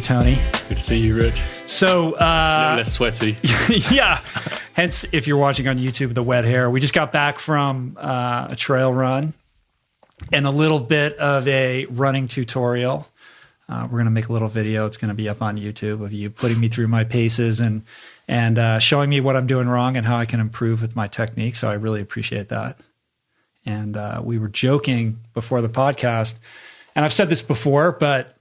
Tony. Good to see you, Rich. So, a little less sweaty. Yeah. Hence, if you're watching on YouTube, the wet hair. We just got back from a trail run and a little bit of a running tutorial. We're going to make a little video. It's going to be up on YouTube of you putting me through my paces and showing me what I'm doing wrong and how I can improve with my technique. So I really appreciate that. And we were joking before the podcast, and I've said this before, but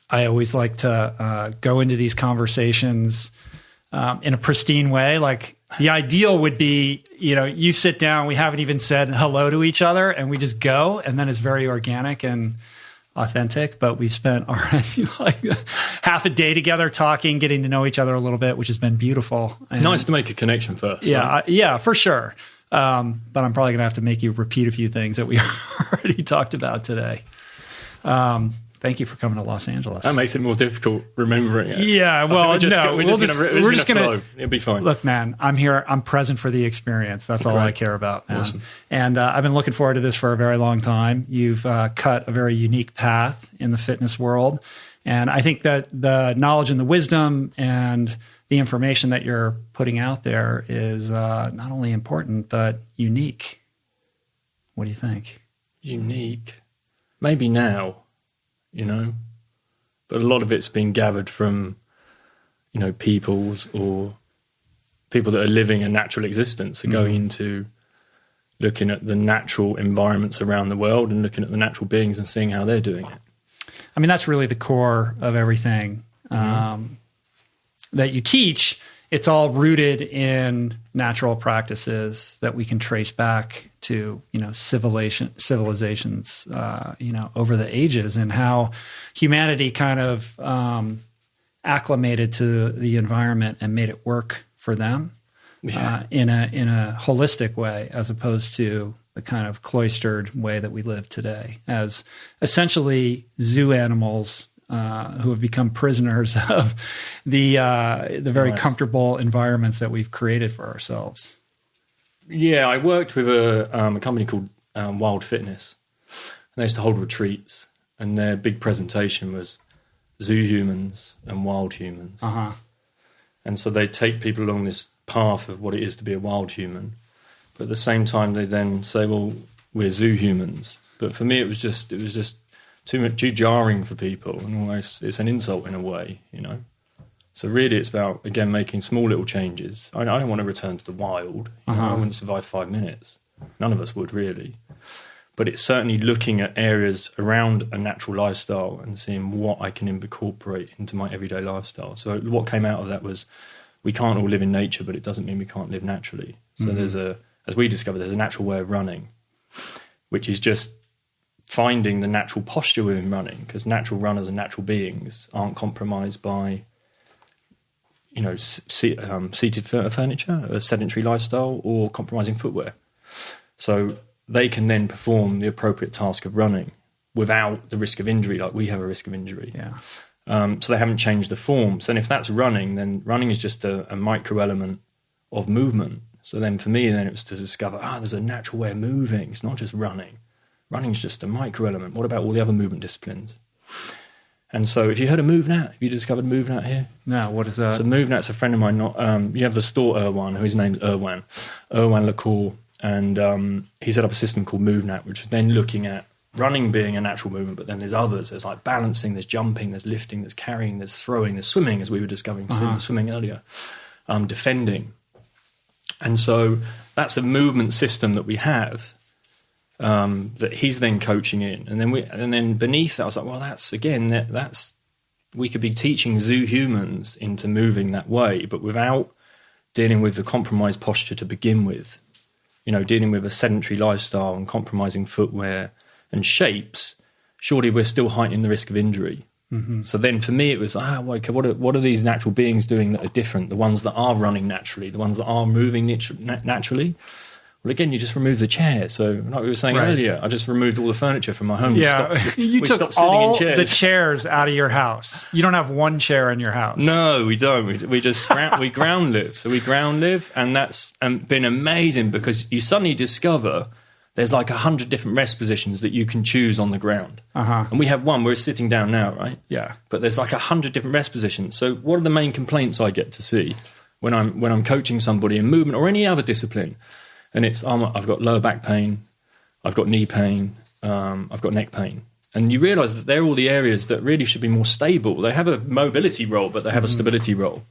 I always like to go into these conversations in a pristine way. Like the ideal would be, you sit down, we haven't even said hello to each other, and we just go, and then it's very organic and authentic. But we spent already like half a day together talking, getting to know each other a little bit, which has been beautiful. And nice to make a connection first. Yeah, right? Yeah, for sure. But I'm probably going to have to make you repeat a few things that we already talked about today. Thank you for coming to Los Angeles. That makes it more difficult remembering it. Yeah, well, we're just going to it'll be fine. Look, man, I'm here. I'm present for the experience. That's all I care about, man. Awesome. And I've been looking forward to this for a very long time. You've cut a very unique path in the fitness world. And I think that the knowledge and the wisdom and the information that you're putting out there is not only important, but unique. What do you think? Unique. Maybe now. But a lot of it's been gathered from, peoples or people that are living a natural existence, are going into looking at the natural environments around the world and looking at the natural beings and seeing how they're doing it. I mean, that's really the core of everything that you teach. It's all rooted in natural practices that we can trace back to, civilizations, over the ages, and how humanity kind of acclimated to the environment and made it work for them in a holistic way, as opposed to the kind of cloistered way that we live today, as essentially zoo animals who have become prisoners of the very comfortable environments that we've created for ourselves. Yeah, I worked with a company called Wild Fitness. And they used to hold retreats, and their big presentation was zoo humans and wild humans. Uh-huh. And so they take people along this path of what it is to be a wild human. But at the same time, they then say, well, we're zoo humans. But for me, it was just too jarring for people, and almost it's an insult in a way, So really it's about, again, making small little changes. I don't want to return to the wild. I wouldn't survive 5 minutes. None of us would, really. But it's certainly looking at areas around a natural lifestyle and seeing what I can incorporate into my everyday lifestyle. So what came out of that was, we can't all live in nature, but it doesn't mean we can't live naturally. So as we discovered, there's a natural way of running, which is just finding the natural posture within running, because natural runners and natural beings aren't compromised by, seated furniture, a sedentary lifestyle, or compromising footwear. So they can then perform the appropriate task of running without the risk of injury, like we have a risk of injury. Yeah. So they haven't changed the form. So if that's running, then running is just a micro element of movement. So then for me, it was to discover, there's a natural way of moving. It's not just running. Running is just a micro element. What about all the other movement disciplines? And so, have you heard of MoveNat? Have you discovered MoveNat here? No, what is that? So MoveNat's a friend of mine. You have the store Erwan, whose name's Erwan Lacour, and he set up a system called MoveNat, which is then looking at running being a natural movement, but then there's others. There's like balancing, there's jumping, there's lifting, there's carrying, there's throwing, there's swimming, as we were discovering swimming earlier, defending. And so that's a movement system that we have. That he's then coaching in, and then beneath that, I was like, well, that's we could be teaching zoo humans into moving that way, but without dealing with the compromised posture to begin with. Dealing with a sedentary lifestyle and compromising footwear and shapes. Surely we're still heightening the risk of injury. Mm-hmm. So then, for me, it was okay, what are these natural beings doing that are different? The ones that are running naturally, the ones that are moving naturally. Well, again, you just remove the chair. So, like we were saying earlier, I just removed all the furniture from my home. Yeah, you took all the chairs out of your house. You don't have one chair in your house. No, we don't. We just we ground live. So we ground live, and that's been amazing, because you suddenly discover there's like 100 different rest positions that you can choose on the ground. And we have one, we're sitting down now, right? Yeah. But there's like 100 different rest positions. So what are the main complaints I get to see when I'm coaching somebody in movement or any other discipline? And it's, I've got lower back pain, I've got knee pain, I've got neck pain. And you realise that they're all the areas that really should be more stable. They have a mobility role, but they have a stability role.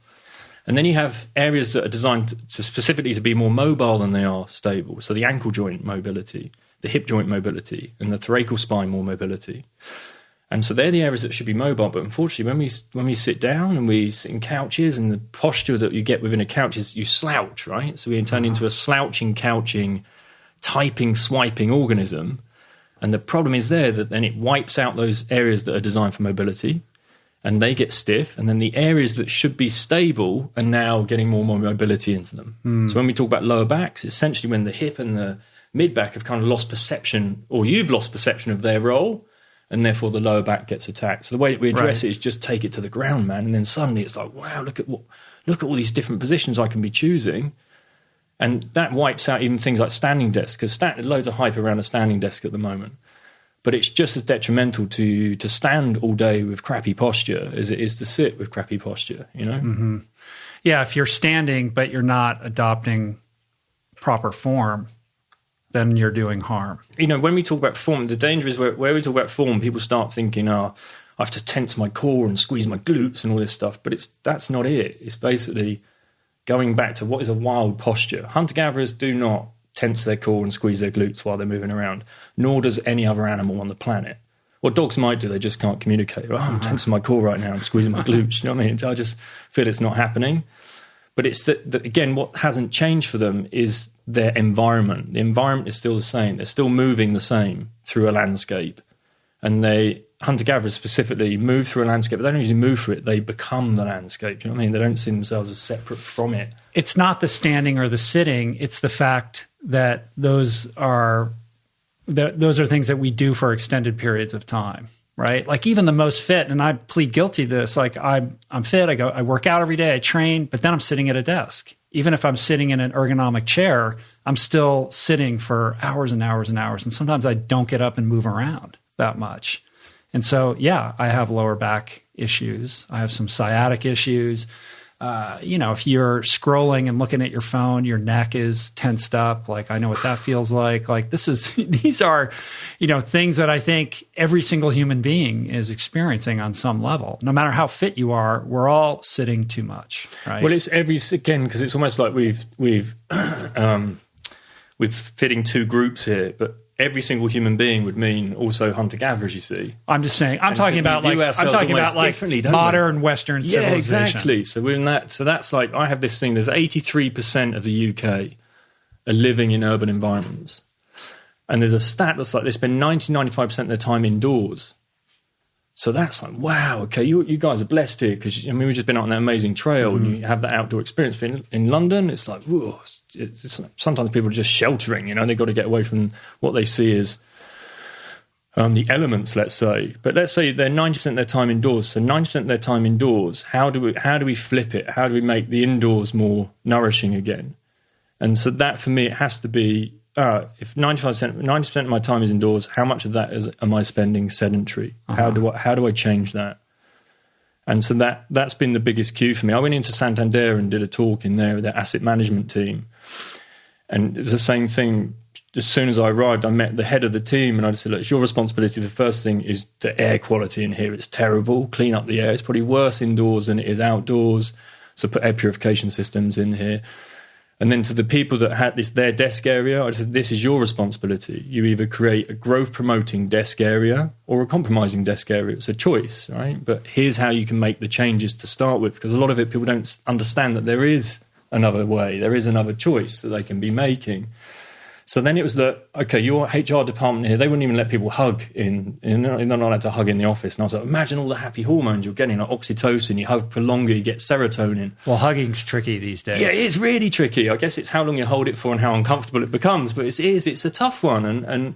And then you have areas that are designed to specifically to be more mobile than they are stable. So the ankle joint mobility, the hip joint mobility, and the thoracic spine more mobility. And so they're the areas that should be mobile. But unfortunately, when we sit down and we sit in couches, and the posture that you get within a couch is you slouch, right? So we turn into a slouching, couching, typing, swiping organism. And the problem is there that then it wipes out those areas that are designed for mobility, and they get stiff, and then the areas that should be stable are now getting more mobility into them. So when we talk about lower backs, essentially when the hip and the mid-back have kind of lost perception, or you've lost perception of their role, and therefore the lower back gets attacked. So the way that we address it is just take it to the ground, man, and then suddenly it's like, wow, look at all these different positions I can be choosing. And that wipes out even things like standing desks, because loads of hype around a standing desk at the moment. But it's just as detrimental to stand all day with crappy posture as it is to sit with crappy posture, you know? Yeah, if you're standing but you're not adopting proper form, then you're doing harm. You know, when we talk about form, the danger is where we talk about form, people start thinking, I have to tense my core and squeeze my glutes and all this stuff. But that's not it. It's basically going back to what is a wild posture. Hunter-gatherers do not tense their core and squeeze their glutes while they're moving around, nor does any other animal on the planet. What dogs might do, they just can't communicate. I'm tensing my core right now and squeezing my glutes. You know what I mean? I just feel it's not happening. But it's that again, what hasn't changed for them is their environment. The environment is still the same. They're still moving the same through a landscape. And hunter-gatherers specifically move through a landscape, but they don't usually move through it. They become the landscape. You know what I mean? They don't see themselves as separate from it. It's not the standing or the sitting. It's the fact that those are things that we do for extended periods of time, right? Like even the most fit, and I plead guilty to this, like I'm fit, I work out every day, I train, but then I'm sitting at a desk. Even if I'm sitting in an ergonomic chair, I'm still sitting for hours and hours and hours. And sometimes I don't get up and move around that much. And so, yeah, I have lower back issues. I have some sciatic issues. If you're scrolling and looking at your phone, your neck is tensed up. Like, I know what that feels like. Like these are, things that I think every single human being is experiencing on some level. No matter how fit you are, we're all sitting too much, right? Well, it's because it's almost like we're fitting two groups here, but every single human being would mean also hunter-gatherers, you see. I'm just saying, I'm talking about modern Western civilization. Yeah, exactly. So we're in that. So that's like, I have this thing, there's 83% of the UK are living in urban environments. And there's a stat that's like, they spend 90-95% of their time indoors. So that's like, wow, okay, you guys are blessed here, because we've just been out on that amazing trail and you have that outdoor experience. But in London, it's like, whoa, sometimes people are just sheltering, they've got to get away from what they see as the elements, let's say. But let's say they're 90% of their time indoors. So 90% of their time indoors, how do we flip it? How do we make the indoors more nourishing again? And so that, for me, it has to be, if 90% of my time is indoors, how much of that am I spending sedentary? How do I change that? And so that's been the biggest cue for me. I went into Santander and did a talk in there with their asset management team. And it was the same thing. As soon as I arrived, I met the head of the team and I just said, look, it's your responsibility. The first thing is the air quality in here. It's terrible. Clean up the air. It's probably worse indoors than it is outdoors. So put air purification systems in here. And then to the people that had their desk area, I said, this is your responsibility. You either create a growth-promoting desk area or a compromising desk area. It's a choice, right? But here's how you can make the changes to start with, because a lot of it, people don't understand that there is another way. There is another choice that they can be making. So then it was okay, your HR department here, they wouldn't even let people hug they're not allowed to hug in the office. And I was like, imagine all the happy hormones you're getting, like oxytocin, you hug for longer, you get serotonin. Well, hugging's tricky these days. Yeah, it's really tricky. I guess it's how long you hold it for and how uncomfortable it becomes, but it's a tough one. And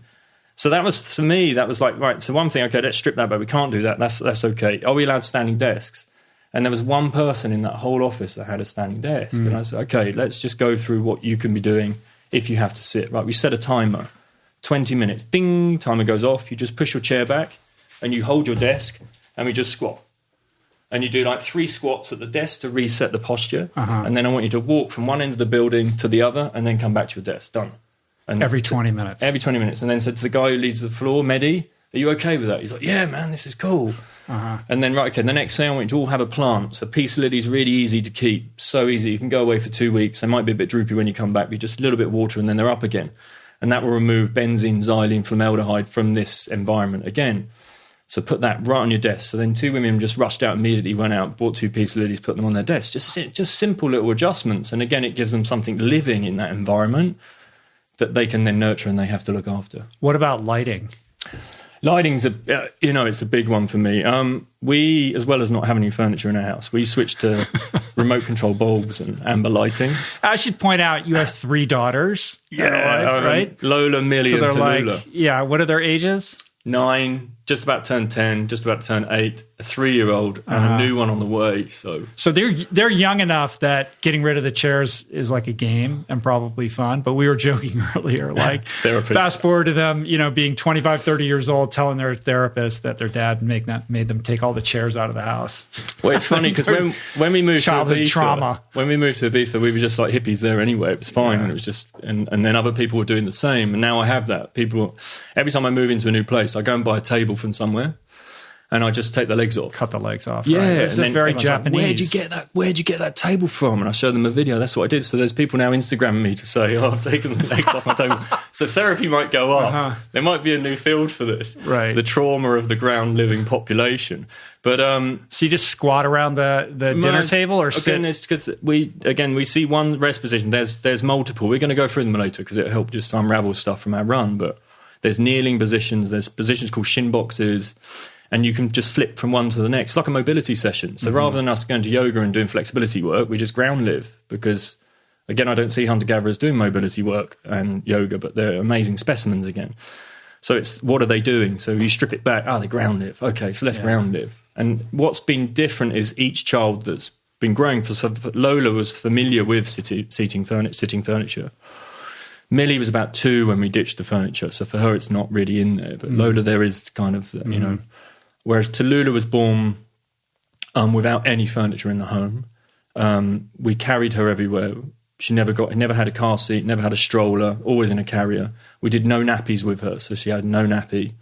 so that was, for me, that was like, right, so one thing, okay, let's strip that back, we can't do that, that's okay. Are we allowed standing desks? And there was one person in that whole office that had a standing desk. And I said, okay, let's just go through what you can be doing if you have to sit, right? We set a timer, 20 minutes. Ding, timer goes off. You just push your chair back and you hold your desk and we just squat. And you do like 3 squats at the desk to reset the posture. And then I want you to walk from one end of the building to the other and then come back to your desk. Done. And every 20 minutes. Every 20 minutes. And then said to the guy who leads the floor, Mehdi, are you okay with that? He's like, yeah, man, this is cool. And then, right, okay, the next day I want you to all have a plant. So peace lily is really easy to keep. So easy. You can go away for 2 weeks. They might be a bit droopy when you come back, but just a little bit of water and then they're up again. And that will remove benzene, xylene, formaldehyde from this environment again. So put that right on your desk. So then 2 women just rushed out immediately, went out, bought 2 peace lilies, put them on their desk. Just simple little adjustments. And again, it gives them something living in that environment that they can then nurture and they have to look after. What about lighting? Lighting's it's a big one for me. We, as well as not having any furniture in our house, we switched to remote control bulbs and amber lighting. I should point out you have 3 daughters. Right? Lola, Millie, and Tallulah. What are their ages? 9, just about to turn 10, just about to turn 8, a 3-year-old, and a new one on the way. So they're young enough that getting rid of the chairs is like a game and probably fun. But we were joking earlier, like fast forward to them, being 25, 30 years old, telling their therapist that their dad made them take all the chairs out of the house. Well, it's funny because when we moved to Ibiza, trauma. When we moved to Ibiza, we were just like hippies there anyway. It was fine, and it was just, and then other people were doing the same. And now I have that. People, every time I move into a new place, I go and buy a table from somewhere, and I just take the legs off. Cut the legs off. Yeah, right? It's very Japanese. Like, where'd you get that table from? And I show them a video. That's what I did. So there's people now Instagramming me to say, I've taken the legs off my table. So therapy might go up. There might be a new field for this. Right. The trauma of the ground living population. But so you just squat around the dinner table or sit? Because we see one rest position. There's multiple. We're going to go through them later because it'll help just unravel stuff from our run. But there's kneeling positions. There's positions called shin boxes. And you can just flip from one to the next, like a mobility session. So rather than us going to yoga and doing flexibility work, we just ground live. Because, again, I don't see hunter-gatherers doing mobility work and yoga, but they're amazing specimens again. So it's, what are they doing? So you strip it back, they ground live. Okay, so let's ground live. And what's been different is each child that's been growing, Lola was familiar with sitting furniture. Millie was about 2 when we ditched the furniture, so for her it's not really in there. But Lola, there is kind of, Whereas Tallulah was born without any furniture in the home. We carried her everywhere. She never had a car seat, never had a stroller, always in a carrier. We did no nappies with her, so she had no nappy.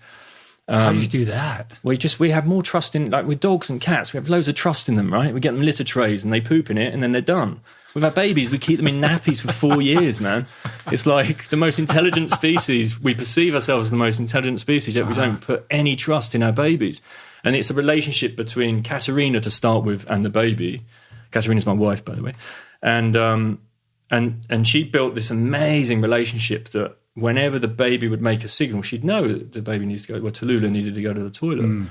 How did you do that? We have more trust in, like with dogs and cats, we have loads of trust in them, right? We get them litter trays and they poop in it and then they're done. With our babies, we keep them in nappies for 4 years, man. It's like the most intelligent species. We perceive ourselves as the most intelligent species, yet we don't put any trust in our babies. And it's a relationship between Katarina to start with and the baby. Katarina's my wife, by the way. And she built this amazing relationship that whenever the baby would make a signal, she'd know that the baby needs to go, Tallulah needed to go to the toilet.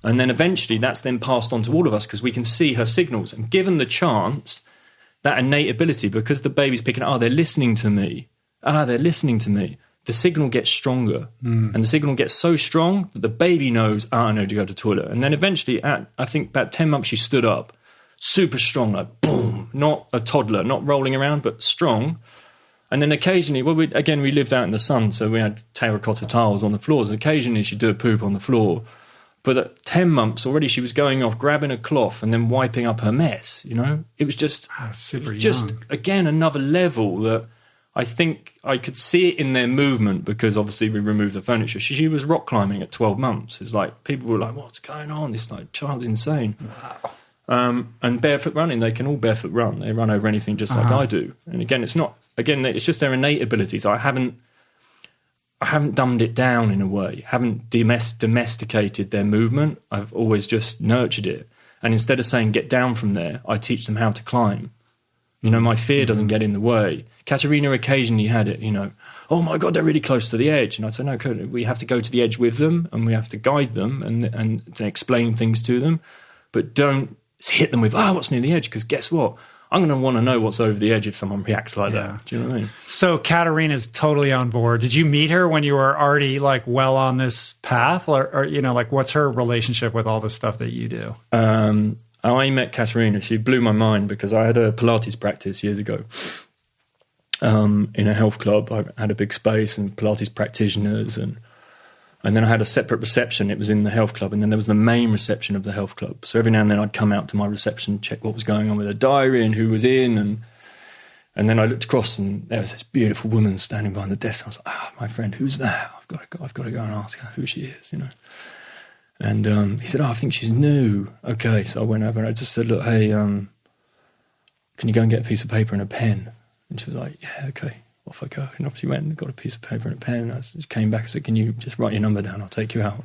And then eventually that's then passed on to all of us because we can see her signals. And given the chance, that innate ability, because the baby's picking up, they're listening to me. They're listening to me. The signal gets stronger. And the signal gets so strong that the baby knows, I know to go to the toilet. And then eventually, at I think about 10 months, she stood up. Super strong, like boom. Not a toddler, not rolling around, but strong. And then occasionally, we lived out in the sun, so we had terracotta tiles on the floors. Occasionally, she'd do a poop on the floor. But at 10 months already, she was going off, grabbing a cloth and then wiping up her mess, It was just, again, another level that I think I could see it in their movement because obviously we removed the furniture. She was rock climbing at 12 months. It's like, people were like, what's going on? This child's insane. Wow. And barefoot running, they can all barefoot run. They run over anything just like I do. And again, it's just their innate abilities. I haven't dumbed it down in a way, haven't domesticated their movement. I've always just nurtured it. And instead of saying, get down from there, I teach them how to climb. My fear doesn't get in the way. Katarina occasionally had it, oh my God, they're really close to the edge. And I'd say, no, we have to go to the edge with them and we have to guide them and explain things to them. But don't hit them with, what's near the edge? Because guess what? I'm going to want to know what's over the edge if someone reacts like that. Do you know what I mean? So Katarina's totally on board. Did you meet her when you were already well on this path? Or what's her relationship with all the stuff that you do? I met Katarina. She blew my mind because I had a Pilates practice years ago. in a health club. I had a big space and Pilates practitioners, and then I had a separate reception. It was in the health club, and then there was the main reception of the health club. So every now and then I'd come out to my reception, check what was going on with the diary and who was in, and then I looked across and there was this beautiful woman standing behind the desk. I was like, my friend, who's that? I've got to go and ask her who she is, And he said, I think she's new. Okay, so I went over and I just said, look, hey, can you go and get a piece of paper and a pen? And she was like, yeah, okay, off I go. And off she went and got a piece of paper and a pen. And I just came back and said, can you just write your number down? I'll take you out.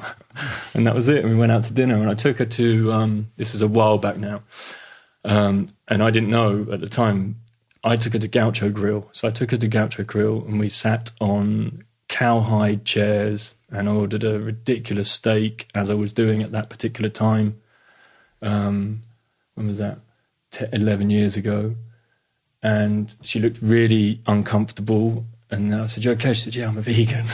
And that was it. And we went out to dinner and I took her to, this is a while back now, and I didn't know at the time, I took her to Gaucho Grill. So I took her to Gaucho Grill and we sat on cowhide chairs and I ordered a ridiculous steak, as I was doing at that particular time. When was that? 11 years ago. And she looked really uncomfortable. And then I said, you okay? She said, yeah, I'm a vegan.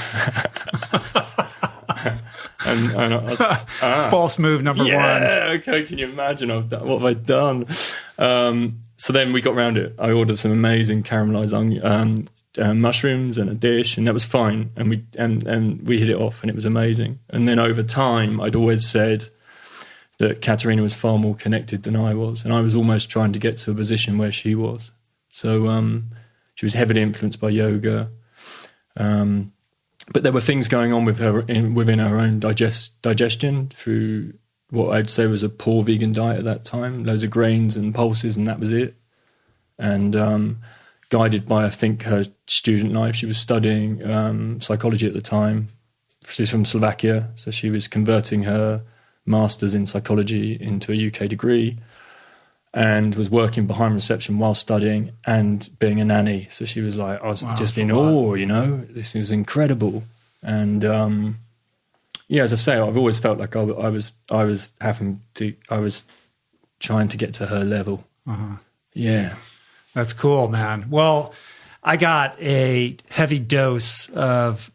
and I was like, false move number one. Okay, can you imagine what have I done? So then we got around it. I ordered some amazing caramelized mushrooms and a dish, and that was fine. And we hit it off, and it was amazing. And then over time, I'd always said that Katarina was far more connected than I was, and I was almost trying to get to a position where she was. So she was heavily influenced by yoga, but there were things going on with her within her own digestion through what I'd say was a poor vegan diet at that time, loads of grains and pulses, and that was it. And guided by, I think, her student life. She was studying psychology at the time. She's from Slovakia, so she was converting her master's in psychology into a UK degree and was working behind reception while studying and being a nanny. So she was like, I was just in awe, this is incredible. And as I say, I've always felt like I was trying to get to her level. Uh-huh. Yeah. That's cool, man. Well, I got a heavy dose of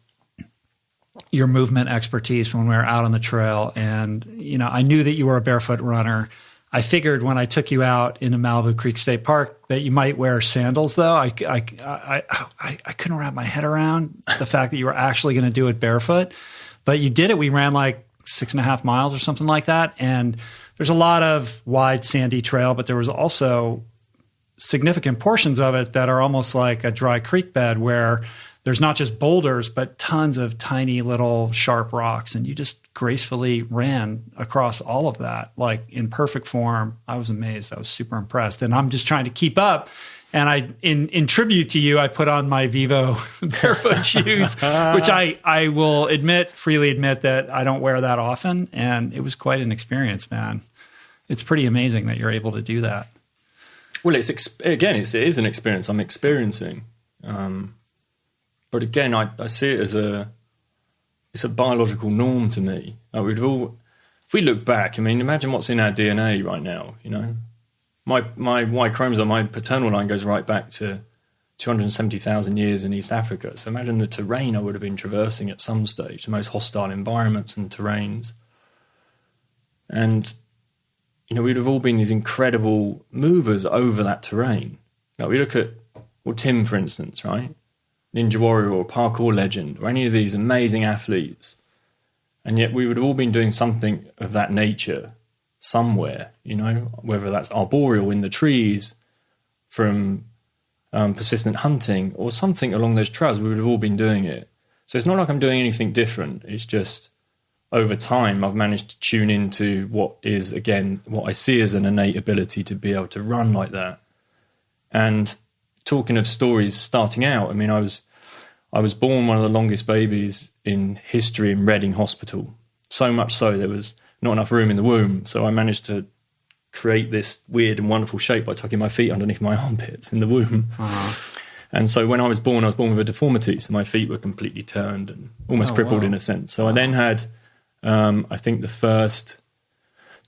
your movement expertise when we were out on the trail. And, I knew that you were a barefoot runner. I figured when I took you out into Malibu Creek State Park that you might wear sandals, though. I couldn't wrap my head around the fact that you were actually going to do it barefoot. But you did it. We ran like 6.5 miles or something like that. And there's a lot of wide sandy trail, but there was also significant portions of it that are almost like a dry creek bed where there's not just boulders, but tons of tiny little sharp rocks. And you just gracefully ran across all of that, like in perfect form. I was amazed. I was super impressed. And I'm just trying to keep up. And in tribute to you, I put on my Vivo barefoot shoes, which I will freely admit that I don't wear that often. And it was quite an experience, man. It's pretty amazing that you're able to do that. Well, it is an experience I'm experiencing. But again, I see it as it's a biological norm to me. If we look back, imagine what's in our DNA right now, My Y chromosome, my paternal line goes right back to 270,000 years in East Africa. So imagine the terrain I would have been traversing at some stage, the most hostile environments and terrains. And, we'd have all been these incredible movers over that terrain. We look at, Tim, for instance, right? Ninja warrior or parkour legend or any of these amazing athletes. And yet we would have all been doing something of that nature somewhere, whether that's arboreal in the trees from persistent hunting or something along those trails. We would have all been doing it. So it's not like I'm doing anything different. It's just over time I've managed to tune into what is, again, what I see as an innate ability to be able to run like that. And talking of stories starting out, I was born one of the longest babies in history in Reading Hospital. So much so there was not enough room in the womb. So I managed to create this weird and wonderful shape by tucking my feet underneath my armpits in the womb. Uh-huh. And so when I was born with a deformity. So my feet were completely turned and almost crippled in a sense. So I then had, I think the first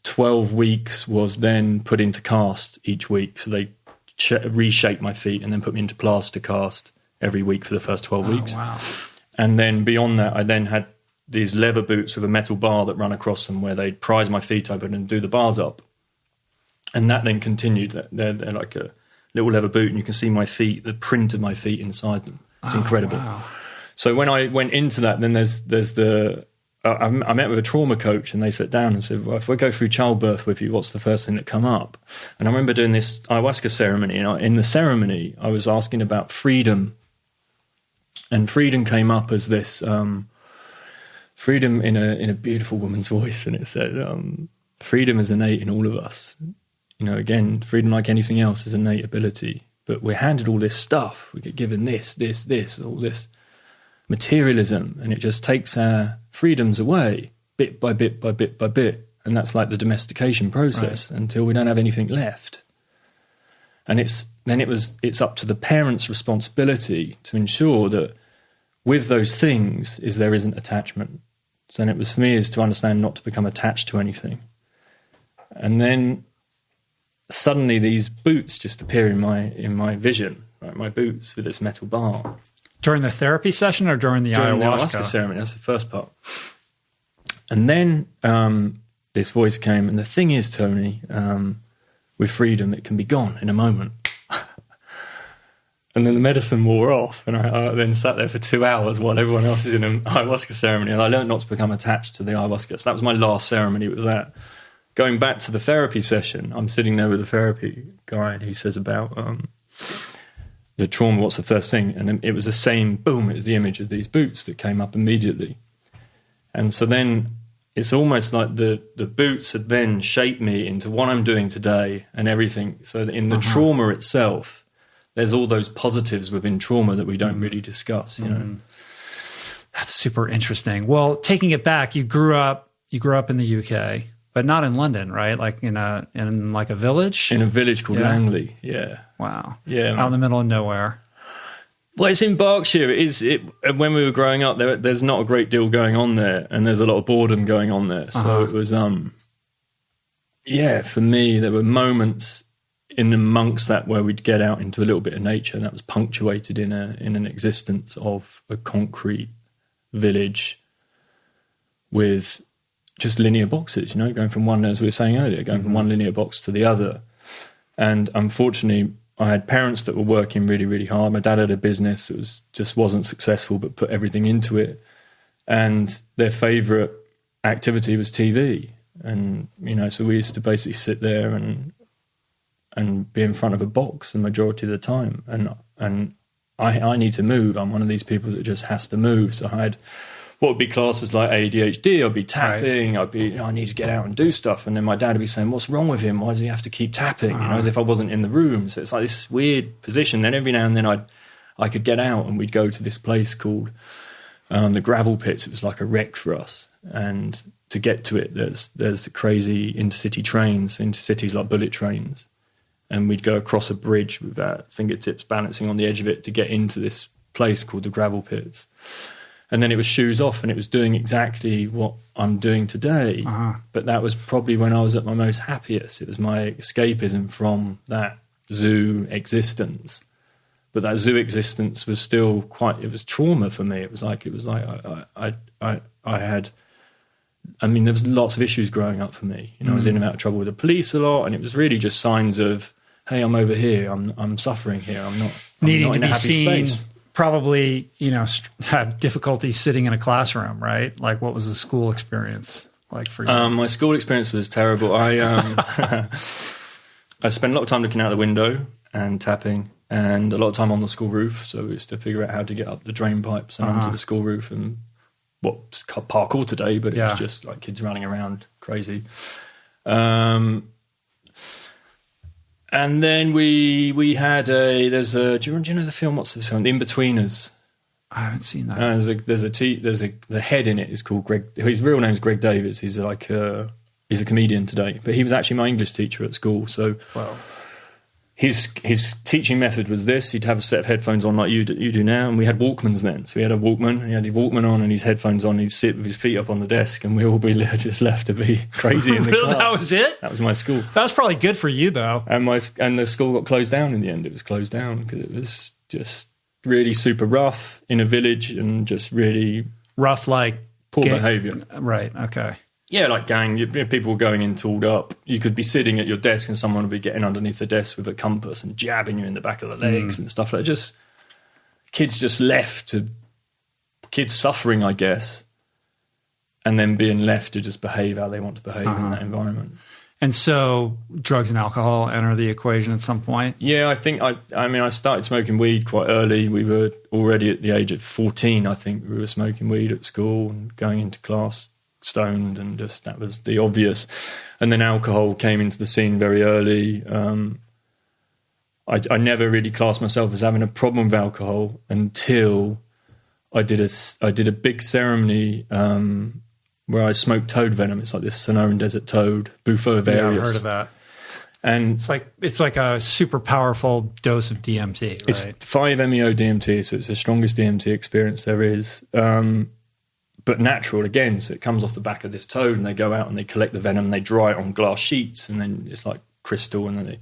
12 weeks was then put into cast each week. So they reshaped my feet and then put me into plaster cast every week for the first 12 weeks. Wow. And then beyond that, I then had these leather boots with a metal bar that run across them where they'd prise my feet open and do the bars up. And that then continued. They're like a little leather boot, and you can see my feet, the print of my feet inside them. It's incredible. Wow. So when I went into that, then there's the I met with a trauma coach, and they sat down and said, well, if we go through childbirth with you, what's the first thing that come up? And I remember doing this ayahuasca ceremony, and in the ceremony, I was asking about freedom. And freedom came up as this freedom in a beautiful woman's voice, and it said, freedom is innate in all of us. You know, again, freedom, like anything else, is innate ability. But we're handed all this stuff. We get given this, all this materialism, and it just takes our freedoms away bit by bit by bit by bit. And that's like the domestication process until we don't have anything left. And it's up to the parent's responsibility to ensure that with those things there isn't attachment. So then it was for me is to understand not to become attached to anything. And then suddenly these boots just appear in my vision, right? My boots with this metal bar. During the therapy session or during the ayahuasca ceremony? That's the first part. And then this voice came, and the thing is, Tony, with freedom, it can be gone in a moment. And then the medicine wore off, and I then sat there for 2 hours while everyone else is in an ayahuasca ceremony, and I learned not to become attached to the ayahuasca. So that was my last ceremony with that. Going back to the therapy session, I'm sitting there with the therapy guy, and he says about the trauma, what's the first thing? And it was the same, boom, it was the image of these boots that came up immediately. And so then it's almost like the boots had then shaped me into what I'm doing today and everything. So in the trauma itself, there's all those positives within trauma that we don't really discuss, you know. That's super interesting. Well, taking it back, you grew up in the UK, but not in London, right? Like in like a village? In a village called Langley, yeah. Wow. Yeah. Out in the middle of nowhere. Well, it's in Berkshire. When we were growing up, there's not a great deal going on there, and there's a lot of boredom going on there. So it was, for me, there were moments in amongst that where we'd get out into a little bit of nature, and that was punctuated in an existence of a concrete village with just linear boxes, you know, going from one, as we were saying earlier, going from one linear box to the other. And unfortunately, I had parents that were working really, really hard. My dad had a business that just wasn't successful, but put everything into it. And their favourite activity was TV. And, you know, so we used to basically sit there and be in front of a box the majority of the time. And I need to move. I'm one of these people that just has to move. So I had what would be classed as like ADHD. I'd be tapping. I'd be, I need to get out and do stuff. And then my dad would be saying, what's wrong with him? Why does he have to keep tapping? You know, as if I wasn't in the room. So it's like this weird position. Then every now and then I could get out, and we'd go to this place called the Gravel Pits. It was like a wreck for us. And to get to it, there's the crazy intercity trains, intercities like bullet trains. And we'd go across a bridge with our fingertips balancing on the edge of it to get into this place called the Gravel Pits. And then it was shoes off, and it was doing exactly what I'm doing today. But that was probably when I was at my most happiest. It was my escapism from that zoo existence. But that zoo existence was still it was trauma for me. It was like I had, I mean, there was lots of issues growing up for me. You know, I was in and out of trouble with the police a lot, and it was really just signs of, hey, I'm over here. I'm suffering here. I'm not needing in to a be happy seen. space. Probably, you know, had difficulty sitting in a classroom, right? Like, what was the school experience like for you? My school experience was terrible. I spent a lot of time looking out the window and tapping, and a lot of time on the school roof. So we used to figure out how to get up the drain pipes and onto the school roof, and what's parkour today, but it was just like kids running around crazy. And then we had do you know the film? What's the film? The In-Betweeners. I haven't seen that. The head in it is called Greg. His real name's Greg Davies. He's like he's a comedian today, but he was actually my English teacher at school. So his teaching method was this: he'd have a set of headphones on like you do now, and we had Walkmans then. So he had a Walkman, he had his Walkman on and his headphones on. He'd sit with his feet up on the desk, and we all be just left to be crazy in the class. That was it. That was my school. That was probably good for you, though. And the school got closed down in the end. It was closed down because it was just really super rough in a village, and just really rough, like poor behaviour. Right. Okay. Yeah, like people were going in tooled up. You could be sitting at your desk and someone would be getting underneath the desk with a compass and jabbing you in the back of the legs and stuff like that. Just kids just left to kids suffering, I guess, and then being left to just behave how they want to behave in that environment. And so drugs and alcohol enter the equation at some point? Yeah, I think I started smoking weed quite early. We were already at the age of 14, I think, we were smoking weed at school and going into class stoned, and just that was the obvious. And then alcohol came into the scene very early. I never really classed myself as having a problem with alcohol until I did a big ceremony where I smoked toad venom. It's like this Sonoran desert toad, Bufo varius. Yeah, I've heard of that. And it's like a super powerful dose of DMT, right? It's 5-MeO DMT, so it's the strongest DMT experience there is. But natural again, so it comes off the back of this toad, and they go out and they collect the venom and they dry it on glass sheets, and then it's like crystal, and then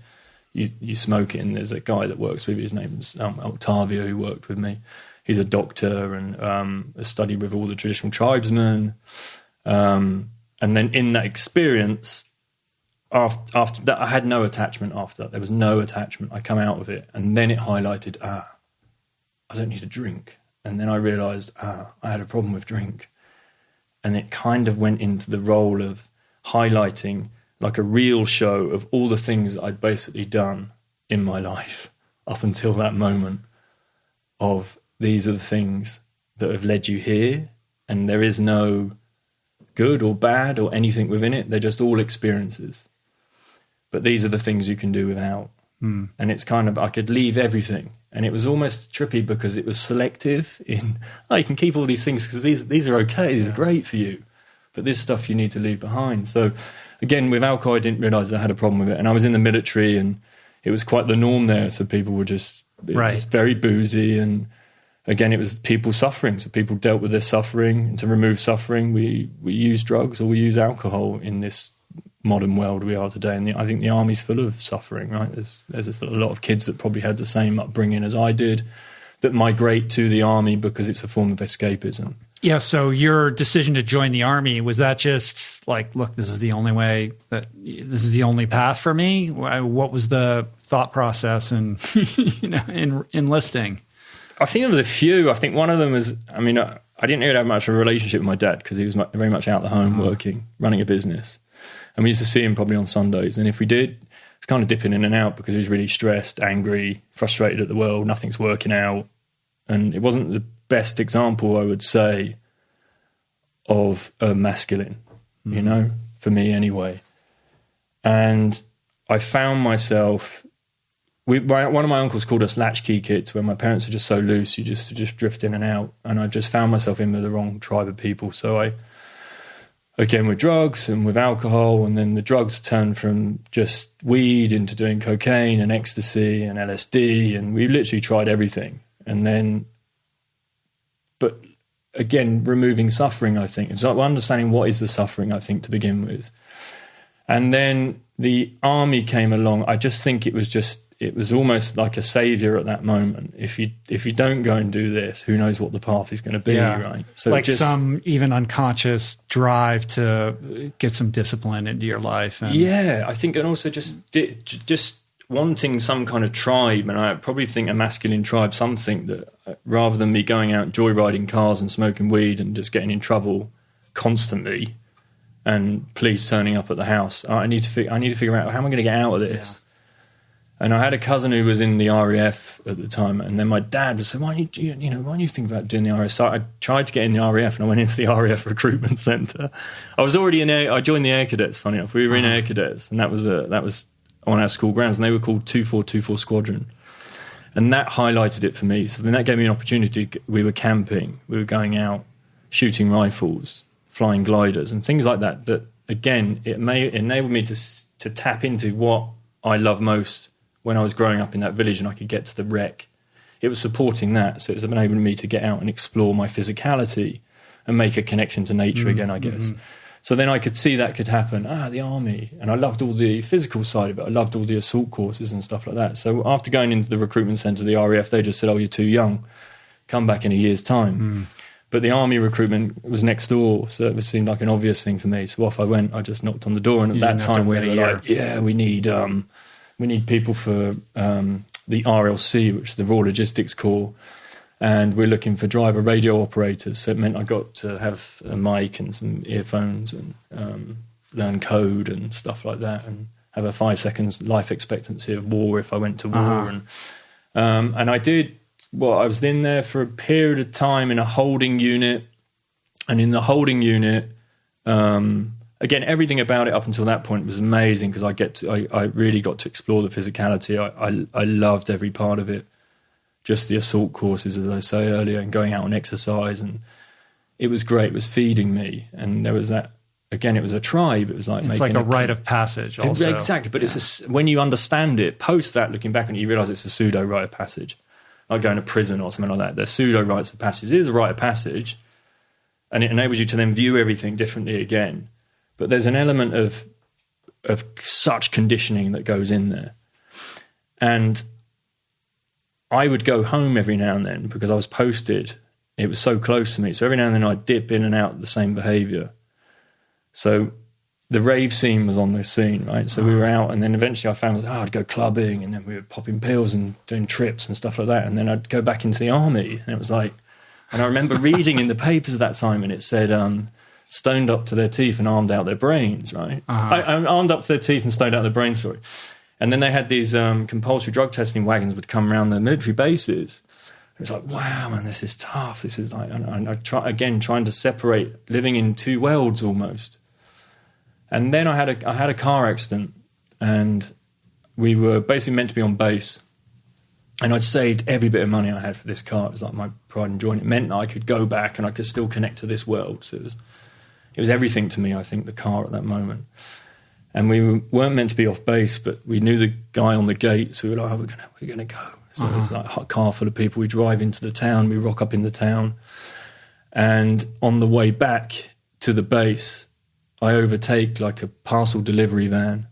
you smoke it. And there's a guy that works with me, his name's Octavio, who worked with me. He's a doctor and has studied with all the traditional tribesmen. And then in that experience, after that, I had no attachment after that. There was no attachment. I come out of it, and then it highlighted, I don't need to drink. And then I realised, I had a problem with drink. And it kind of went into the role of highlighting like a real show of all the things that I'd basically done in my life up until that moment of these are the things that have led you here, and there is no good or bad or anything within it. They're just all experiences. But these are the things you can do without. And it's kind of, I could leave everything. And it was almost trippy because it was selective in, you can keep all these things because these are okay, these are great for you. But this stuff you need to leave behind. So again, with alcohol, I didn't realise I had a problem with it. And I was in the military, and it was quite the norm there. So people were just it was very boozy. And again, it was people suffering. So people dealt with their suffering. And to remove suffering, we use drugs or we use alcohol in this modern world we are today. And I think the army's full of suffering, right? There's a lot of kids that probably had the same upbringing as I did that migrate to the army because it's a form of escapism. Yeah, so your decision to join the army, was that just like, look, this is the only way, that this is the only path for me? What was the thought process in enlisting? I think there was a few. I think one of them was, I didn't really have much of a relationship with my dad because he was very much out the home working, running a business. And we used to see him probably on Sundays. And if we did, it's kind of dipping in and out because he was really stressed, angry, frustrated at the world, nothing's working out. And it wasn't the best example, I would say, of a masculine, for me anyway. And I found myself, one of my uncles called us latchkey kids, where my parents were just so loose, you just drift in and out. And I just found myself in with the wrong tribe of people. So again, with drugs and with alcohol, and then the drugs turned from just weed into doing cocaine and ecstasy and LSD, and we literally tried everything. And then, but again, removing suffering, I think. It's like understanding what is the suffering, I think, to begin with. And then the army came along. I just think it was almost like a savior at that moment. If you don't go and do this, who knows what the path is going to be, right? So like some even unconscious drive to get some discipline into your life. I think, and also just wanting some kind of tribe. And I probably think a masculine tribe, something that rather than me going out joyriding cars and smoking weed and just getting in trouble constantly and police turning up at the house, I need to figure out how am I going to get out of this. And I had a cousin who was in the RAF at the time, and then my dad was saying, why don't you think about doing the RAF? So I tried to get in the RAF, and I went into the RAF recruitment centre. I was already I joined the Air Cadets, funny enough. We were in Air Cadets, and that was on our school grounds, and they were called 2424 Squadron. And that highlighted it for me. So then that gave me an opportunity. We were camping, we were going out, shooting rifles, flying gliders, and things like that. That, again, it enabled me to tap into what I love most when I was growing up in that village and I could get to the rec. It was supporting that, so it was enabling me to get out and explore my physicality and make a connection to nature again, I guess. Mm-hmm. So then I could see that could happen. The army. And I loved all the physical side of it. I loved all the assault courses and stuff like that. So after going into the recruitment centre, the RAF, they just said, you're too young. Come back in a year's time. But the army recruitment was next door, so it seemed like an obvious thing for me. So off I went. I just knocked on the door, and at that time we were like, "Yeah, we need people for the RLC, which is the Raw Logistics Corps, and we're looking for driver radio operators." So it meant I got to have a mic and some earphones and learn code and stuff like that, and have a 5 seconds life expectancy of war if I went to war, and I did. Well, I was in there for a period of time in a holding unit, and in the holding unit, again, everything about it up until that point was amazing because I really got to explore the physicality. I loved every part of it, just the assault courses, as I say earlier, and going out on exercise, and it was great. It was feeding me, and there was that. Again, it was a tribe. It was like it's like a rite of passage, also. Exactly, but when you understand it, post that, looking back on it, you realise it's a pseudo rite of passage. Like going to prison or something like that. They're pseudo rites of passage. It is a rite of passage, and it enables you to then view everything differently again. But there's an element of such conditioning that goes in there. And I would go home every now and then because I was posted. It was so close to me. So every now and then I'd dip in and out of the same behaviour. So the rave scene was on the scene, right? So we were out, and then eventually I found I'd go clubbing, and then we were popping pills and doing trips and stuff like that. And then I'd go back into the army, and it was like, and I remember reading in the papers at that time, and it said, stoned up to their teeth and armed out their brains, right? I armed up to their teeth and stoned out their brains, sorry. And then they had these compulsory drug testing wagons would come around the military bases. It was like, wow, man, this is tough. This is like, and I trying to separate, living in two worlds almost. And then I had a car accident, and we were basically meant to be on base. And I'd saved every bit of money I had for this car. It was like my pride and joy. And it meant that I could go back and I could still connect to this world. So it was everything to me, I think, the car at that moment. And we weren't meant to be off base, but we knew the guy on the gate, so we were like, we're gonna go. So it was like a car full of people. We drive into the town, we rock up in the town. And on the way back to the base, I overtake like a parcel delivery van,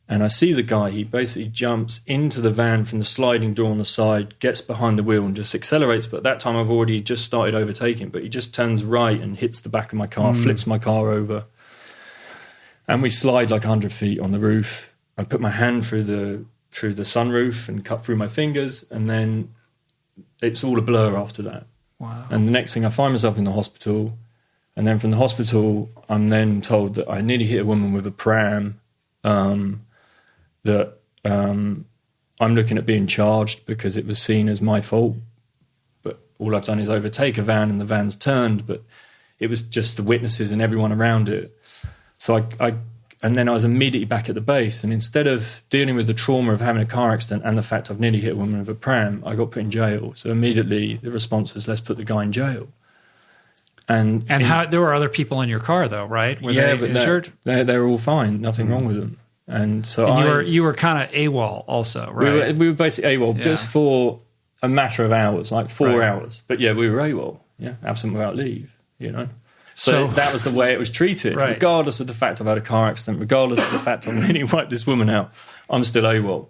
and I see the guy. He basically jumps into the van from the sliding door on the side, gets behind the wheel and just accelerates. But at that time I've already just started overtaking, but he just turns right and hits the back of my car, flips my car over. And we slide like 100 feet on the roof. I put my hand through the sunroof and cut through my fingers, and then it's all a blur after that. Wow. And the next thing, I find myself in the hospital. And then from the hospital, I'm then told that I nearly hit a woman with a pram, that I'm looking at being charged because it was seen as my fault. But all I've done is overtake a van, and the van's turned, but it was just the witnesses and everyone around it. So and then I was immediately back at the base, and instead of dealing with the trauma of having a car accident and the fact I've nearly hit a woman with a pram, I got put in jail. So immediately the response was, let's put the guy in jail. And how there were other people in your car though, right? Were they injured? They're all fine, nothing wrong with them. And so you were kind of AWOL also, right? We were basically AWOL just for a matter of hours, like 4 hours. But yeah, we were AWOL, absent without leave, So that was the way it was treated, regardless of the fact I've had a car accident, regardless of the fact I've nearly wiped this woman out. I'm still AWOL.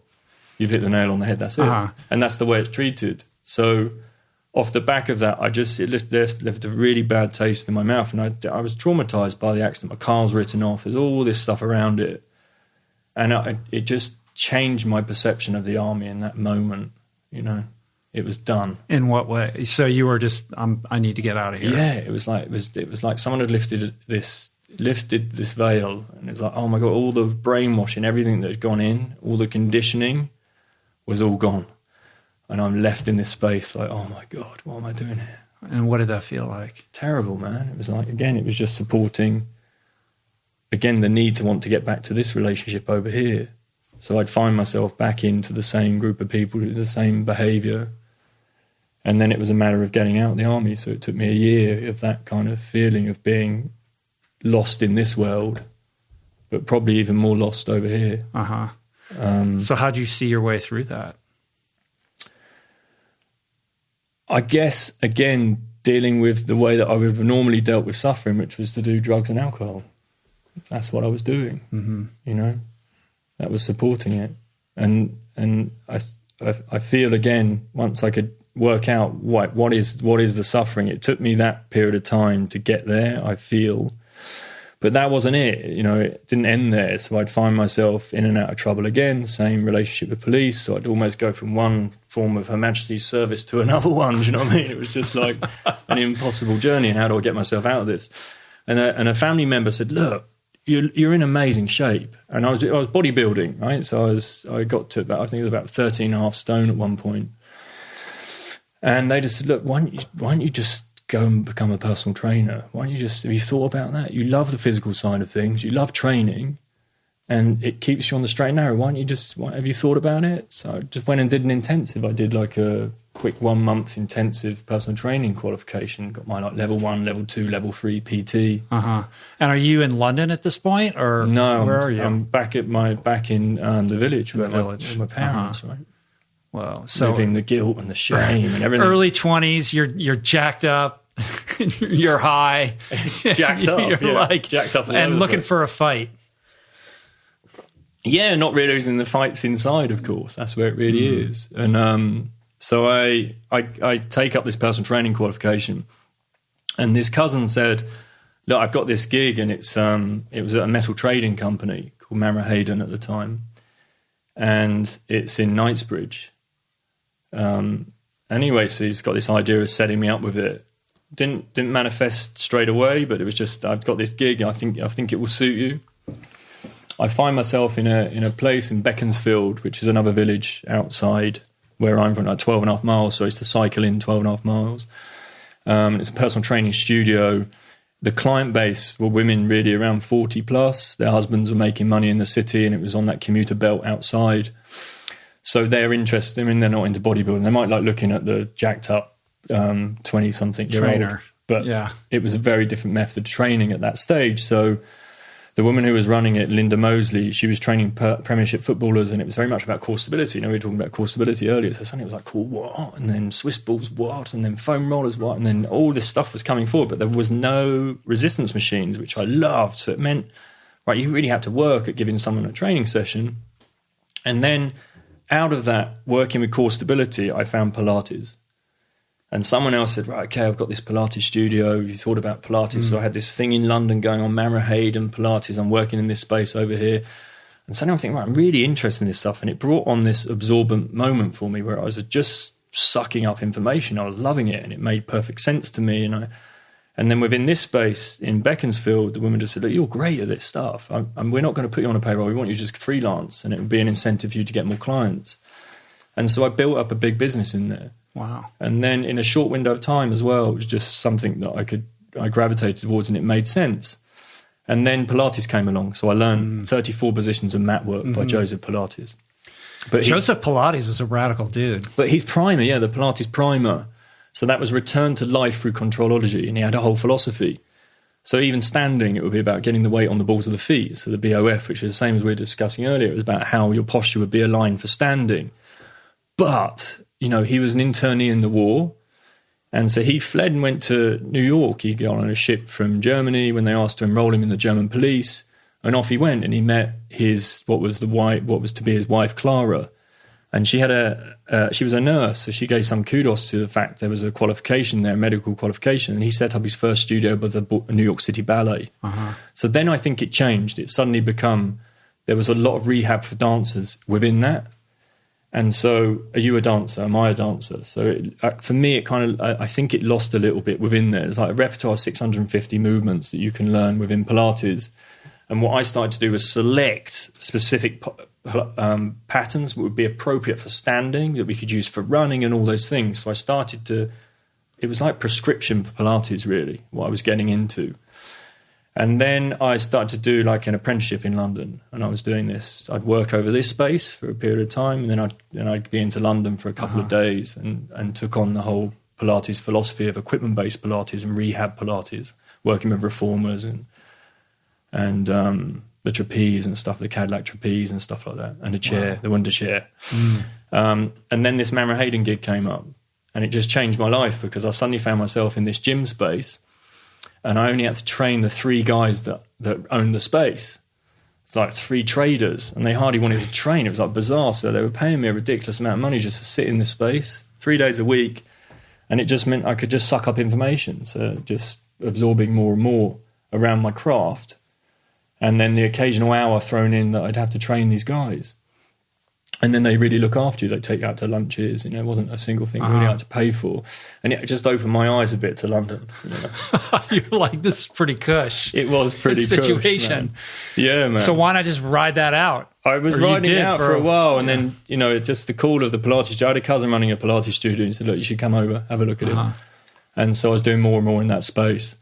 You've hit the nail on the head, that's it. And that's the way it's treated. So off the back of that, it left a really bad taste in my mouth, and I was traumatized by the accident. My car's written off. There's all this stuff around it, and it just changed my perception of the army in that moment. It was done. In what way? So you were just, I need to get out of here. Yeah, it was like someone had lifted this veil, and it's like, oh my God, all the brainwashing, everything that had gone in, all the conditioning was all gone. And I'm left in this space like, oh my God, what am I doing here? And what did that feel like? Terrible, man. It was like, again, it was just supporting, again, the need to want to get back to this relationship over here. So I'd find myself back into the same group of people, the same behaviour. And then it was a matter of getting out of the army. So it took me a year of that kind of feeling of being lost in this world, but probably even more lost over here. So how'd you see your way through that? I guess, again, dealing with the way that I would have normally dealt with suffering, which was to do drugs and alcohol. That's what I was doing, That was supporting it. And I feel, again, once I could work out what is the suffering. It took me that period of time to get there, I feel. But that wasn't it. It didn't end there. So I'd find myself in and out of trouble again, same relationship with police. So I'd almost go from one form of Her Majesty's service to another one. Do you know what I mean? It was just like an impossible journey. And how do I get myself out of this? And a family member said, look, you're in amazing shape. And I was bodybuilding, right? So I got to about, I think it was about 13.5 stone at one point. And they just said, look, why don't you just go and become a personal trainer? Why don't you just, have you thought about that? You love the physical side of things. You love training and it keeps you on the straight and narrow. Have you thought about it? So I just went and did an intensive. I did like a quick 1 month intensive personal training qualification. Got my like level 1, level 2, level 3 PT. And are you in London at this point, or no? Where are you? I'm back in the village with my parents, right? Wow. So living the guilt and the shame and everything. Early 20s, you're jacked up, you're high, jacked up, jacked up, and looking for a fight. Yeah, not realizing the fight's inside. Of course, that's where it really is. And so I take up this personal training qualification, and this cousin said, "Look, I've got this gig, and it was at a metal trading company called Mamre Hayden at the time, and it's in Knightsbridge." Anyway, so he's got this idea of setting me up with it. Didn't manifest straight away, but it was just, I've got this gig. I think it will suit you. I find myself in a place in Beaconsfield, which is another village outside where I'm from, like 12.5 miles. So I used to cycle in 12.5 miles. It's a personal training studio. The client base were women really around 40 plus. Their husbands were making money in the city, and it was on that commuter belt outside. So they're interested. I mean, they're not into bodybuilding. They might like looking at the jacked up 20-something-year-old. But it was a very different method of training at that stage. So the woman who was running it, Linda Mosley, she was training Premiership footballers, and it was very much about core stability. We were talking about core stability earlier. So suddenly it was like, cool, what? And then Swiss balls, what? And then foam rollers, what? And then all this stuff was coming forward, but there was no resistance machines, which I loved. So it meant, right, you really had to work at giving someone a training session. And then out of that, working with core stability, I found Pilates. And someone else said, right, okay, I've got this Pilates studio. You thought about Pilates. So I had this thing in London going on, Mamre Hayden Pilates. I'm working in this space over here. And suddenly I'm thinking, right, I'm really interested in this stuff. And it brought on this absorbent moment for me where I was just sucking up information. I was loving it, and it made perfect sense to me. And then within this space in Beaconsfield, the woman just said, look, you're great at this stuff. And we're not going to put you on a payroll. We want you to just freelance, and it would be an incentive for you to get more clients. And so I built up a big business in there. Wow. And then in a short window of time as well, it was just something that I gravitated towards, and it made sense. And then Pilates came along. So I learned 34 positions of mat work by Joseph Pilates. But Joseph Pilates was a radical dude. But his primer, the Pilates primer. So that was return to life through controlology, and he had a whole philosophy. So even standing, it would be about getting the weight on the balls of the feet. So the BOF, which is the same as we were discussing earlier, it was about how your posture would be aligned for standing. But he was an internee in the war, and so he fled and went to New York. He got on a ship from Germany when they asked to enroll him in the German police, and off he went. And he met what was to be his wife, Clara, and she was a nurse, so she gave some kudos to the fact there was a qualification there, a medical qualification, and he set up his first studio with the New York City Ballet. So then I think it changed. It suddenly there was a lot of rehab for dancers within that. And so, are you a dancer? Am I a dancer? So for me, I think it lost a little bit within there. It's like a repertoire of 650 movements that you can learn within Pilates. And what I started to do was select specific patterns that would be appropriate for standing, that we could use for running and all those things. So it was like prescription for Pilates, really, what I was getting into. And then I started to do like an apprenticeship in London, and I was doing this. I'd work over this space for a period of time, and then I'd be into London for a couple of days, and took on the whole Pilates philosophy of equipment-based Pilates and rehab Pilates, working with reformers and the trapeze and stuff, the Cadillac trapeze and stuff like that, and the chair, the Wonder Chair. And then this Mamre Hayden gig came up, and it just changed my life because I suddenly found myself in this gym space. And I only had to train the 3 guys that owned the space. It's like 3 traders, and they hardly wanted to train. It was like bizarre. So they were paying me a ridiculous amount of money just to sit in this space 3 days a week. And it just meant I could just suck up information. So just absorbing more and more around my craft. And then the occasional hour thrown in that I'd have to train these guys. And then they really look after you. They take you out to lunches. You know, it wasn't a single thing really I had to pay for. And it just opened my eyes a bit to London. You know? You're like, this is pretty cush. It was pretty situation. Cush, man. Yeah, man. So why not just ride that out? I was riding it out for a while. And then, you know, just the call of the Pilates. I had a cousin running a Pilates studio. He said, look, you should come over, have a look at it. And so I was doing more and more in that space.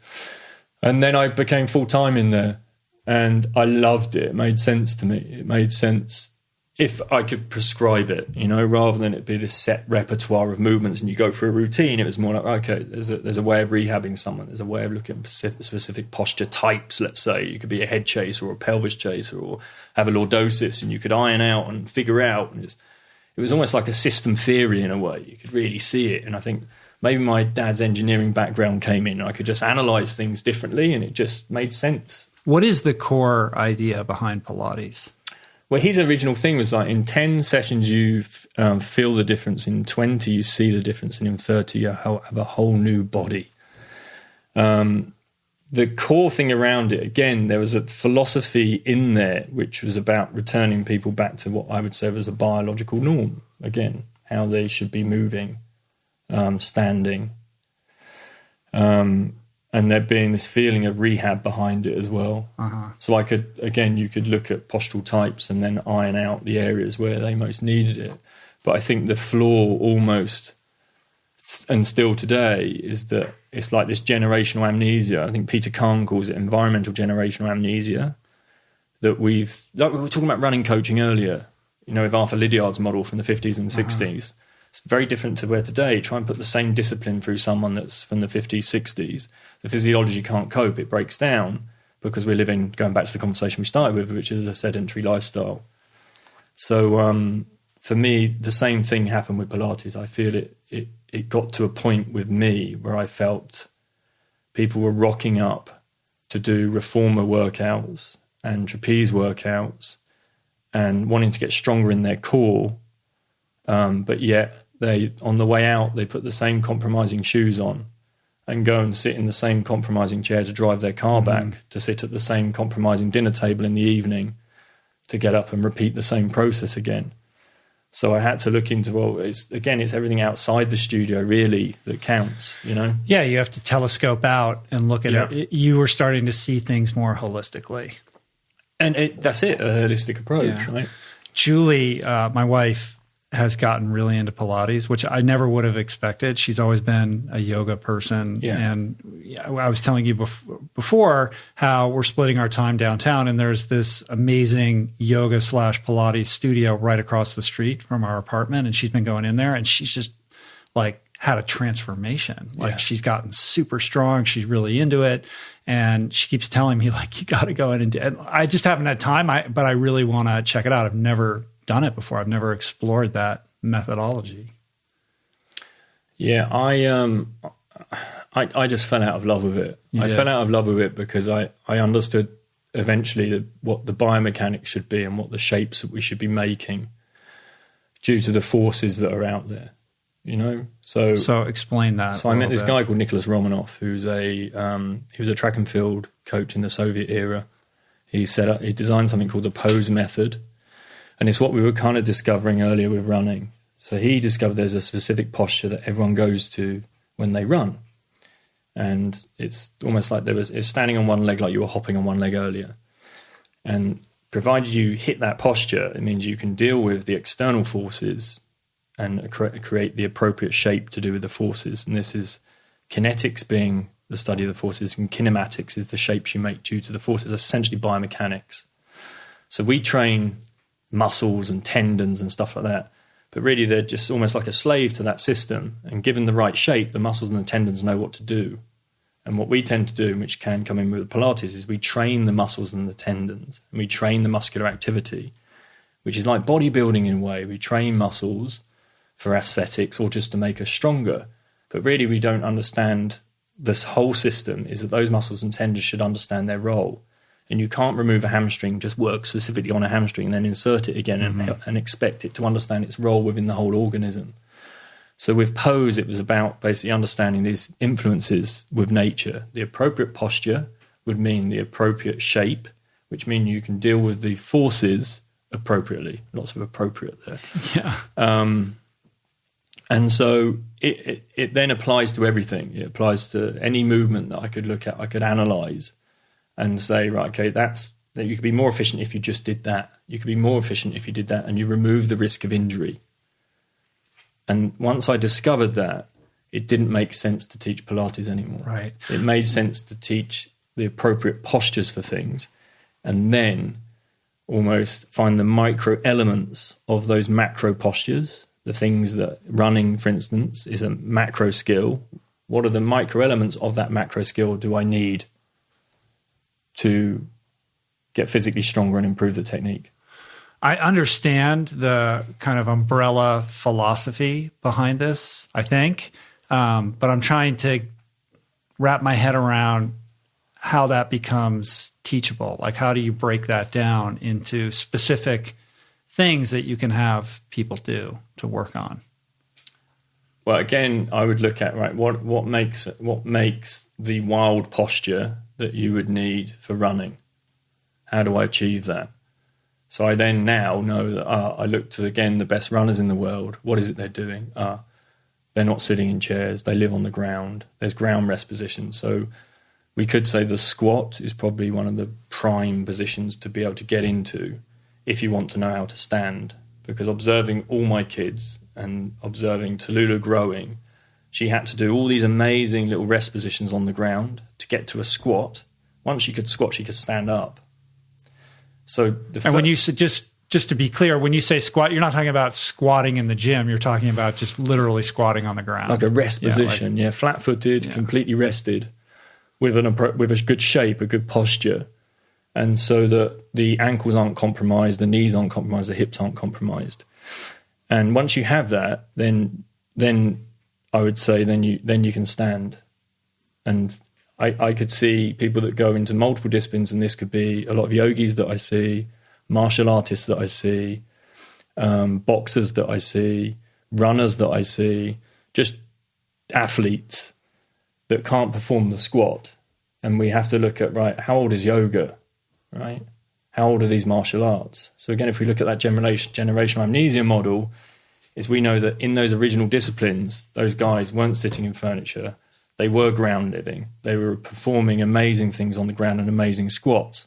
And then I became full-time in there. And I loved it. It made sense to me. It made sense if I could prescribe it, you know, rather than it be this set repertoire of movements and you go through a routine. It was more like, okay, there's a way of rehabbing someone. There's a way of looking at specific posture types, let's say. You could be a head chaser or a pelvis chaser or have a lordosis, and you could iron out and figure out. And it was almost like a system theory in a way. You could really see it. And I think maybe my dad's engineering background came in. I could just analyze things differently, and it just made sense. What is the core idea behind Pilates? Well, his original thing was like in 10 sessions you feel the difference, in 20 you see the difference, and in 30 you have a whole new body. The core thing around it, again, there was a philosophy in there which was about returning people back to what I would say was a biological norm. Again, how they should be moving, standing. And there being this feeling of rehab behind it as well. So you could look at postural types and then iron out the areas where they most needed it. But I think the flaw almost, and still today, is that it's like this generational amnesia. I think Peter Kahn calls it environmental generational amnesia. That we were talking about running coaching earlier, you know, with Arthur Lydiard's model from the 50s and the 60s. It's very different to where today. Try and put the same discipline through someone that's from the 50s, 60s. The physiology can't cope. It breaks down because we're living, going back to the conversation we started with, which is a sedentary lifestyle. So for me, the same thing happened with Pilates. I feel it got to a point with me where I felt people were rocking up to do reformer workouts and trapeze workouts and wanting to get stronger in their core. But yet, on the way out, they put the same compromising shoes on and go and sit in the same compromising chair to drive their car back, to sit at the same compromising dinner table in the evening, to get up and repeat the same process again. So I had to look into, well, it's everything outside the studio really that counts, you know? Yeah, you have to telescope out and look at it. You were starting to see things more holistically. And that's it, a holistic approach, right? Julie, my wife, has gotten really into Pilates, which I never would have expected. She's always been a yoga person. Yeah. And I was telling you before how we're splitting our time downtown, and there's this amazing yoga / Pilates studio right across the street from our apartment. And she's been going in there, and she's just like had a transformation. Like she's gotten super strong. She's really into it. And she keeps telling me, like, you got to go in and do it. I just haven't had time, but I really want to check it out. I've never done it before. I've never explored that methodology. Yeah, I just fell out of love with it. I fell out of love with it because I understood eventually what the biomechanics should be and what the shapes that we should be making due to the forces that are out there, you know? So explain that. So I met this guy called Nicholas Romanoff, who's he was a track and field coach in the Soviet era. He designed something called the pose method. And it's what we were kind of discovering earlier with running. So he discovered there's a specific posture that everyone goes to when they run. And it's almost like it's standing on one leg like you were hopping on one leg earlier. And provided you hit that posture, it means you can deal with the external forces and create the appropriate shape to do with the forces. And this is kinetics being the study of the forces, and kinematics is the shapes you make due to the forces, essentially biomechanics. So we train muscles and tendons and stuff like that, but really they're just almost like a slave to that system, and given the right shape, the muscles and the tendons know what to do. And what we tend to do, which can come in with Pilates, is we train the muscles and the tendons, and we train the muscular activity, which is like bodybuilding in a way. We train muscles for aesthetics or just to make us stronger, but really we don't understand this whole system is that those muscles and tendons should understand their role. And you can't remove a hamstring, just work specifically on a hamstring and then insert it again and expect it to understand its role within the whole organism. So with pose, it was about basically understanding these influences with nature. The appropriate posture would mean the appropriate shape, which means you can deal with the forces appropriately. Lots of appropriate there. Yeah. And so it then applies to everything. It applies to any movement that I could look at, I could analyze and say, right, okay, that you could be more efficient if you just did that. You could be more efficient if you did that, and you remove the risk of injury. And once I discovered that, it didn't make sense to teach Pilates anymore. Right. It made sense to teach the appropriate postures for things, and then almost find the micro elements of those macro postures, the things that running, for instance, is a macro skill. What are the micro elements of that macro skill do I need to get physically stronger and improve the technique? I understand the kind of umbrella philosophy behind this, I think, but I'm trying to wrap my head around how that becomes teachable. Like, how do you break that down into specific things that you can have people do to work on? Well, again, I would look at, right, what makes the wild posture that you would need for running? How do I achieve that? So I then now know that I look to, again, the best runners in the world. What is it they're doing? They're not sitting in chairs. They live on the ground. There's ground rest positions. So we could say the squat is probably one of the prime positions to be able to get into if you want to know how to stand. Because observing all my kids and observing Tallulah growing, she had to do all these amazing little rest positions on the ground to get to a squat. Once she could squat, she could stand up. So when you say, just to be clear, when you say squat, you're not talking about squatting in the gym. You're talking about just literally squatting on the ground, like a rest position. Flat-footed, completely rested, with a good shape, a good posture, and so that the ankles aren't compromised, the knees aren't compromised, the hips aren't compromised. And once you have that, then I would say then you can stand. And I could see people that go into multiple disciplines, and this could be a lot of yogis that I see, martial artists that I see, boxers that I see, runners that I see, just athletes that can't perform the squat. And we have to look at, right, how old is yoga, right? How old are these martial arts? So again, if we look at that generational amnesia model, is we know that in those original disciplines, those guys weren't sitting in furniture. They were ground living. They were performing amazing things on the ground and amazing squats.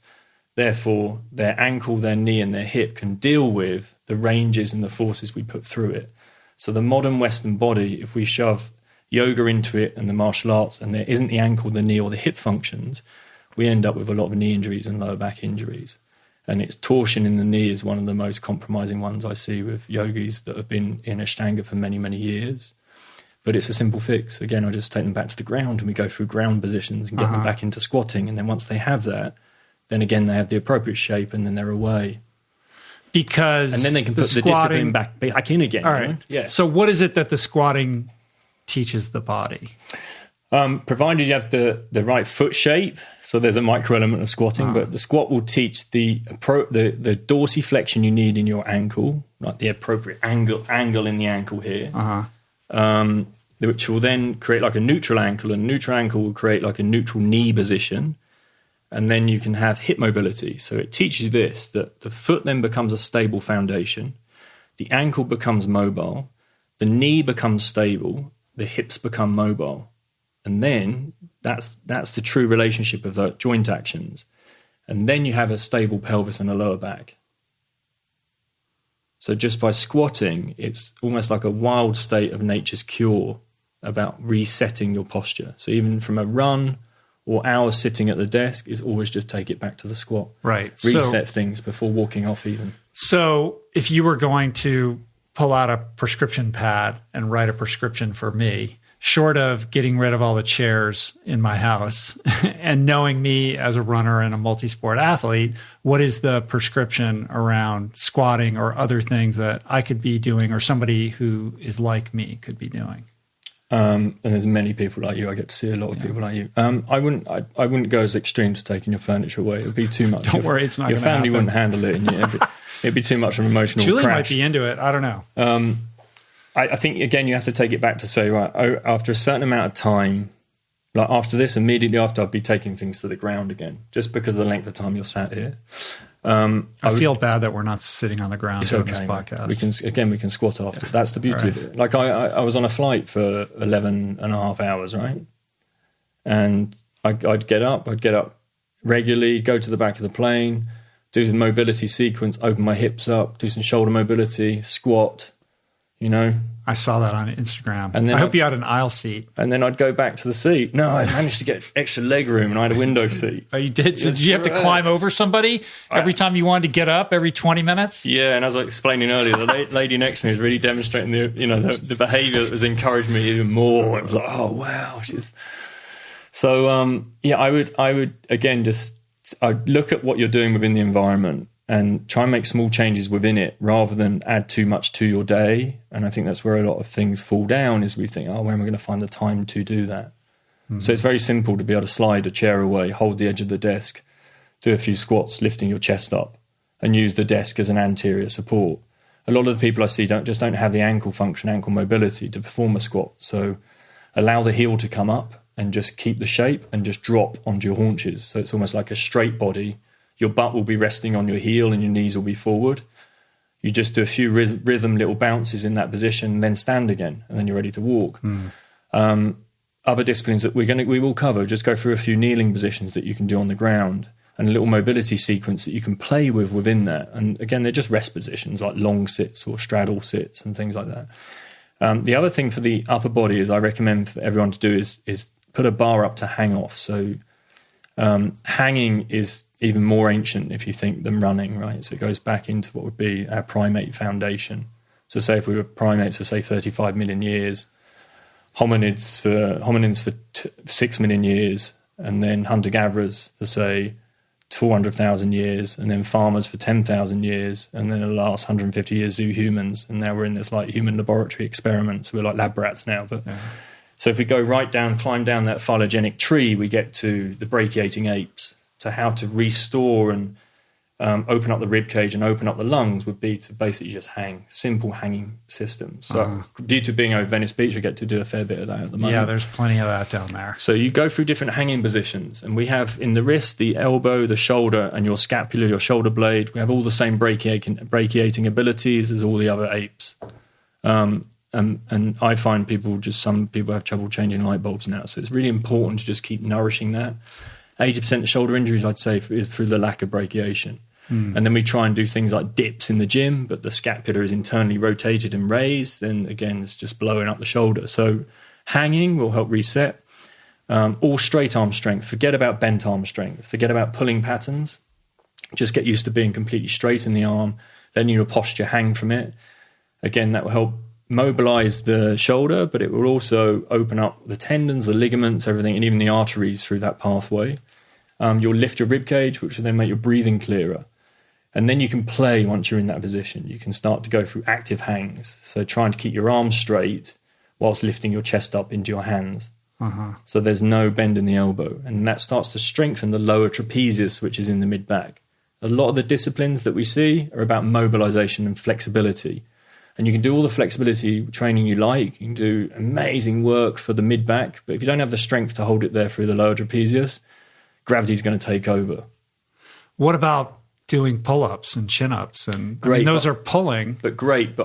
Therefore, their ankle, their knee, and their hip can deal with the ranges and the forces we put through it. So the modern Western body, if we shove yoga into it and the martial arts, and there isn't the ankle, the knee, or the hip functions, we end up with a lot of knee injuries and lower back injuries. And it's torsion in the knee is one of the most compromising ones I see with yogis that have been in Ashtanga for many, many years. But it's a simple fix. Again, I just take them back to the ground and we go through ground positions and get them back into squatting. And then once they have that, then again, they have the appropriate shape and then they're away. Because and then they can put the discipline back in again. All right. You know? Yeah. So what is it that the squatting teaches the body? Provided you have the right foot shape. So there's a micro element of squatting, but the squat will teach the dorsiflexion you need in your ankle, like the appropriate angle in the ankle here. Which will then create like a neutral ankle, and neutral ankle will create like a neutral knee position. And then you can have hip mobility. So it teaches you this, that the foot then becomes a stable foundation. The ankle becomes mobile. The knee becomes stable. The hips become mobile. And then that's the true relationship of the joint actions. And then you have a stable pelvis and a lower back. So just by squatting, it's almost like a wild state of nature's cure about resetting your posture. So even from a run or hours sitting at the desk is always just take it back to the squat. Right. Reset things before walking off even. So if you were going to pull out a prescription pad and write a prescription for me, short of getting rid of all the chairs in my house and knowing me as a runner and a multi-sport athlete, what is the prescription around squatting or other things that I could be doing or somebody who is like me could be doing? And there's many people like you. I get to see a lot of people like you. I wouldn't go as extreme to taking your furniture away. It would be too much. Don't worry, it's not going to happen. Your family wouldn't handle it, and it'd be too much of an emotional Julie crash. might be into it. I don't know. I think, again, you have to take it back to say, right, after a certain amount of time, like after this, immediately after, I'd be taking things to the ground again, just because of the length of time you're sat here. I feel bad that we're not sitting on the ground doing this podcast. We can squat after. That's the beauty of it. Like I was on a flight for 11 and a half hours, right? And I'd get up regularly, go to the back of the plane, do the mobility sequence, open my hips up, do some shoulder mobility, squat, you know. I saw that on Instagram. And then I hope you had an aisle seat. And then I'd go back to the seat. No, I managed to get extra leg room and I had a window seat. Oh, you did? So did you have to climb over somebody every time you wanted to get up, every 20 minutes? Yeah, and as I was explaining earlier, the lady next to me was really demonstrating the behaviour that was encouraging me even more. It was like, oh, wow. So, I would again, I'd look at what you're doing within the environment and try and make small changes within it rather than add too much to your day. And I think that's where a lot of things fall down, is we think, oh, where am I going to find the time to do that? Mm-hmm. So it's very simple to be able to slide a chair away, hold the edge of the desk, do a few squats, lifting your chest up, and use the desk as an anterior support. A lot of the people I see don't have the ankle function, ankle mobility to perform a squat. So allow the heel to come up and just keep the shape and just drop onto your haunches. So it's almost like a straight body. Your butt will be resting on your heel and your knees will be forward. You just do a few rhythm little bounces in that position and then stand again, and then you're ready to walk. Other disciplines that we will cover, just go through a few kneeling positions that you can do on the ground and a little mobility sequence that you can play with within that. And again, they're just rest positions like long sits or straddle sits and things like that. The other thing for the upper body is I recommend for everyone to do is put a bar up to hang off. So hanging is even more ancient if you think than running, right? So it goes back into what would be our primate foundation. So say if we were primates for say 35 million years, hominids for 6 million years, and then hunter-gatherers for say 400,000 years, and then farmers for 10,000 years, and then the last 150 years zoo humans, and now we're in this like human laboratory experiment. So we're like lab rats now, but. Yeah. So if we go climb down that phylogenetic tree, we get to the brachiating apes. So how to restore and open up the rib cage and open up the lungs would be to basically just hang, simple hanging system. So due to being over Venice Beach, we get to do a fair bit of that at the moment. Yeah, there's plenty of that down there. So you go through different hanging positions, and we have in the wrist, the elbow, the shoulder, and your scapula, your shoulder blade. We have all the same brachiating abilities as all the other apes. And I find some people have trouble changing light bulbs now. So it's really important to just keep nourishing that. 80% of shoulder injuries, I'd say, is through the lack of brachiation. And then we try and do things like dips in the gym, but the scapula is internally rotated and raised. Then again, it's just blowing up the shoulder. So hanging will help reset. All straight arm strength. Forget about bent arm strength. Forget about pulling patterns. Just get used to being completely straight in the arm. Then your posture hang from it. Again, that will help mobilize the shoulder, but it will also open up the tendons, the ligaments, everything, and even the arteries through that pathway. You'll lift your rib cage, which will then make your breathing clearer. And then you can play once you're in that position. You can start to go through active hangs. So trying to keep your arms straight whilst lifting your chest up into your hands. So there's no bend in the elbow. And that starts to strengthen the lower trapezius, which is in the mid-back. A lot of the disciplines that we see are about mobilization and flexibility. And you can do all the flexibility training you like. You can do amazing work for the mid-back. But if you don't have the strength to hold it there through the lower trapezius, gravity's going to take over. What about doing pull-ups and chin-ups? And I mean, those are pulling. But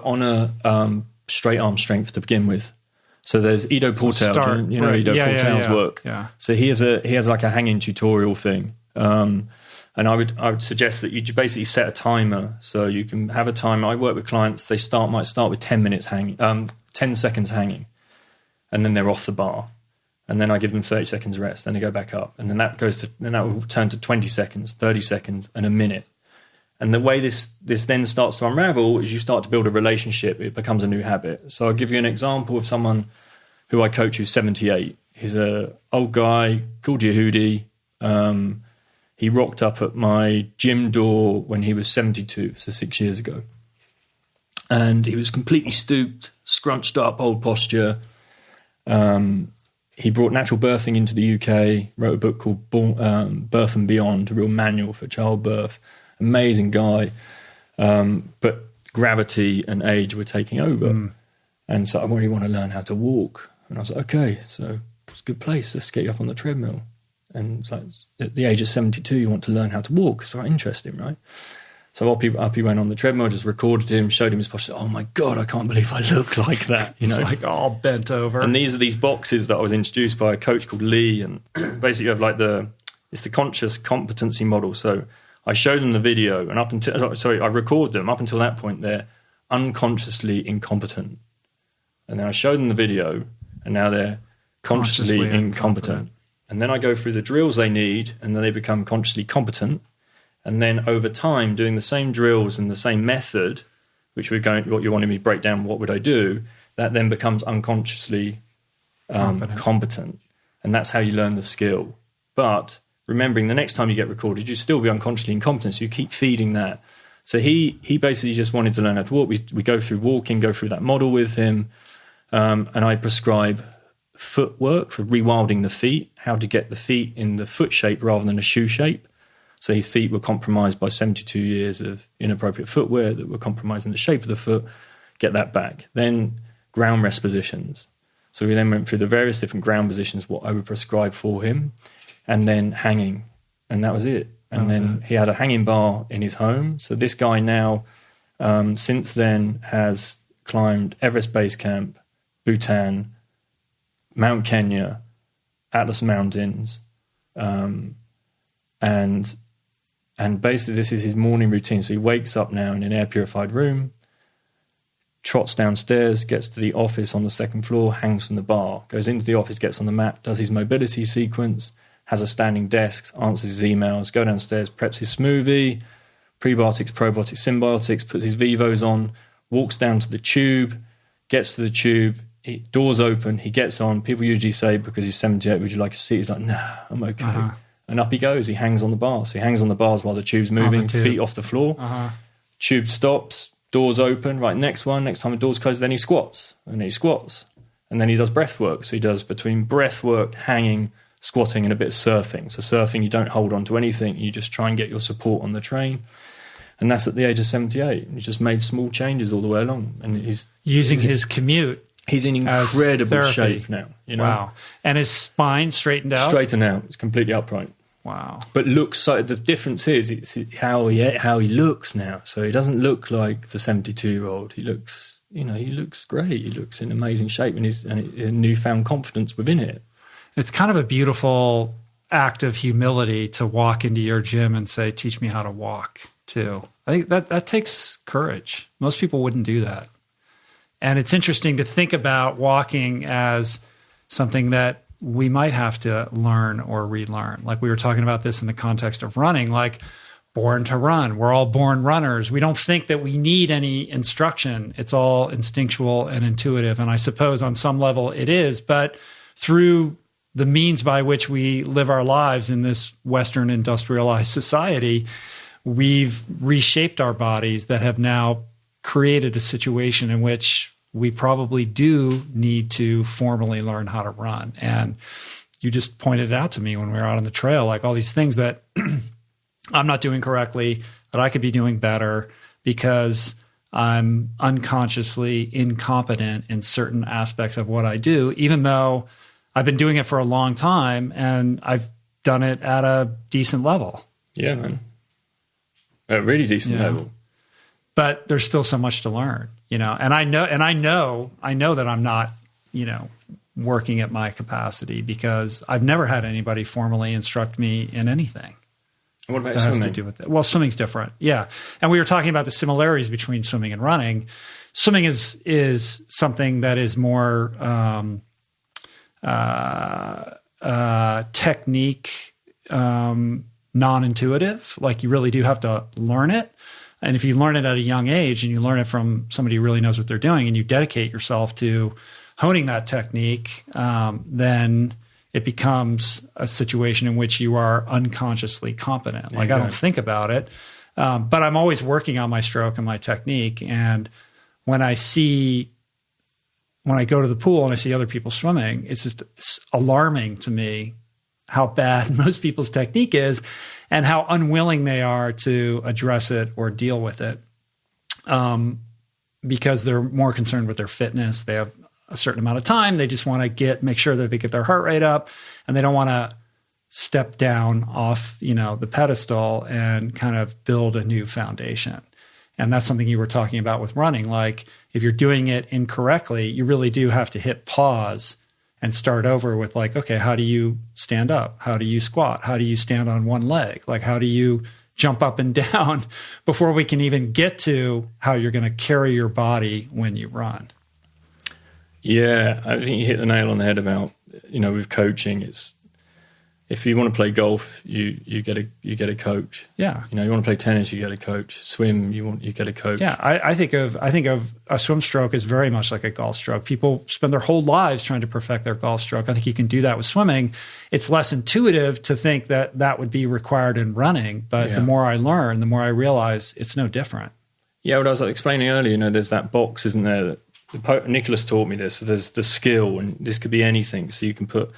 on a straight arm strength to begin with. So there's Ido Portal, Portal's work. Yeah. So he has like a hanging tutorial thing. And I would suggest that you basically set a timer. So you can have a timer. I work with clients, they might start with 10 minutes hanging, 10 seconds hanging, and then they're off the bar. And then I give them 30 seconds rest, then they go back up. And then that will turn to 20 seconds, 30 seconds, and a minute. And the way this then starts to unravel is you start to build a relationship. It becomes a new habit. So I'll give you an example of someone who I coach who's 78. He's an old guy called Yehudi. He rocked up at my gym door when he was 72, so 6 years ago. And he was completely stooped, scrunched up, old posture. He brought natural birthing into the UK, wrote a book called Birth and Beyond, a real manual for childbirth. Amazing guy. But gravity and age were taking over. And so I really want to learn how to walk. And I was like, okay, so it's a good place. Let's get you up on the treadmill. And it's like, at the age of 72, you want to learn how to walk. It's quite interesting, right? So up he went on the treadmill, just recorded him, showed him his posture. Oh my God, I can't believe I look like that. You know, it's like all bent over. And these are these boxes that I was introduced by a coach called Lee. And basically you have like it's the conscious competency model. So I showed them the video, and I record them. Up until that point, they're unconsciously incompetent. And then I showed them the video, and now they're consciously incompetent. And then I go through the drills they need, and then they become consciously competent. And then over time, doing the same drills and the same method, what you wanted me to break down, what would I do? That then becomes unconsciously competent. And that's how you learn the skill. But remembering the next time you get recorded, you still be unconsciously incompetent. So you keep feeding that. So he basically just wanted to learn how to walk. We go through walking, go through that model with him. And I prescribe footwork for rewilding the feet, how to get the feet in the foot shape rather than a shoe shape. So his feet were compromised by 72 years of inappropriate footwear that were compromising the shape of the foot. Get that back. Then ground rest positions. So we then went through the various different ground positions, what I would prescribe for him, and then hanging. And that was it. And then he had a hanging bar in his home. So this guy now, since then, has climbed Everest Base Camp, Bhutan, Mount Kenya, Atlas Mountains, and basically this is his morning routine. So he wakes up now in an air-purified room, trots downstairs, gets to the office on the second floor, hangs from the bar, goes into the office, gets on the mat, does his mobility sequence, has a standing desk, answers his emails, go downstairs, preps his smoothie, prebiotics, probiotics, symbiotics, puts his Vivos on, walks down to the tube, gets to the tube, doors open, he gets on. People usually say, because he's 78, would you like a seat? He's like, nah, I'm okay. Uh-huh. And up he goes. He hangs on the bar. So he hangs on the bars while the tube's moving, feet off the floor. Uh-huh. Tube stops, doors open, right, next time the door's closed, then he squats. And he squats. And then he does breath work. So he does between breath work, hanging, squatting, and a bit of surfing. So surfing, you don't hold on to anything. You just try and get your support on the train. And that's at the age of 78. He's just made small changes all the way along. And he's using his commute. He's in incredible shape now. You know? Wow. And his spine straightened out? Straightened out. It's completely upright. Wow. But looks so. The difference is it's how he looks now. So he doesn't look like the 72-year-old. He looks, he looks great. He looks in amazing shape, and he's a newfound confidence within it. It's kind of a beautiful act of humility to walk into your gym and say, "Teach me how to walk," too. I think that takes courage. Most people wouldn't do that. And it's interesting to think about walking as something that we might have to learn or relearn. Like we were talking about this in the context of running, like born to run. We're all born runners. We don't think that we need any instruction. It's all instinctual and intuitive. And I suppose on some level it is, but through the means by which we live our lives in this Western industrialized society, we've reshaped our bodies that have now created a situation in which we probably do need to formally learn how to run. And you just pointed it out to me when we were out on the trail, like all these things that I'm not doing correctly, that I could be doing better because I'm unconsciously incompetent in certain aspects of what I do, even though I've been doing it for a long time and I've done it at a decent level. Yeah, man. A really decent level. But there's still so much to learn, and I know that I'm not, working at my capacity because I've never had anybody formally instruct me in anything. And what about that swimming? Has to do with it. Well, swimming's different. Yeah. And we were talking about the similarities between swimming and running. Swimming is something that is more technique, non-intuitive. Like you really do have to learn it. And if you learn it at a young age and you learn it from somebody who really knows what they're doing and you dedicate yourself to honing that technique, then it becomes a situation in which you are unconsciously competent. Like I don't think about it, but I'm always working on my stroke and my technique. And when I go to the pool and I see other people swimming, it's just alarming to me how bad most people's technique is and how unwilling they are to address it or deal with it. because they're more concerned with their fitness. They have a certain amount of time. They just want to make sure that they get their heart rate up, and they don't want to step down off, the pedestal and kind of build a new foundation. And that's something you were talking about with running. Like if you're doing it incorrectly, you really do have to hit pause and start over with like, okay, how do you stand up? How do you squat? How do you stand on one leg? Like how do you jump up and down before we can even get to how you're going to carry your body when you run? Yeah, I think you hit the nail on the head about, with coaching, it's, if you want to play golf, you get a coach. Yeah. You want to play tennis, you get a coach. Swim, you get a coach. Yeah, I think of a swim stroke as very much like a golf stroke. People spend their whole lives trying to perfect their golf stroke. I think you can do that with swimming. It's less intuitive to think that would be required in running, but the more I learn, the more I realize it's no different. Yeah, what I was explaining earlier, there's that box, isn't there? Nicholas taught me this. So there's the skill, and this could be anything. So you can put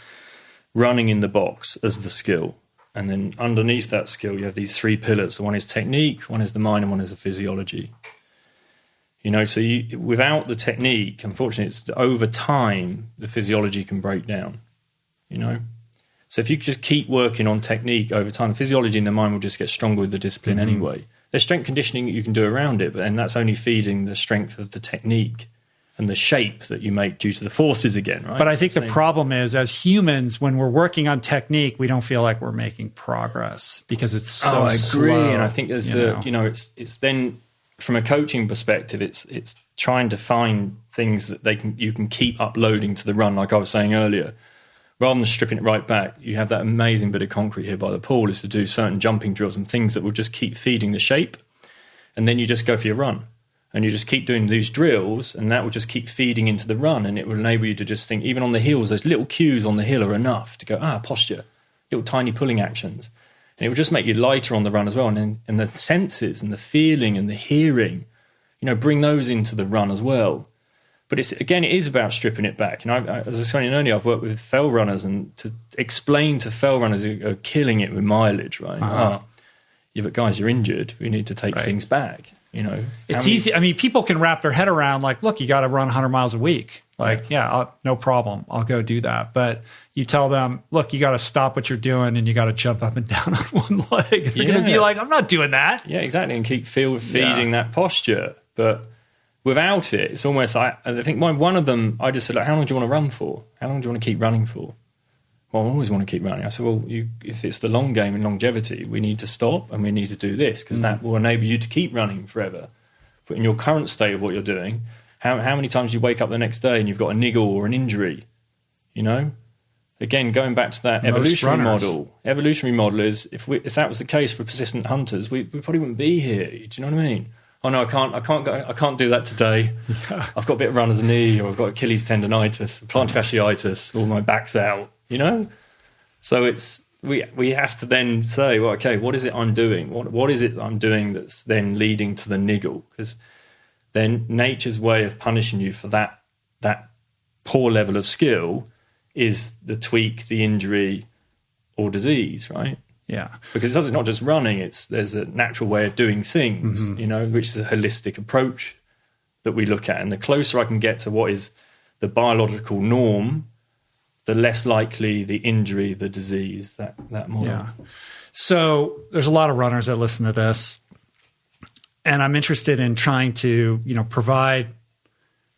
running in the box as the skill, and then underneath that skill you have these three pillars. So one is technique, one is the mind, and one is the physiology. So without the technique, unfortunately, it's over time the physiology can break down. So if you just keep working on technique over time, the physiology and the mind will just get stronger with the discipline anyway. There's strength conditioning that you can do around it, but then that's only feeding the strength of the technique and the shape that you make due to the forces again, right? But I think the problem is, as humans, when we're working on technique, we don't feel like we're making progress because it's so I agree, slow, and I think there's it's then from a coaching perspective, it's trying to find things that you can keep uploading to the run, like I was saying earlier, rather than stripping it right back. You have that amazing bit of concrete here by the pool is to do certain jumping drills and things that will just keep feeding the shape, and then you just go for your run. And you just keep doing these drills, and that will just keep feeding into the run, and it will enable you to just think, even on the hills, those little cues on the hill are enough to go, posture, little tiny pulling actions. And it will just make you lighter on the run as well. And the senses and the feeling and the hearing, bring those into the run as well. But it is about stripping it back. As I was saying earlier, I've worked with fell runners, and to explain to fell runners who are killing it with mileage, right? Yeah, but guys, you're injured. We need to take things back. It's easy. I mean, people can wrap their head around like, look, you got to run 100 miles a week. Like, no problem. I'll go do that. But you tell them, look, you got to stop what you're doing and you got to jump up and down on one leg. They're going to be like, I'm not doing that. Yeah, exactly. And keep feeding that posture. But without it, it's almost like, I think one of them, I just said, like, how long do you want to run for? How long do you want to keep running for? Well, I always want to keep running. I said, well, if it's the long game and longevity, we need to stop and we need to do this because that will enable you to keep running forever. But in your current state of what you're doing, how many times do you wake up the next day and you've got a niggle or an injury? Again, going back to that evolutionary model. Evolutionary model is if that was the case for persistent hunters, we probably wouldn't be here. Do you know what I mean? Oh no, I can't do that today. Yeah. I've got a bit of runner's knee, or I've got Achilles tendonitis, plantar fasciitis, or my back's out. So it's we have to then say, well, okay, what is it I'm doing? What is it I'm doing that's then leading to the niggle? Because then nature's way of punishing you for that poor level of skill is the tweak, the injury, or disease, right? Yeah. Because it's not just running, there's a natural way of doing things, which is a holistic approach that we look at. And the closer I can get to what is the biological norm, the less likely the injury, the disease, that model. Yeah. So there's a lot of runners that listen to this, and I'm interested in trying to, provide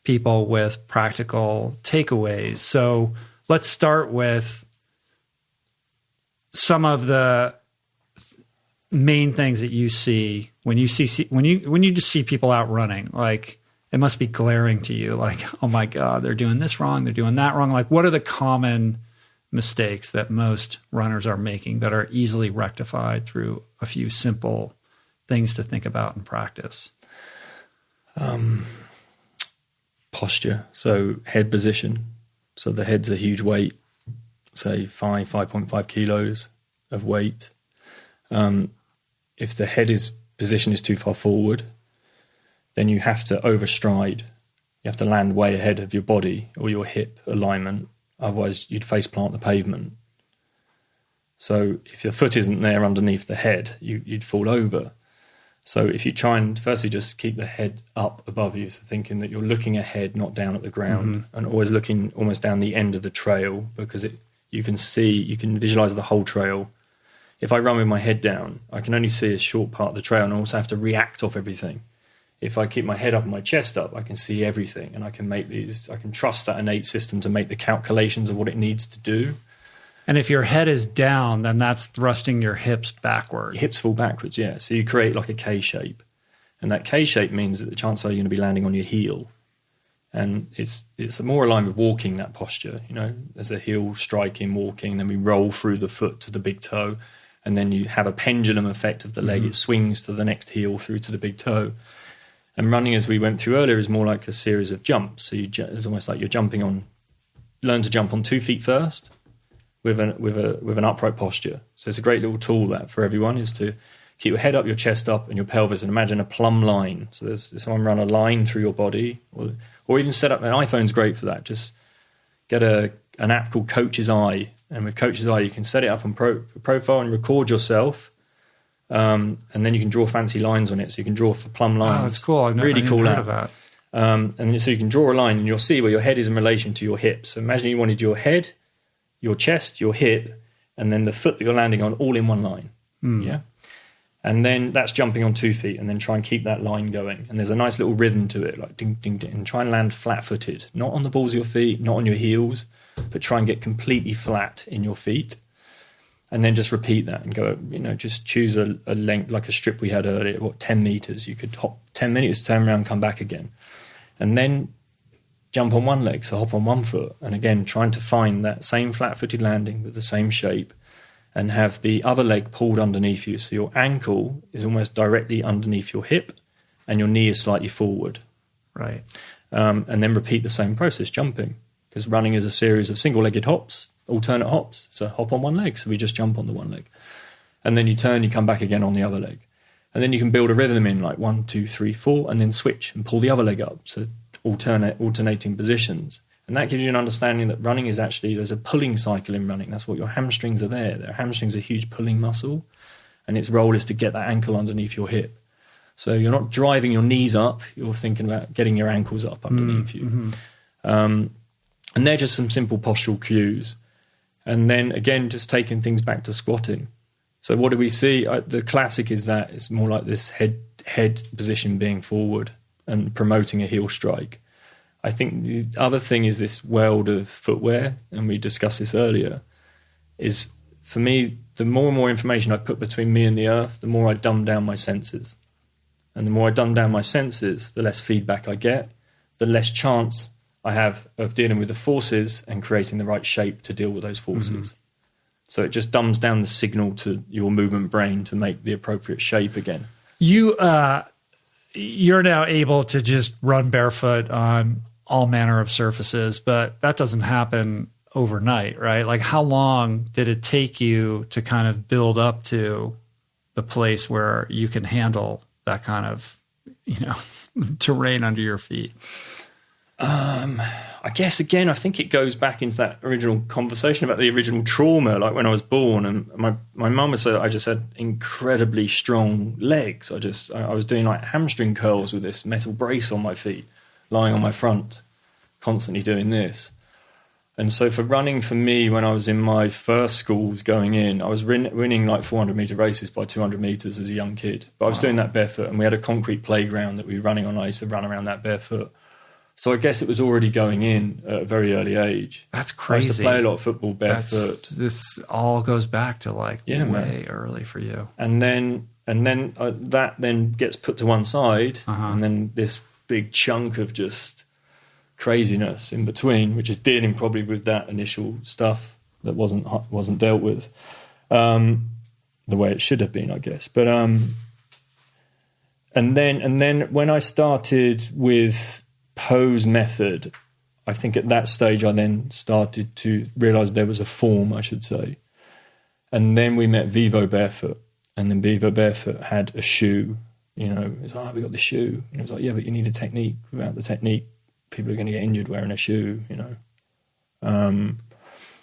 people with practical takeaways. So let's start with some of the main things that you see when you just see people out running. Like, it must be glaring to you, like, oh my God, they're doing this wrong, they're doing that wrong. Like, what are the common mistakes that most runners are making that are easily rectified through a few simple things to think about and practice? Posture. So head position. So the head's a huge weight, say 5.5 kilos of weight. If the position is too far forward, then you have to overstride. You have to land way ahead of your body or your hip alignment. Otherwise, you'd face plant the pavement. So if your foot isn't there underneath the head, you'd fall over. So if you try and firstly just keep the head up above you, so thinking that you're looking ahead, not down at the ground, and always looking almost down the end of the trail, because you can visualize the whole trail. If I run with my head down, I can only see a short part of the trail, and I also have to react off everything. If I keep my head up and my chest up, I can see everything, and I can trust that innate system to make the calculations of what it needs to do. And if your head is down, then that's thrusting your hips backward. Your hips fall backwards, yeah. So you create like a K shape. And that K shape means that the chances are you're going to be landing on your heel. And it's more aligned with walking, that posture. You know, there's a heel striking, walking, then we roll through the foot to the big toe. And then you have a pendulum effect of the leg. It swings to the next heel through to the big toe. And running, as we went through earlier, is more like a series of jumps. So it's almost like you're learn to jump on 2 feet first, with an upright posture. So it's a great little tool that for everyone is to keep your head up, your chest up, and your pelvis, and imagine a plumb line. So there's someone run a line through your body, or even set up an iPhone's great for that. Just get an app called Coach's Eye, and with Coach's Eye you can set it up on profile and record yourself, and then you can draw fancy lines on it. So you can draw for plumb lines. Oh, that's cool. I've really cool heard app. of that. And so you can draw a line, and you'll see where your head is in relation to your hips. So imagine you wanted your head, your chest, your hip, and then the foot that you're landing on all in one line. Yeah. And then that's jumping on 2 feet, and then try and keep that line going. And there's a nice little rhythm to it, like ding, ding, ding. And try and land flat-footed, not on the balls of your feet, not on your heels, but try and get completely flat in your feet. And then just repeat that and go, just choose a length, like a strip we had earlier, 10 meters. You could hop 10 minutes, turn around, come back again. And then jump on one leg, so hop on one foot. And again, trying to find that same flat-footed landing with the same shape, and have the other leg pulled underneath you. So your ankle is almost directly underneath your hip, and your knee is slightly forward. Right. And then repeat the same process, jumping. Because running is a series of single-legged hops, alternate hops. So hop on one leg, so we just jump on the one leg. And then you turn, you come back again on the other leg. And then you can build a rhythm in like 1, 2, 3, 4, and then switch and pull the other leg up. So alternating positions. And that gives you an understanding that running is actually, there's a pulling cycle in running. That's what your hamstrings are there. Their hamstrings are a huge pulling muscle, and its role is to get that ankle underneath your hip. So you're not driving your knees up, you're thinking about getting your ankles up underneath you. And they're just some simple postural cues. And then again, just taking things back to squatting. So what do we see? The classic is that it's more like this head position being forward and promoting a heel strike. I think the other thing is this world of footwear, and we discussed this earlier, is for me, the more and more information I put between me and the earth, the more I dumb down my senses. And the more I dumb down my senses, the less feedback I get, the less chance I have of dealing with the forces and creating the right shape to deal with those forces. So it just dumbs down the signal to your movement brain to make the appropriate shape again. You're now able to just run barefoot on all manner of surfaces, but that doesn't happen overnight, right? Like, how long did it take you to kind of build up to the place where you can handle that kind of, terrain under your feet? I guess, again, I think it goes back into that original conversation about the original trauma, like when I was born. And my mum was I just had incredibly strong legs. I was doing like hamstring curls with this metal brace on my feet, lying on my front, constantly doing this. And so for running, for me, when I was in my first schools going in, I was winning like 400-meter races by 200 meters as a young kid. But I was doing that barefoot, and we had a concrete playground that we were running on. I used to run around that barefoot. So I guess it was already going in at a very early age. That's crazy. I used to play a lot of football barefoot. This all goes back to way early for you. And then that then gets put to one side, and then this big chunk of just craziness in between, which is dealing probably with that initial stuff that wasn't dealt with the way it should have been, I guess. But and then when I started with pose method, I think at that stage I then started to realise there was a form, I should say. And then we met Vivo Barefoot, and then Vivo Barefoot had a shoe. It's like, we got the shoe. And it was like, yeah, but you need a technique. Without the technique, people are going to get injured wearing a shoe,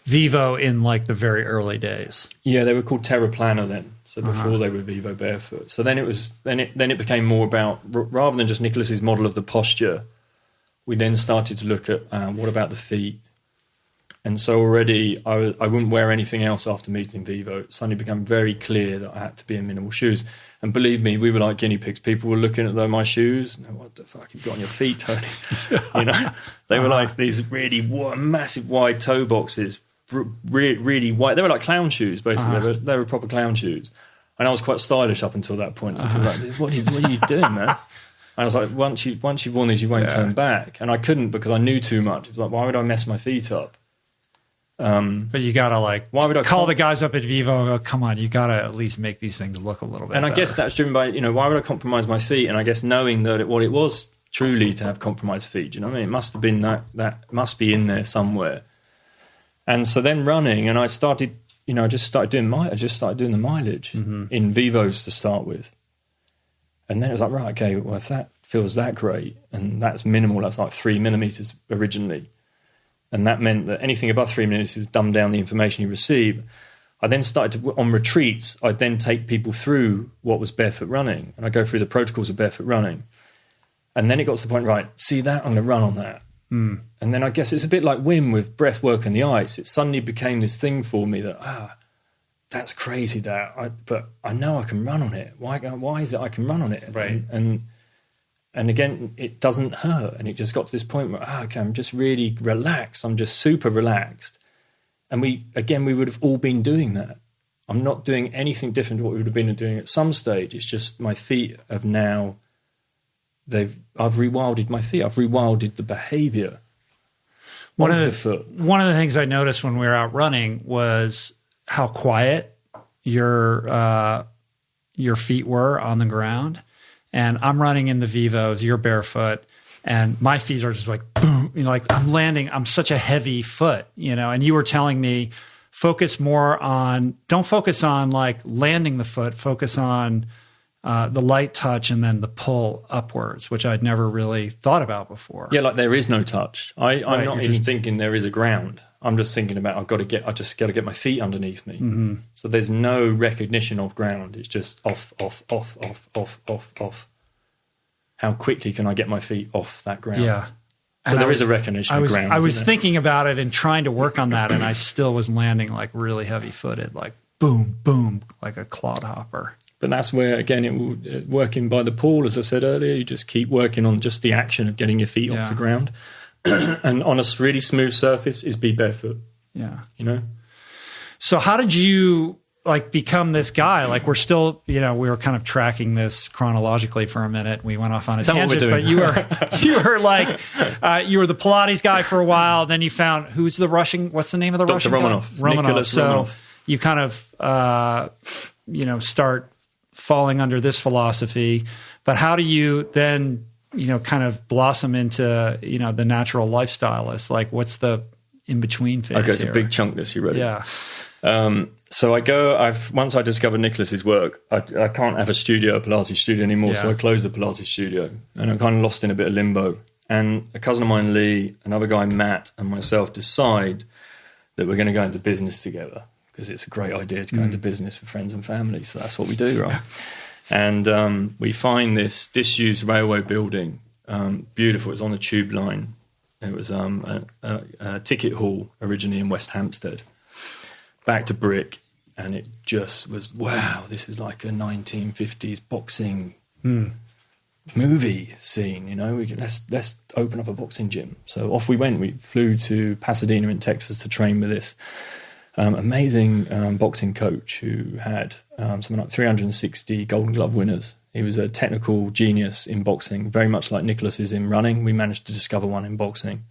Vivo in like the very early days. Yeah, they were called Terra Plana then. So before they were Vivo Barefoot. So then it became more about, rather than just Nicholas's model of the posture, we then started to look at what about the feet. And so already I wouldn't wear anything else after meeting Vivo. It suddenly became very clear that I had to be in minimal shoes. And believe me, we were like guinea pigs. People were looking at my shoes. And what the fuck you've got on your feet, Tony? You know, they were like these really massive wide toe boxes, really wide. They were like clown shoes, basically. They were proper clown shoes. And I was quite stylish up until that point. So people were like, what are you doing, man? And I was like, once you've worn these, you won't turn back. And I couldn't because I knew too much. It was like, why would I mess my feet up? But you gotta why would I call the guys up at Vivo and go, come on, you gotta at least make these things look a little bit and better. I guess that's driven by, why would I compromise my feet? And I guess knowing that what it was truly to have compromised feet, you know what I mean? It must have been that must be in there somewhere. And so then running, and I started, I just started doing the mileage in Vivos to start with. And then it was like, right, okay, well, if that feels that great, and that's minimal, that's like 3 millimeters originally. And that meant that anything above 3 minutes was dumb down the information you receive. I then started to, on retreats, I'd then take people through what was barefoot running. And I go through the protocols of barefoot running. And then it got to the point, right, see that? I'm going to run on that. And then I guess it's a bit like Wim with breath work and the ice. It suddenly became this thing for me that, that's crazy but I know I can run on it. Why is it I can run on it? Right. And again, it doesn't hurt. And it just got to this point where, okay, I'm just really relaxed. I'm just super relaxed. And we would have all been doing that. I'm not doing anything different to what we would have been doing at some stage. It's just my feet have now, I've rewilded my feet. I've rewilded the behavior of the foot. One of the things I noticed when we were out running was how quiet your feet were on the ground. And I'm running in the Vivos, you're barefoot, and my feet are just like, boom, I'm landing. I'm such a heavy foot, and you were telling me, don't focus on like landing the foot, focus on the light touch and then the pull upwards, which I'd never really thought about before. Yeah, like there is no touch. I'm not even thinking there is a ground. I'm just thinking about I just got to get my feet underneath me. Mm-hmm. So there's no recognition of ground. It's just off. How quickly can I get my feet off that ground? Yeah. So there is a recognition of ground. I was thinking about it and trying to work on that, and I still was landing like really heavy footed, like boom, boom, like a clodhopper. But that's where, again, working by the pool, as I said earlier, you just keep working on just the action of getting your feet off the ground. And on a really smooth surface is be barefoot. Yeah. So how did you become this guy? Like we're still, we were kind of tracking this chronologically for a minute. We went off on a tangent, but you were the Pilates guy for a while. Then you found what's the name of the Dr. Russian Romanov. guy? Romanov. So Romanov. You kind of, start falling under this philosophy, but how do you then, kind of blossom into, the natural lifestylist? Like what's the in-between phase? Okay, it's a big chunk this, you ready? Yeah. So once I discovered Nicholas's work, I can't have a Pilates studio anymore. Yeah. So I closed the Pilates studio and I'm kind of lost in a bit of limbo. And a cousin of mine, Lee, another guy, Matt, and myself decide that we're going to go into business together because it's a great idea to go into business with friends and family. So that's what we do, right? And we find this disused railway building, beautiful. It was on the tube line. It was a ticket hall originally in West Hampstead, back to brick, and it just was, wow, this is like a 1950s boxing movie scene, let's open up a boxing gym. So off we went. We flew to Pasadena in Texas to train with this amazing boxing coach who had something like 360 Golden Glove winners. He was a technical genius in boxing, very much like Nicholas is in running. We managed to discover one in boxing.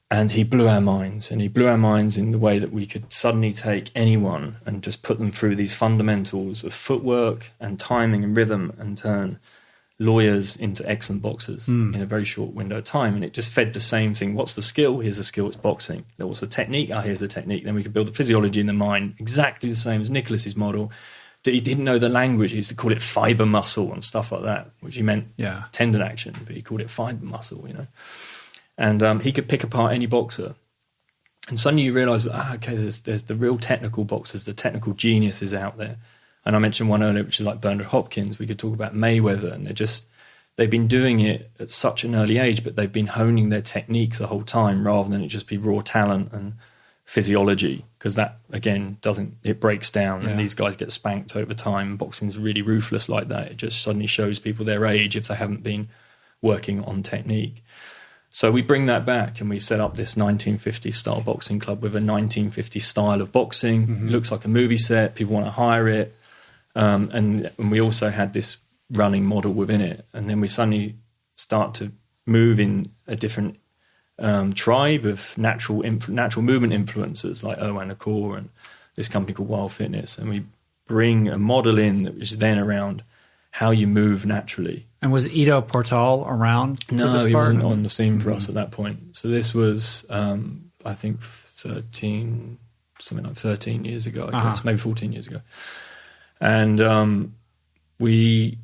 And he blew our minds. And he blew our minds in the way that we could suddenly take anyone and just put them through these fundamentals of footwork and timing and rhythm and turn lawyers into excellent boxers in a very short window of time. And it just fed the same thing. What's the skill? Here's the skill, it's boxing. What's the technique? Here's the technique. Then we could build the physiology in the mind, exactly the same as Nicholas's model. He didn't know the language. He used to call it fiber muscle and stuff like that, which he meant tendon action, but he called it fiber muscle, And he could pick apart any boxer And suddenly you realise that, okay, there's the real technical boxers, the technical geniuses out there. And I mentioned one earlier, which is like Bernard Hopkins. We could talk about Mayweather, and they've been doing it at such an early age, but they've been honing their technique the whole time rather than it just be raw talent and physiology, because that, again, it breaks down and these guys get spanked over time. Boxing's really ruthless like that. It just suddenly shows people their age if they haven't been working on technique. So we bring that back and we set up this 1950s style boxing club with a 1950s style of boxing. Mm-hmm. It looks like a movie set. People want to hire it. And we also had this running model within it. And then we suddenly start to move in a different tribe of natural movement influencers like Erwan Akor and this company called Wild Fitness. And we bring a model in that was then around how you move naturally. And was Ido Portal around? No, he wasn't on the scene for us at that point. So this was, I think, 13 years ago, I guess, maybe 14 years ago. And we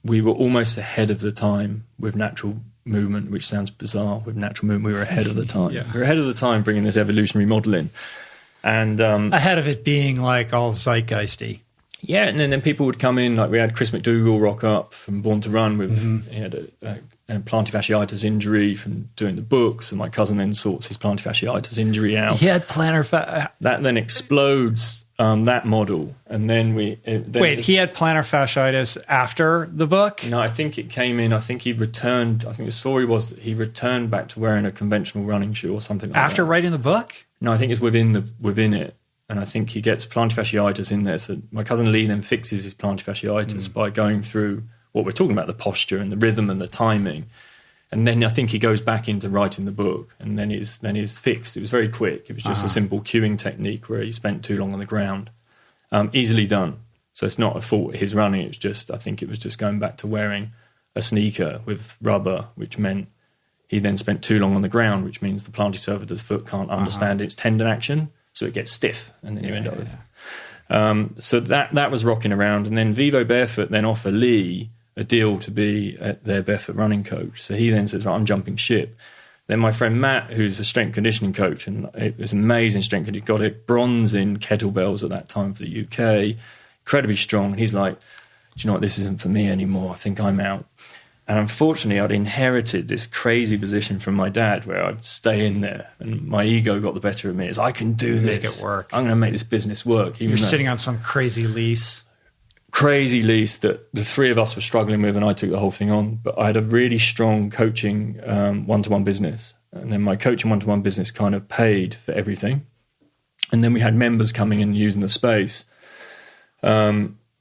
were almost ahead of the time with natural movement, which sounds bizarre. With natural movement, we were ahead of the time. We were ahead of the time bringing this evolutionary model in. And ahead of it being like all zeitgeisty. Yeah, and then people would come in, like we had Chris McDougall rock up from Born to Run with, he had a plantar fasciitis injury from doing the books, and my cousin then sorts his plantar fasciitis injury out. He had that then explodes that model, and then he had plantar fasciitis after the book? No, I think it came in, I think he returned, I think the story was that he returned back to wearing a conventional running shoe or something like that. After writing the book? No, I think it's within it. And I think he gets plantar fasciitis in there. So my cousin Lee then fixes his plantar fasciitis by going through what we're talking about, the posture and the rhythm and the timing. And then I think he goes back into writing the book, and then he's fixed. It was very quick. It was just a simple cueing technique where he spent too long on the ground. Easily done. So it's not a fault of his running. It's just, I think it was just going back to wearing a sneaker with rubber, which meant he then spent too long on the ground, which means the plantar surface of the foot can't understand its tendon action. So it gets stiff, and then you end up with. So that was rocking around, and then Vivo Barefoot then offer Lee a deal to be their barefoot running coach. So he then says, right, I'm jumping ship. Then my friend Matt, who's a strength conditioning coach, and it was amazing strength conditioning, got it bronze in kettlebells at that time for the UK, incredibly strong. And he's like, do you know what, this isn't for me anymore. I think I'm out. And unfortunately, I'd inherited this crazy position from my dad where I'd stay in there, and my ego got the better of me. I can do this. Make it work. I'm going to make this business work. You're sitting on some crazy lease. Crazy lease that the three of us were struggling with, and I took the whole thing on. But I had a really strong coaching one-to-one business. And then my coaching one-to-one business kind of paid for everything. And then we had members coming in and using the space.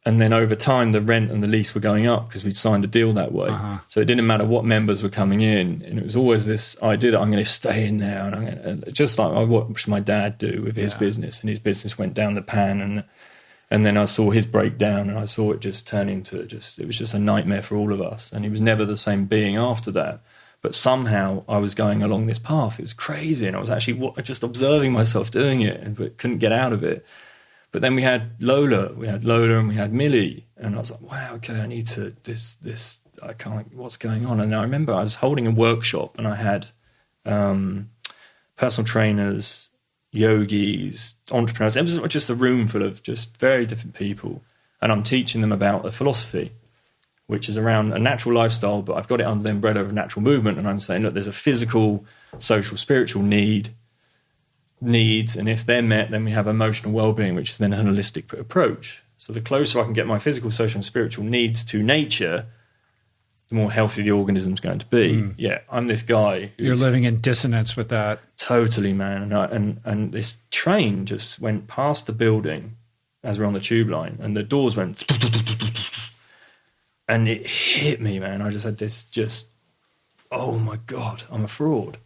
And then over time, the rent and the lease were going up because we'd signed a deal that way. So it didn't matter what members were coming in. And it was always this idea that I'm going to stay in there. And just like I watched my dad do with his business, and his business went down the pan. And then I saw his breakdown, and I saw it just turn into it was just a nightmare for all of us. And he was never the same being after that. But somehow I was going along this path. It was crazy. And I was actually just observing myself doing it, but couldn't get out of it. But then we had Lola, and we had Millie, and I was like, wow, okay, I need to, I can't, what's going on? And I remember I was holding a workshop, and I had personal trainers, yogis, entrepreneurs. It was just a room full of just very different people, and I'm teaching them about a philosophy, which is around a natural lifestyle, but I've got it under the umbrella of natural movement, and I'm saying, look, there's a physical, social, spiritual needs, and if they're met, then we have emotional well-being, which is then a holistic approach. So the closer I can get my physical, social, and spiritual needs to nature, the more healthy the organism's going to be. Yeah, I'm this guy. You're living in dissonance with that. Totally, man. And this train just went past the building as we're on the tube line, and the doors went, and it hit me, man. I just had this oh my God, I'm a fraud.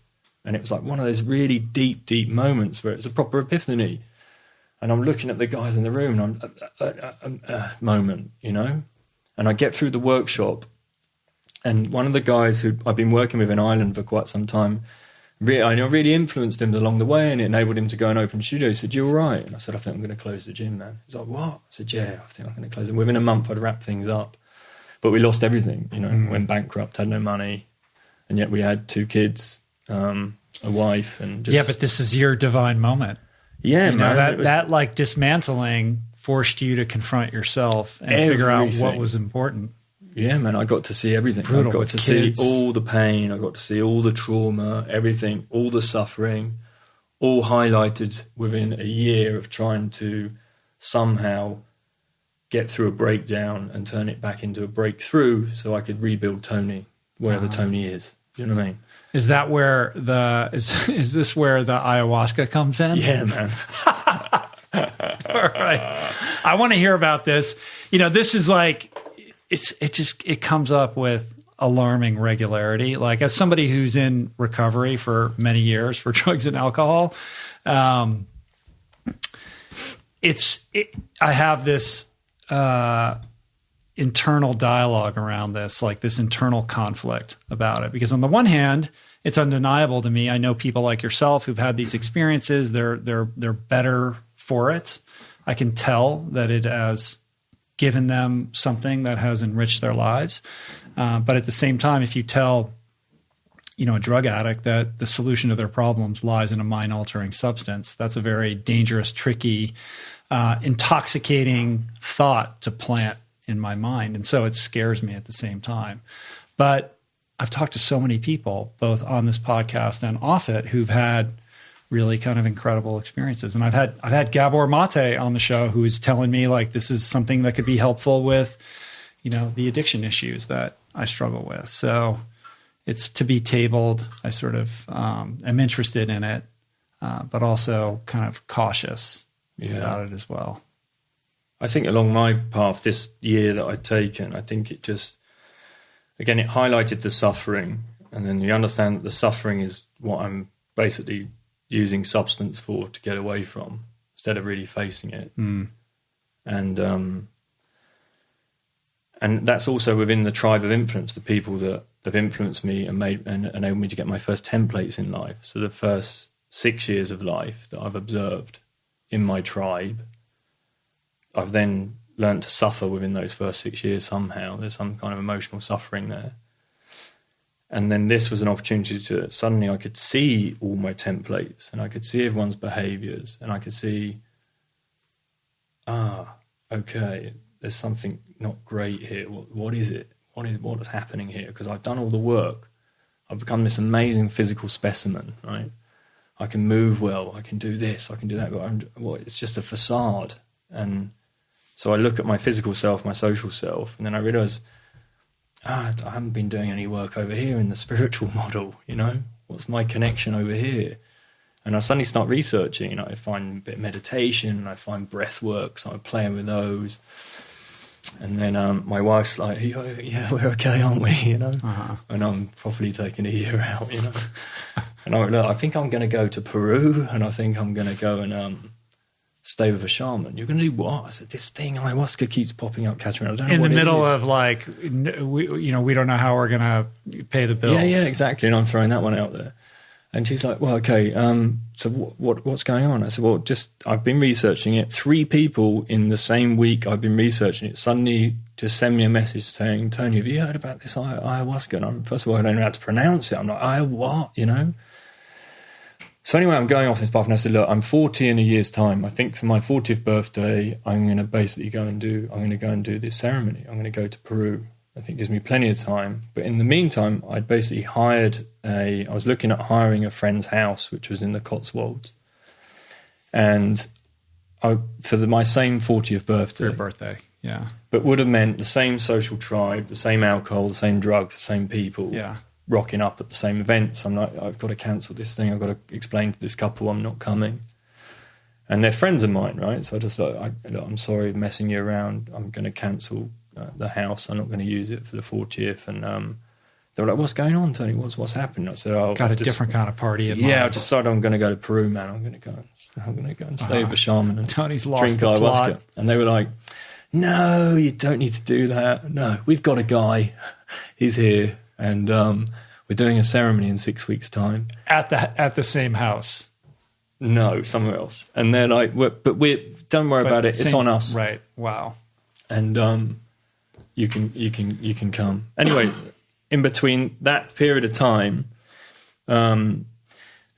And it was like one of those really deep, deep moments where it's a proper epiphany. And I'm looking at the guys in the room, and I'm moment, you know? And I get through the workshop, and one of the guys who I've been working with in Ireland for quite some time, I really influenced him along the way, and it enabled him to go and open a studio. He said, you all right? And I said, I think I'm going to close the gym, man. He's like, what? I said, yeah, I think I'm going to close it. Within a month, I'd wrap things up. But we lost everything, you know, went bankrupt, had no money, and yet we had 2 kids. a wife, and just, yeah, but this is your divine moment. Yeah, you know, man. that like dismantling forced you to confront yourself and figure out what was important. Yeah, man, I got to see everything. Brutal I got with to kids. see all the pain. I got to see all the trauma, everything, all the suffering, all highlighted within a year of trying to somehow get through a breakdown and turn it back into a breakthrough so I could rebuild Tony, wherever Tony is. You know what I mean? Is that where is this where the ayahuasca comes in? Yeah, man. All right. I want to hear about this. You know, this is like, it comes up with alarming regularity. Like, as somebody who's in recovery for many years for drugs and alcohol, I have this internal dialogue around this, like this internal conflict about it. Because on the one hand, it's undeniable to me. I know people like yourself who've had these experiences. They're better for it. I can tell that it has given them something that has enriched their lives. But at the same time, if you tell, you know, a drug addict that the solution to their problems lies in a mind-altering substance, that's a very dangerous, tricky, intoxicating thought to plant in my mind. And so it scares me at the same time. But I've talked to so many people, both on this podcast and off it, who've had really kind of incredible experiences. And I've had Gabor Mate on the show, who is telling me, like, this is something that could be helpful with, you know, the addiction issues that I struggle with. So it's to be tabled. I sort of am interested in it, but also kind of cautious about it as well. I think along my path this year that I've taken, I think it just, again, it highlighted the suffering, and then you understand that the suffering is what I'm basically using substance for to get away from, instead of really facing it. And that's also within the tribe of influence, the people that have influenced me and made and enabled me to get my first templates in life. So the first 6 years of life that I've observed in my tribe, I've then learned to suffer within those first 6 years somehow. There's some kind of emotional suffering there. And then this was an opportunity to, suddenly I could see all my templates, and I could see everyone's behaviors, and I could see, okay, there's something not great here. What is it? What is happening here? Because I've done all the work. I've become this amazing physical specimen, right? I can move well. I can do this. I can do that. But it's just a facade. And so I look at my physical self, my social self, and then I realize, I haven't been doing any work over here in the spiritual model, you know? What's my connection over here? And I suddenly start researching, you know, I find a bit of meditation, and I find breath work, so I'm playing with those. And then my wife's like, yeah, we're okay, aren't we, you know? And I'm probably taking a year out, you know? And I'm like, look, I think I'm going to go to Peru, and I think I'm going to go and stay with a shaman. You're going to do what? I said, this thing, ayahuasca, keeps popping up, Katarina. I don't know in what the it middle is. of, like, we don't know how we're going to pay the bills. Yeah, exactly. And I'm throwing that one out there. And she's like, well, okay, so what's going on? I said, well, I've been researching it. 3 people in the same week I've been researching it suddenly just send me a message saying, Tony, have you heard about this ayahuasca? And first of all, I don't know how to pronounce it. I'm like, what, you know? So anyway, I'm going off this path, and I said, look, I'm 40 in a year's time. I think for my 40th birthday, I'm going to basically go and do this ceremony. I'm going to go to Peru. I think it gives me plenty of time. But in the meantime, I'd basically I was looking at hiring a friend's house, which was in the Cotswolds. And for my same 40th birthday. Your birthday, yeah. But would have meant the same social tribe, the same alcohol, the same drugs, the same people. Yeah. Rocking up at the same events. I'm like, I've got to cancel this thing. I've got to explain to this couple I'm not coming. And they're friends of mine, right? So I just like, I'm sorry messing you around. I'm going to cancel the house. I'm not going to use it for the 40th. And they were like, what's going on, Tony? What's happened? I said, got a different kind of party in mind. Yeah, I decided I'm going to go to Peru, man. I'm going to go and stay with a shaman and Tony's drink lost the ayahuasca. plot. And they were like, no, you don't need to do that. No, we've got a guy. He's here. And we're doing a ceremony in 6 weeks' time. At the same house. No, somewhere else. And they're like, don't worry about it. It's on us. Right. Wow. And you can come. Anyway, in between that period of time,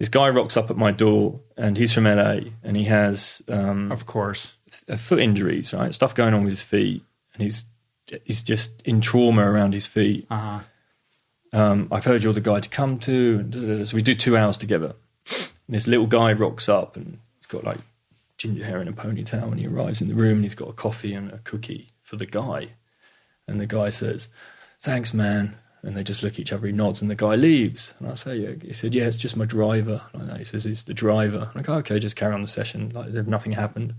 this guy rocks up at my door, and he's from LA, and he has of course, foot injuries, right? Stuff going on with his feet, and he's just in trauma around his feet. I've heard you're the guy to come to, and so we do 2 hours together. And this little guy rocks up, and he's got like ginger hair and a ponytail, and he arrives in the room, and he's got a coffee and a cookie for the guy, and the guy says, "Thanks, man." And they just look at each other, he nods, and the guy leaves. And I say, yeah. He said, "Yeah, it's just my driver." Like that. He says, "It's the driver." I'm like, "Oh, okay, just carry on the session. Like, nothing happened."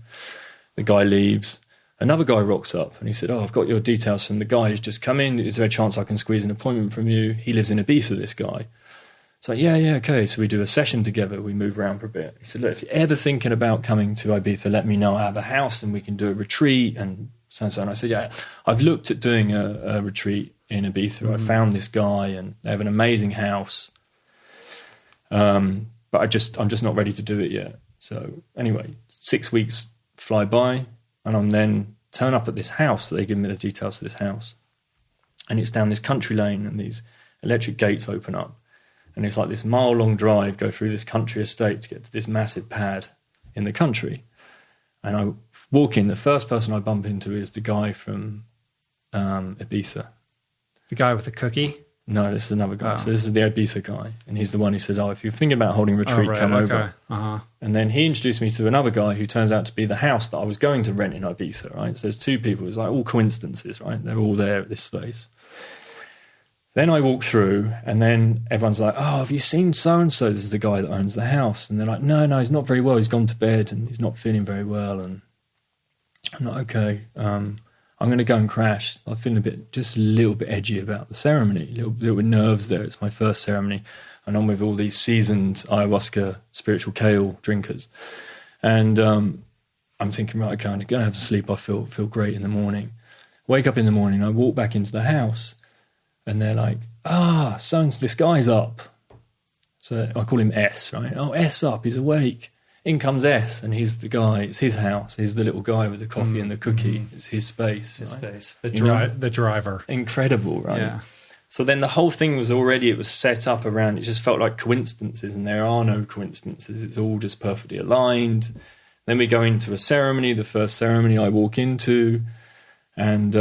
The guy leaves. Another guy rocks up, and he said, "Oh, I've got your details from the guy who's just come in. Is there a chance I can squeeze an appointment from you? He lives in Ibiza, this guy." So yeah, okay. So we do a session together. We move around for a bit. He said, "Look, if you're ever thinking about coming to Ibiza, let me know. I have a house, and we can do a retreat." And so and so. And I said, "Yeah, I've looked at doing a retreat in Ibiza. I found this guy, and they have an amazing house. But I'm just not ready to do it yet." So anyway, 6 weeks fly by, and I'm then turn up at this house. They give me the details of this house, and it's down this country lane, and these electric gates open up, and it's like this mile-long drive, go through this country estate to get to this massive pad in the country. And I walk in, the first person I bump into is the guy from Ibiza. The guy with the cookie? No, this is another guy. Oh. So this is the Ibiza guy, and he's the one who says, "Oh, if you're thinking about holding a retreat, come over." And then he introduced me to another guy who turns out to be the house that I was going to rent in Ibiza, right? So there's 2 people. It's like all coincidences, right? They're all there at this space. Then I walk through, and then everyone's like, "Oh, have you seen so-and-so? This is the guy that owns the house." And they're like, no, he's not very well. He's gone to bed, and he's not feeling very well. And I'm like, okay, I'm going to go and crash. I'm feeling just a little bit edgy about the ceremony, a little bit nerves there. It's my first ceremony, and I'm with all these seasoned ayahuasca spiritual kale drinkers. And I'm thinking, right, okay, I'm going to have to sleep. I feel great in the morning. Wake up in the morning, I walk back into the house, and they're like, this guy's up. So I call him S, right? "Oh, S up, he's awake." In comes S, and he's the guy. It's his house. He's the little guy with the coffee and the cookie. It's his space. His right? space. The driver. Incredible, right? Yeah. So then the whole thing it was set up around, it just felt like coincidences, and there are no coincidences. It's all just perfectly aligned. Then we go into a ceremony, the first ceremony I walk into, and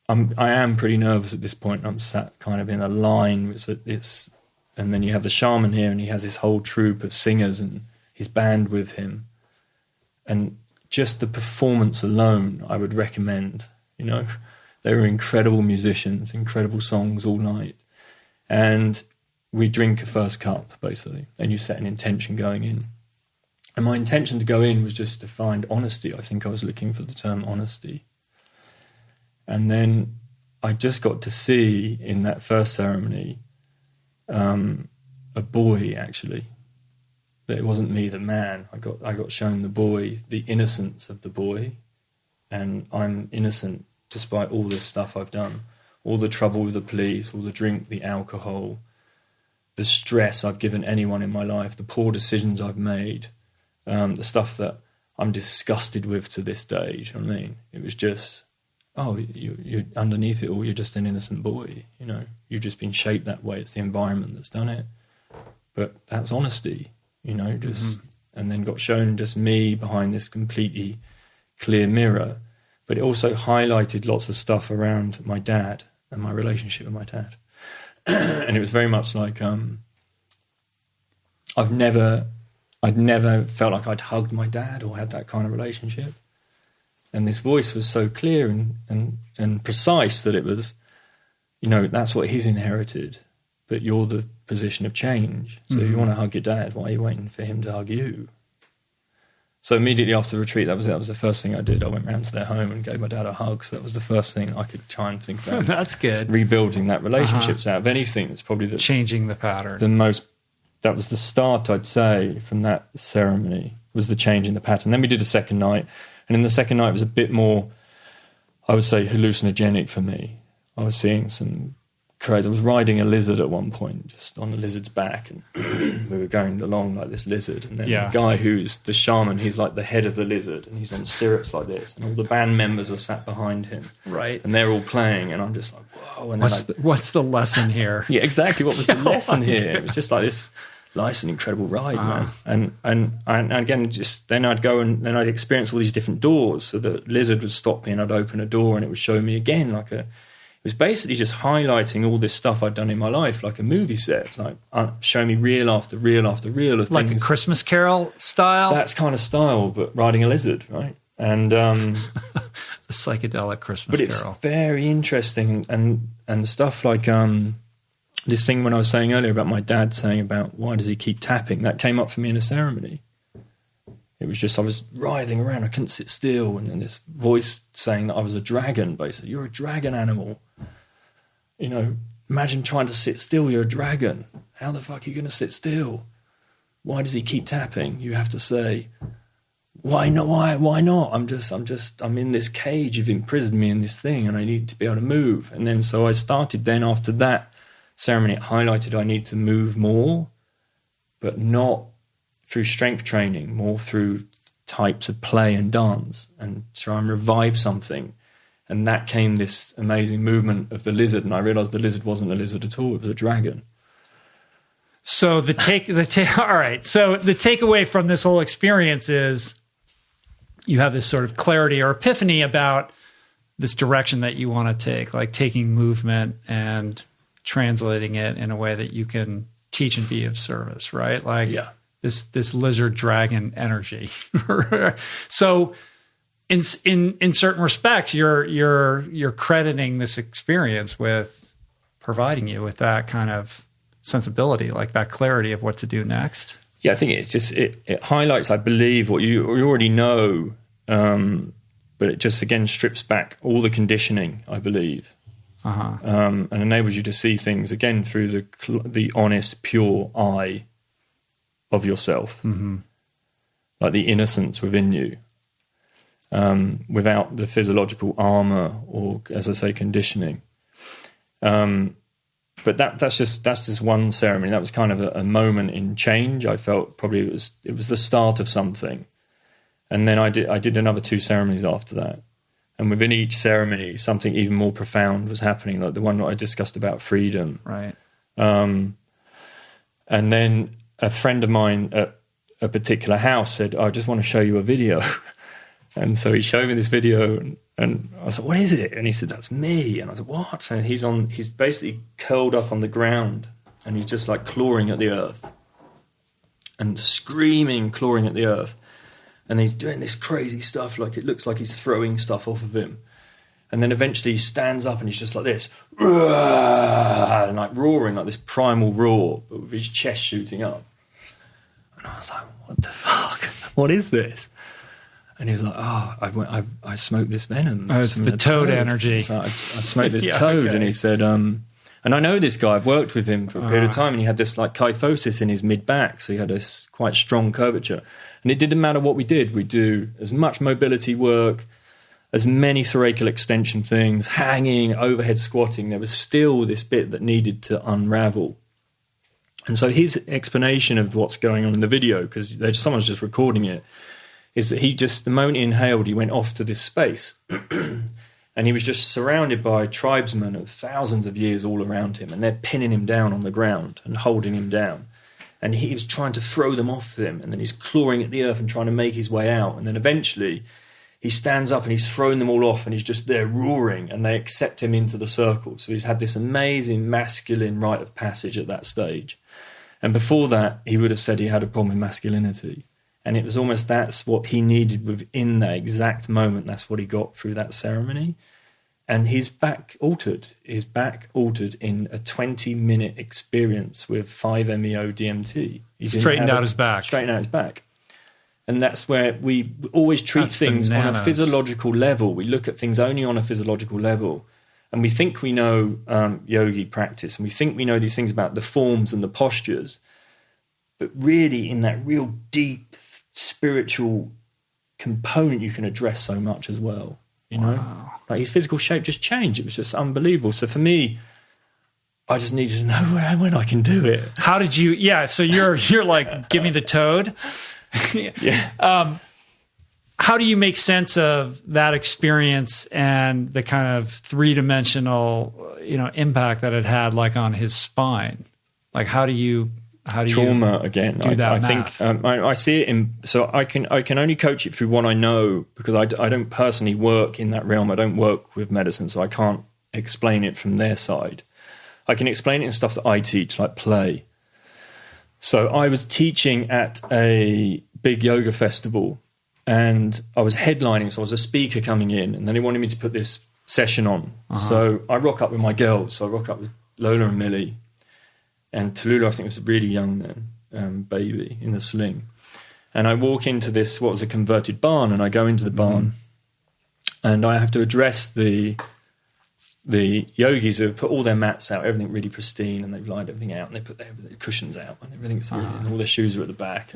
I am pretty nervous at this point. I'm sat kind of in a line. And then you have the shaman here, and he has his whole troupe of singers and his band with him. And just the performance alone, I would recommend. They were incredible musicians, incredible songs all night. And we drink a first cup, basically, and you set an intention going in. And my intention to go in was just to find honesty. I think I was looking for the term honesty. And then I just got to see in that first ceremony a boy, actually. That it wasn't me, the man. I got shown the boy, the innocence of the boy, and I'm innocent despite all this stuff I've done, all the trouble with the police, all the drink, the alcohol, the stress I've given anyone in my life, the poor decisions I've made, the stuff that I'm disgusted with to this day. Do you know what I mean? It was just, you're underneath it all, you're just an innocent boy. You've just been shaped that way. It's the environment that's done it. But that's honesty, and then got shown just me behind this completely clear mirror. But it also highlighted lots of stuff around my dad and my relationship with my dad. And it was very much like, I'd never felt like I'd hugged my dad or had that kind of relationship. And this voice was so clear and precise that it was, that's what he's inherited, but you're the position of change. So if you want to hug your dad, why are you waiting for him to hug you? So immediately after the retreat, that was it. That was the first thing I did. I went round to their home and gave my dad a hug. So that was the first thing I could try and think about. That's good. Rebuilding that relationship. So out of anything, it's probably changing the pattern. That was the start, I'd say, from that ceremony, was the change in the pattern. Then we did a second night. And in the second night, it was a bit more, I would say, hallucinogenic for me. I was seeing some crazy. I was riding a lizard at one point, just on a lizard's back, and we were going along like this lizard. And then the guy who's the shaman, he's like the head of the lizard, and he's on stirrups like this, and all the band members are sat behind him. Right. And they're all playing, and I'm just like, whoa. And what's the lesson here? Yeah, exactly. What was the lesson here? It was just like this life's an incredible ride, man. And again, just then I'd go and then I'd experience all these different doors. So the lizard would stop me and I'd open a door and it would show me again it was basically just highlighting all this stuff I'd done in my life, like a movie set, like showing me reel after reel after reel of like things. a Christmas Carol style? That's kind of style, but riding a lizard, right? And the psychedelic Christmas Carol. It's very interesting and stuff like this thing when I was saying earlier about my dad saying about why does he keep tapping, that came up for me in a ceremony. It was just I was writhing around, I couldn't sit still, and then this voice saying that I was a dragon, basically. You're a dragon animal. You know, imagine trying to sit still, you're a dragon. How the fuck are you going to sit still? Why does he keep tapping? You have to say, why not? Why not? I'm in this cage. You've imprisoned me in this thing and I need to be able to move. And then so I started then after that ceremony, it highlighted I need to move more, but not through strength training, more through types of play and dance and try and revive something. And that came this amazing movement of the lizard. And I realized the lizard wasn't a lizard at all. It was a dragon. So all right. So the takeaway from this whole experience is you have this sort of clarity or epiphany about this direction that you want to take, like taking movement and translating it in a way that you can teach and be of service, right? Like this lizard dragon energy. So in certain respects, you're crediting this experience with providing you with that kind of sensibility, like that clarity of what to do next. Yeah, I think it's just it highlights, I believe, what you already know, but it just again strips back all the conditioning, I believe, and enables you to see things again through the honest, pure eye of yourself, like the innocence within you, without the physiological armor or, as I say, conditioning. But that's just one ceremony. That was kind of a moment in change. I felt probably it was the start of something, and then I did another 2 ceremonies after that. And within each ceremony, something even more profound was happening, like the one that I discussed about freedom. Right. And then a friend of mine at a particular house said, I just want to show you a video. And so he showed me this video, and I said, what is it? And he said, that's me. And I said, what? And he's basically curled up on the ground, and he's just like clawing at the earth and screaming, clawing at the earth. And he's doing this crazy stuff, like it looks like he's throwing stuff off of him. And then eventually he stands up and he's just like this, and like roaring, like this primal roar, but with his chest shooting up. And I was like, what the fuck? What is this? And he was like, I smoked this venom. Oh, it's the toad energy. So I smoked this toad. Okay. And he said, and I know this guy, I've worked with him for a period of time, and he had this like kyphosis in his mid-back, so he had this quite strong curvature. And it didn't matter what we did. We'd do as much mobility work, as many thoracic extension things, hanging, overhead squatting. There was still this bit that needed to unravel. And so his explanation of what's going on in the video, because someone's just recording it, is that the moment he inhaled, he went off to this space. And he was just surrounded by tribesmen of thousands of years all around him, and they're pinning him down on the ground and holding him down. And he was trying to throw them off him, and then he's clawing at the earth and trying to make his way out. And then eventually he stands up and he's thrown them all off, and he's just there roaring, and they accept him into the circle. So he's had this amazing masculine rite of passage at that stage. And before that, he would have said he had a problem with masculinity. And it was almost that's what he needed within that exact moment. That's what he got through that ceremony. And his back altered. His back altered in a 20-minute experience with 5-MeO DMT. He straightened out his back. Straightened out his back. And that's where we always treat things on a physiological level. We look at things only on a physiological level. And we think we know yogi practice, and we think we know these things about the forms and the postures. But really, in that real deep spiritual component, you can address so much as well. You know, like his physical shape just changed. It was just unbelievable. So for me, I just needed to know when I can do it. How did you? Yeah. So you're like, give me the toad. Yeah. How do you make sense of that experience and the kind of 3-dimensional, impact that it had, like on his spine? Like, how do you How do trauma you again? do that I think I see it in. So I can only coach it through what I know, because I don't personally work in that realm. I don't work with medicine, so I can't explain it from their side. I can explain it in stuff that I teach, like play. So I was teaching at a big yoga festival, and I was headlining, so I was a speaker coming in, and then they wanted me to put this session on. So I rock up with my girls. So I rock up with Lola and Millie, and Tallulah, I think, was really young then, baby, in the sling. And I walk into this, what was a converted barn, and I go into the barn, and I have to address the yogis who have put all their mats out, everything really pristine, and they've lined everything out, and they put their cushions out, and everything's really, and all their shoes are at the back.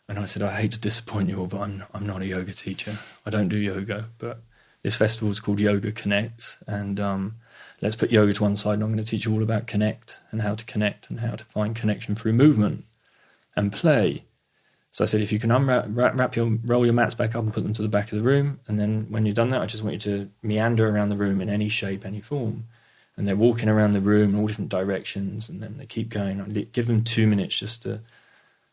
And I said, I hate to disappoint you all, but I'm not a yoga teacher. I don't do yoga, but this festival is called Yoga Connects, and let's put yoga to one side, and I'm going to teach you all about connect and how to find connection through movement and play. So I said, if you can roll your mats back up and put them to the back of the room, and then when you've done that, I just want you to meander around the room in any shape, any form. And they're walking around the room in all different directions, and then they keep going. I give them 2 minutes just to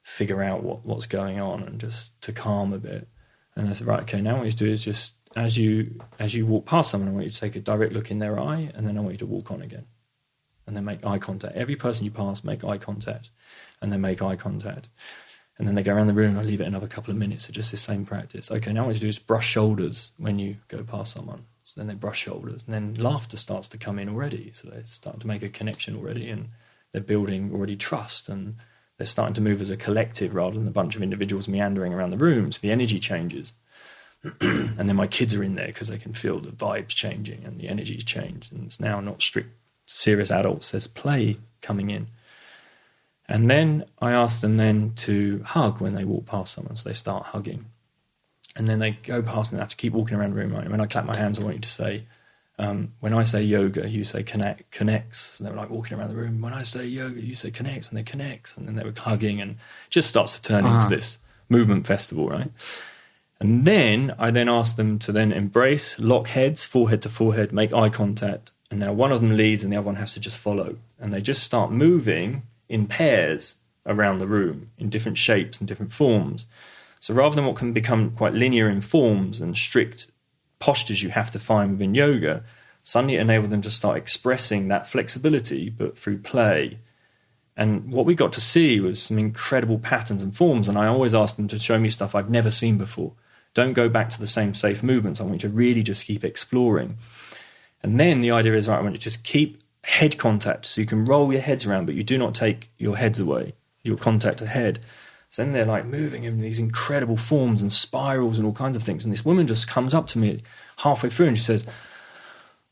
figure out what's going on and just to calm a bit. And I said, right, okay, now what you do is just as you walk past someone, I want you to take a direct look in their eye, and then I want you to walk on again. And then make eye contact. Every person you pass, make eye contact, and then make eye contact. And then they go around the room, and I leave it another couple of minutes. So just this same practice. Okay, now what you do is brush shoulders when you go past someone. So then they brush shoulders. And then laughter starts to come in already. So they start to make a connection already, and they're building already trust. And they're starting to move as a collective rather than a bunch of individuals meandering around the room. So the energy changes. And then my kids are in there because they can feel the vibes changing and the energy's changed. And it's now not strict, serious adults. There's play coming in. And then I ask them then to hug when they walk past someone. So they start hugging. And then they go past and they have to keep walking around the room. Right? And when I clap my hands, I want you to say, when I say yoga, you say connects. And they were like walking around the room. When I say yoga, you say connects, and they connects. And then they were hugging, and it just starts to turn into this movement festival, right? And then I then ask them to then embrace, lock heads, forehead to forehead, make eye contact. And now one of them leads and the other one has to just follow. And they just start moving in pairs around the room in different shapes and different forms. So rather than what can become quite linear in forms and strict postures you have to find within yoga, suddenly it enabled them to start expressing that flexibility, but through play. And what we got to see was some incredible patterns and forms. And I always ask them to show me stuff I've never seen before. Don't go back to the same safe movements. I want you to really just keep exploring. And then the idea is, right, I want you to just keep head contact, so you can roll your heads around, but you do not take your heads away, your contact ahead. So then they're like moving in these incredible forms and spirals and all kinds of things. And this woman just comes up to me halfway through and she says,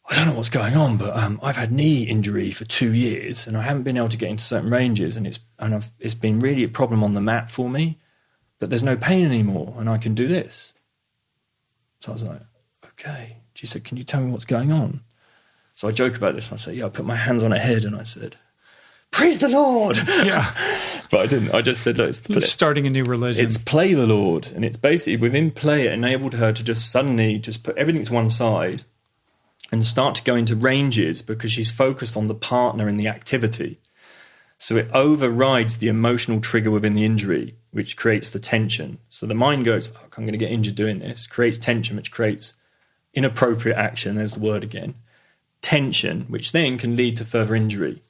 I don't know what's going on, but I've had knee injury for 2 years and I haven't been able to get into certain ranges, and it's been really a problem on the mat for me, but there's no pain anymore and I can do this. So I was like, okay. She said, can you tell me what's going on? So I joke about this. I said, yeah, I put my hands on her head and I said, praise the Lord. Yeah. But I didn't. I just said, look, it's starting a new religion. It's play the Lord. And it's basically within play, it enabled her to just suddenly just put everything to one side and start to go into ranges because she's focused on the partner in the activity. So it overrides the emotional trigger within the injury, which creates the tension. So the mind goes, fuck, I'm going to get injured doing this, creates tension, which creates inappropriate action. There's the word again. Tension, which then can lead to further injury.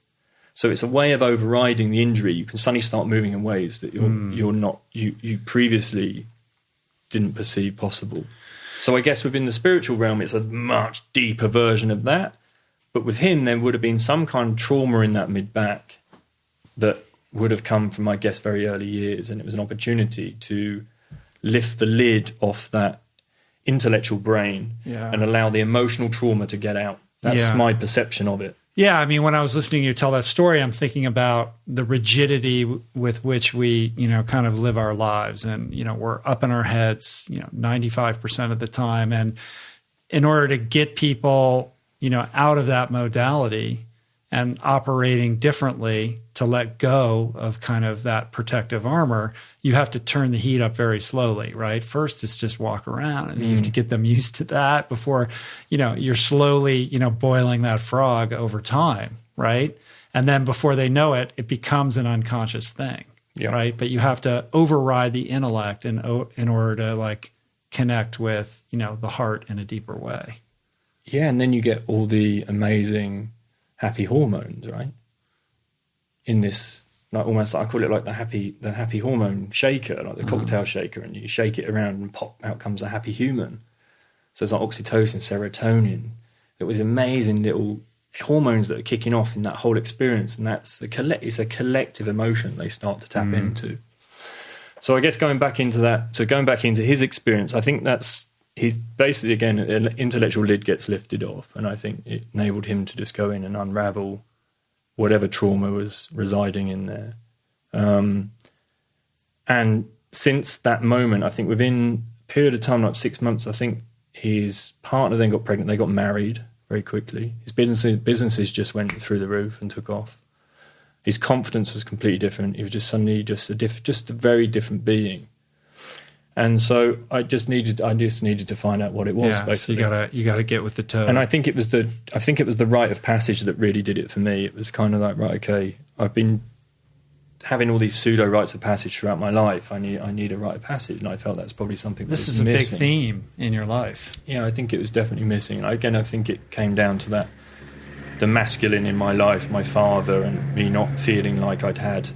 So it's a way of overriding the injury. You can suddenly start moving in ways that you previously didn't perceive possible. So I guess within the spiritual realm, it's a much deeper version of that. But with him, there would have been some kind of trauma in that mid-back that would have come from, I guess, very early years. And it was an opportunity to lift the lid off that intellectual brain and allow the emotional trauma to get out. That's my perception of it. Yeah, I mean, when I was listening to you tell that story, I'm thinking about the rigidity with which we, kind of live our lives. And, we're up in our heads, 95% of the time. And in order to get people, out of that modality and operating differently, to let go of kind of that protective armor, you have to turn the heat up very slowly, right? First, it's just walk around, and you have to get them used to that before, you're slowly, boiling that frog over time, right? And then before they know it, it becomes an unconscious thing, right? But you have to override the intellect in order to like connect with, the heart in a deeper way. Yeah, and then you get all the amazing happy hormones, right? In this, like almost, I call it like the happy hormone shaker, like the cocktail shaker, and you shake it around and pop out comes a happy human. So it's like oxytocin, serotonin. It was amazing little hormones that are kicking off in that whole experience, and it's a collective emotion they start to tap into. So I guess going back into his experience, I think he's basically, again, an intellectual lid gets lifted off, and I think it enabled him to just go in and unravel whatever trauma was residing in there. And since that moment, I think within a period of time, like 6 months, I think his partner then got pregnant. They got married very quickly. His businesses just went through the roof and took off. His confidence was completely different. He was just suddenly just a very different being. And so I just needed to find out what it was. Basically, so you gotta get with the toad. And I think it was the rite of passage that really did it for me. It was kind of like, right, okay, I've been having all these pseudo rites of passage throughout my life. I need a rite of passage, and I felt that's probably something. This is a big theme in your life. Yeah, I think it was definitely missing. Again, I think it came down to that, the masculine in my life, my father, and me not feeling like I'd had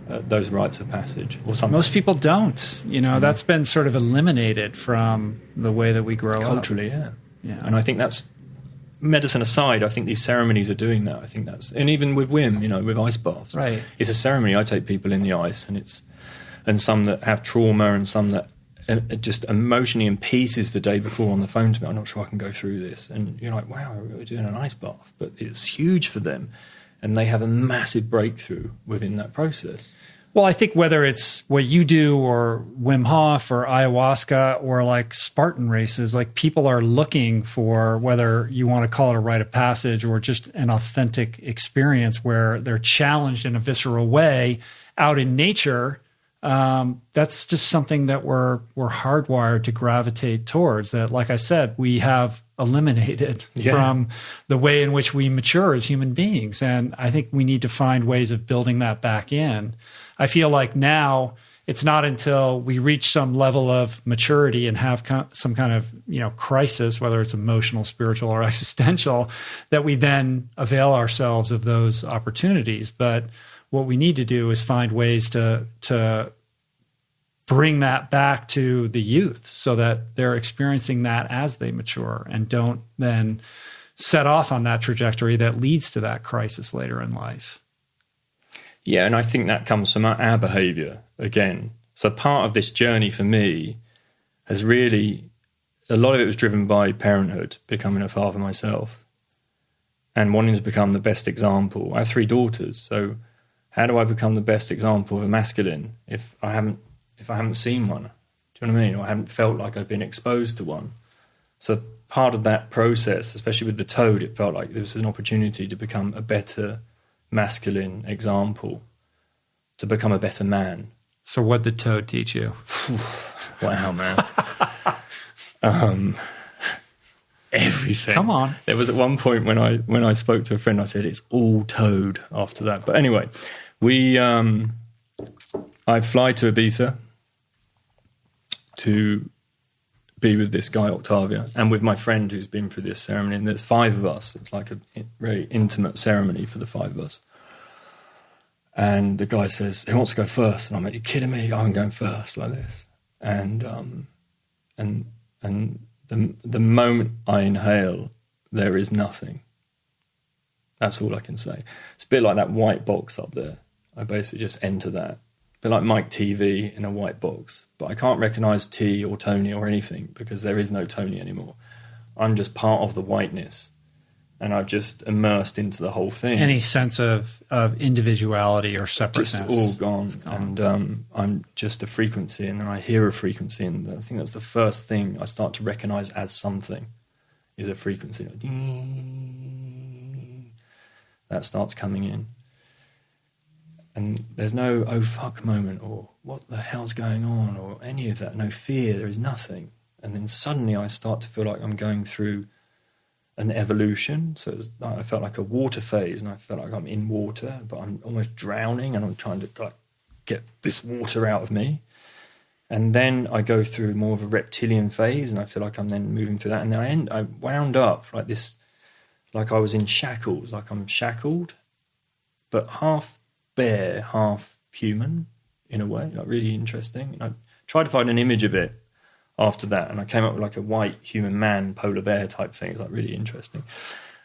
those rites of passage or something. Most people don't. That's been sort of eliminated from the way that we grow up. Culturally, yeah. And I think that's, medicine aside, I think these ceremonies are doing that. I think that's, and even with WIM, with ice baths. Right. It's a ceremony. I take people in the ice, and some that have trauma and some that are just emotionally in pieces the day before on the phone to me, I'm not sure I can go through this. And you're like, wow, we're doing an ice bath. But it's huge for them. And they have a massive breakthrough within that process. Well, I think whether it's what you do or Wim Hof or ayahuasca or like Spartan races, like people are looking for, whether you want to call it a rite of passage or just an authentic experience where they're challenged in a visceral way out in nature. That's just something that we're hardwired to gravitate towards, that, like I said, we have eliminated from the way in which we mature as human beings. And I think we need to find ways of building that back in. I feel like now it's not until we reach some level of maturity and have some kind of, crisis, whether it's emotional, spiritual, or existential, that we then avail ourselves of those opportunities. But what we need to do is find ways to bring that back to the youth so that they're experiencing that as they mature and don't then set off on that trajectory that leads to that crisis later in life. Yeah, and I think that comes from our behaviour again. So part of this journey for me has really, a lot of it was driven by parenthood, becoming a father myself, and wanting to become the best example. I have 3 daughters, so how do I become the best example of a masculine if I haven't seen one? Do you know what I mean? Or I haven't felt like I've been exposed to one. So part of that process, especially with the toad, it felt like there was an opportunity to become a better masculine example, to become a better man. So what did toad teach you? Wow, man. Everything. Come on. There was at one point when I spoke to a friend, I said it's all toad after that. But anyway, I fly to Ibiza to be with this guy Octavia and with my friend who's been through this ceremony, and there's 5 of us. It's like a very intimate ceremony for the 5 of us. And the guy says, who wants to go first? And I'm like, you kidding me? I'm going first, like this. And the moment I inhale, there is nothing. That's all I can say. It's a bit like that white box up there. I basically just enter that. A bit like Mike TV in a white box. But I can't recognise T or Tony or anything because there is no Tony anymore. I'm just part of the whiteness. And I've just immersed into the whole thing. Any sense of individuality or separateness? Just all gone. And I'm just a frequency, and then I hear a frequency, and I think that's the first thing I start to recognise as something, is a frequency. Like, that starts coming in. And there's no, oh, fuck moment, or what the hell's going on, or any of that. No fear, there is nothing. And then suddenly I start to feel like I'm going through an evolution. So I felt like a water phase, and I felt like I'm in water, but I'm almost drowning, and I'm trying to like get this water out of me. And then I go through more of a reptilian phase, and I feel like I'm then moving through that. And I wound up like this, like I was in shackles, like I'm shackled, but half bear, half human in a way, like really interesting. And I tried to find an image of it after that, and I came up with like a white human man, polar bear type thing. It's like really interesting.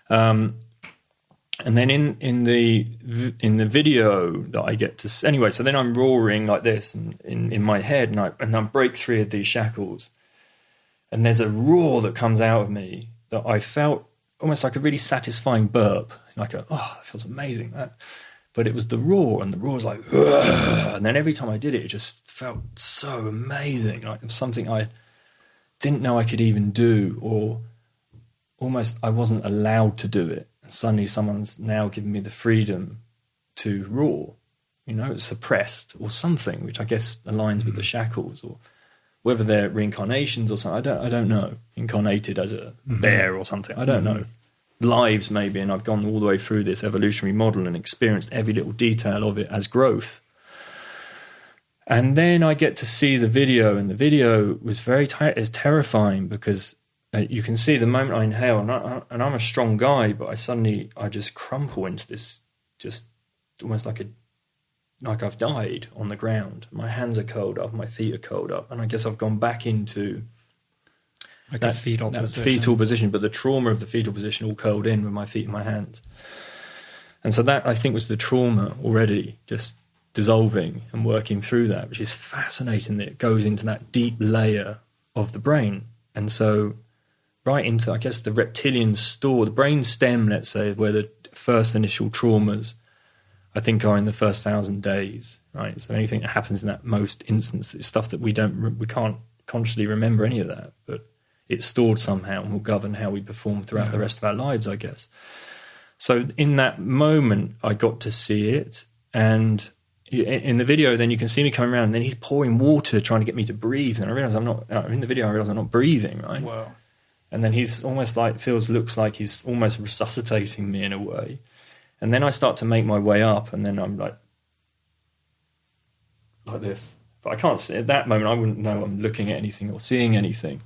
And then in the video that I get to anyway, so then I'm roaring like this and in my head, and I break free of these shackles, and there's a roar that comes out of me that I felt almost like a really satisfying burp, like it feels amazing that. But it was the roar, and the roar was like, ugh, and then every time I did it, it just felt so amazing, like it was something I didn't know I could even do, or almost I wasn't allowed to do it. And suddenly someone's now given me the freedom to roar, it's suppressed or something, which I guess aligns with the shackles, or whether they're reincarnations or something. I don't know. Incarnated as a bear or something. I don't know. Lives maybe, and I've gone all the way through this evolutionary model and experienced every little detail of it as growth. And then I get to see the video, and the video was it's terrifying because you can see the moment I inhale, and I'm a strong guy, but I just crumple into this, just almost like I've died on the ground. My hands are curled up, my feet are curled up, and I guess I've gone back into like that fetal position, but the trauma of the fetal position all curled in with my feet and my hands. And so that, I think, was the trauma already, just dissolving and working through that, which is fascinating that it goes into that deep layer of the brain. And so right into, I guess, the reptilian the brain stem, let's say, where the first initial traumas, I think, are in the first 1,000 days, right? So anything that happens in that most instance is stuff that we can't consciously remember any of that, but it's stored somehow and will govern how we perform throughout the rest of our lives, I guess. So in that moment, I got to see it, and in the video, then you can see me coming around, and then he's pouring water trying to get me to breathe, and I realize I'm not breathing, right? Wow. And then he's almost like, looks like he's almost resuscitating me in a way. And then I start to make my way up, and then I'm like this. But I can't see, at that moment, I wouldn't know I'm looking at anything or seeing anything.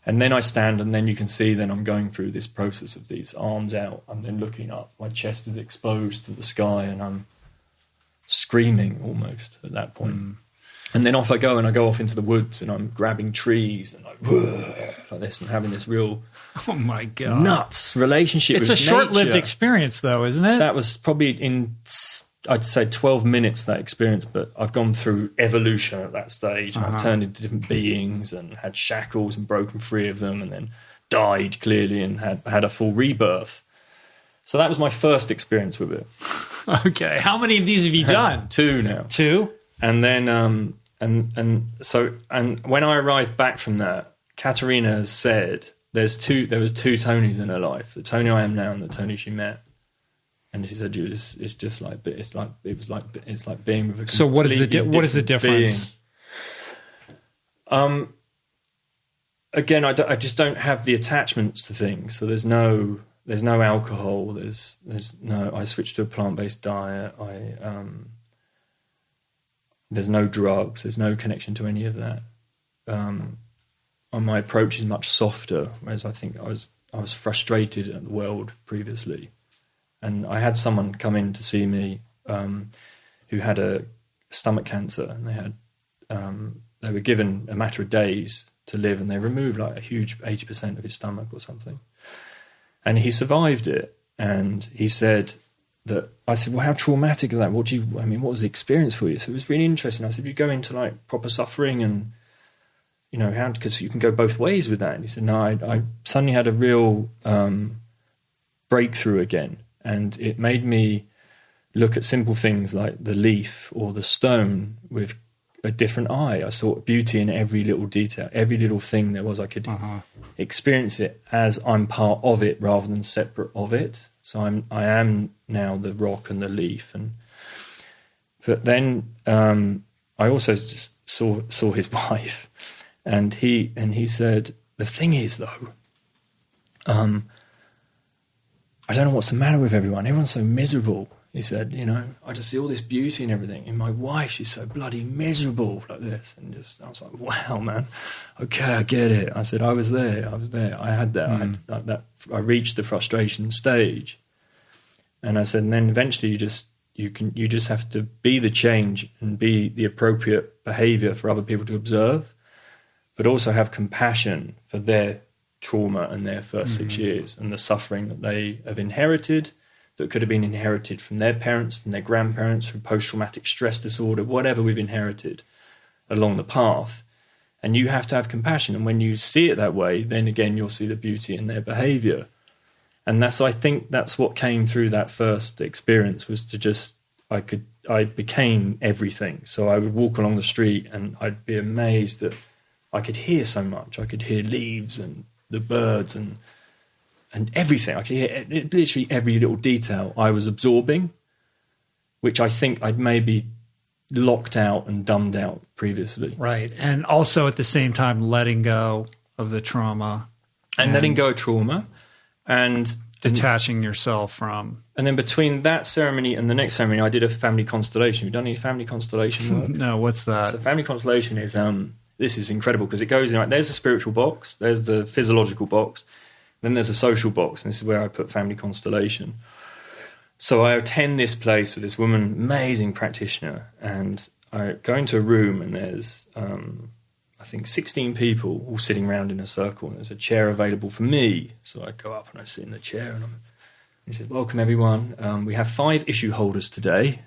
And then I stand, and then you can see then I'm going through this process of these arms out. I'm then looking up. My chest is exposed to the sky, and I'm screaming almost at that point. And then off I go, and I go off into the woods, and I'm grabbing trees and like this, and having this real oh my god nuts relationship. It's with a short-lived nature. Experience, though, isn't it? That was probably in, I'd say, 12 minutes, that experience. But I've gone through evolution at that stage, and I've turned into different beings and had shackles and broken free of them, and then died clearly and had a full rebirth. So that was my first experience with it. Okay, how many of these have you done? 2 now. 2, and then so when I arrived back from that, Katarina has said there was 2 Tonys in her life: the Tony I am now and the Tony she met. And she said, it's like being with a so what is the difference? Being. Again, I just don't have the attachments to things. So there's no alcohol. There's no. I switched to a plant-based diet. There's no drugs. There's no connection to any of that. My approach is much softer, whereas I think I was frustrated at the world previously. And I had someone come in to see me who had a stomach cancer, and they were given a matter of days to live, and they removed like a huge 80% of his stomach or something. And he survived it. And he said that, I said, well, how traumatic is that? What was the experience for you? So it was really interesting. I said, you go into like proper suffering, and because you can go both ways with that. And he said, no, I suddenly had a real breakthrough again. And it made me look at simple things like the leaf or the stone with a different eye. I saw beauty in every little detail, every little thing there was. I could experience it as I'm part of it rather than separate of it. So I am now the rock and the leaf. But then I also just saw his wife, and he said, the thing is though, I don't know what's the matter with everyone. Everyone's so miserable. He said, you know, I just see all this beauty and everything. And my wife, she's so bloody miserable like this. And I was like, wow, man. Okay, I get it. I said, I was there. I had that. I reached the frustration stage. And I said, and then eventually you just have to be the change and be the appropriate behavior for other people to observe, but also have compassion for their trauma and their first 6 years and the suffering that they have inherited, that could have been inherited from their parents, from their grandparents, from post-traumatic stress disorder, whatever we've inherited along the path. And you have to have compassion. And when you see it that way, then again, you'll see the beauty in their behavior. And I think that's what came through that first experience, was to just, I became everything. So I would walk along the street and I'd be amazed that I could hear so much. I could hear leaves and the birds and everything. I could hear literally every little detail I was absorbing, which I think I'd maybe locked out and dumbed out previously. Right. And also at the same time, letting go of the trauma. And letting go of trauma and detaching yourself from. And then between that ceremony and the next ceremony, I did a family constellation. Have you done any family constellation work? No, what's that? So family constellation is, this is incredible because it goes in, like, there's a spiritual box, there's the physiological box, then there's a social box, and this is where I put family constellation. So I attend this place with this woman, amazing practitioner, and I go into a room and there's, I think, 16 people all sitting around in a circle, and there's a chair available for me. So I go up and I sit in the chair, and he says, welcome everyone. We have 5 issue holders today.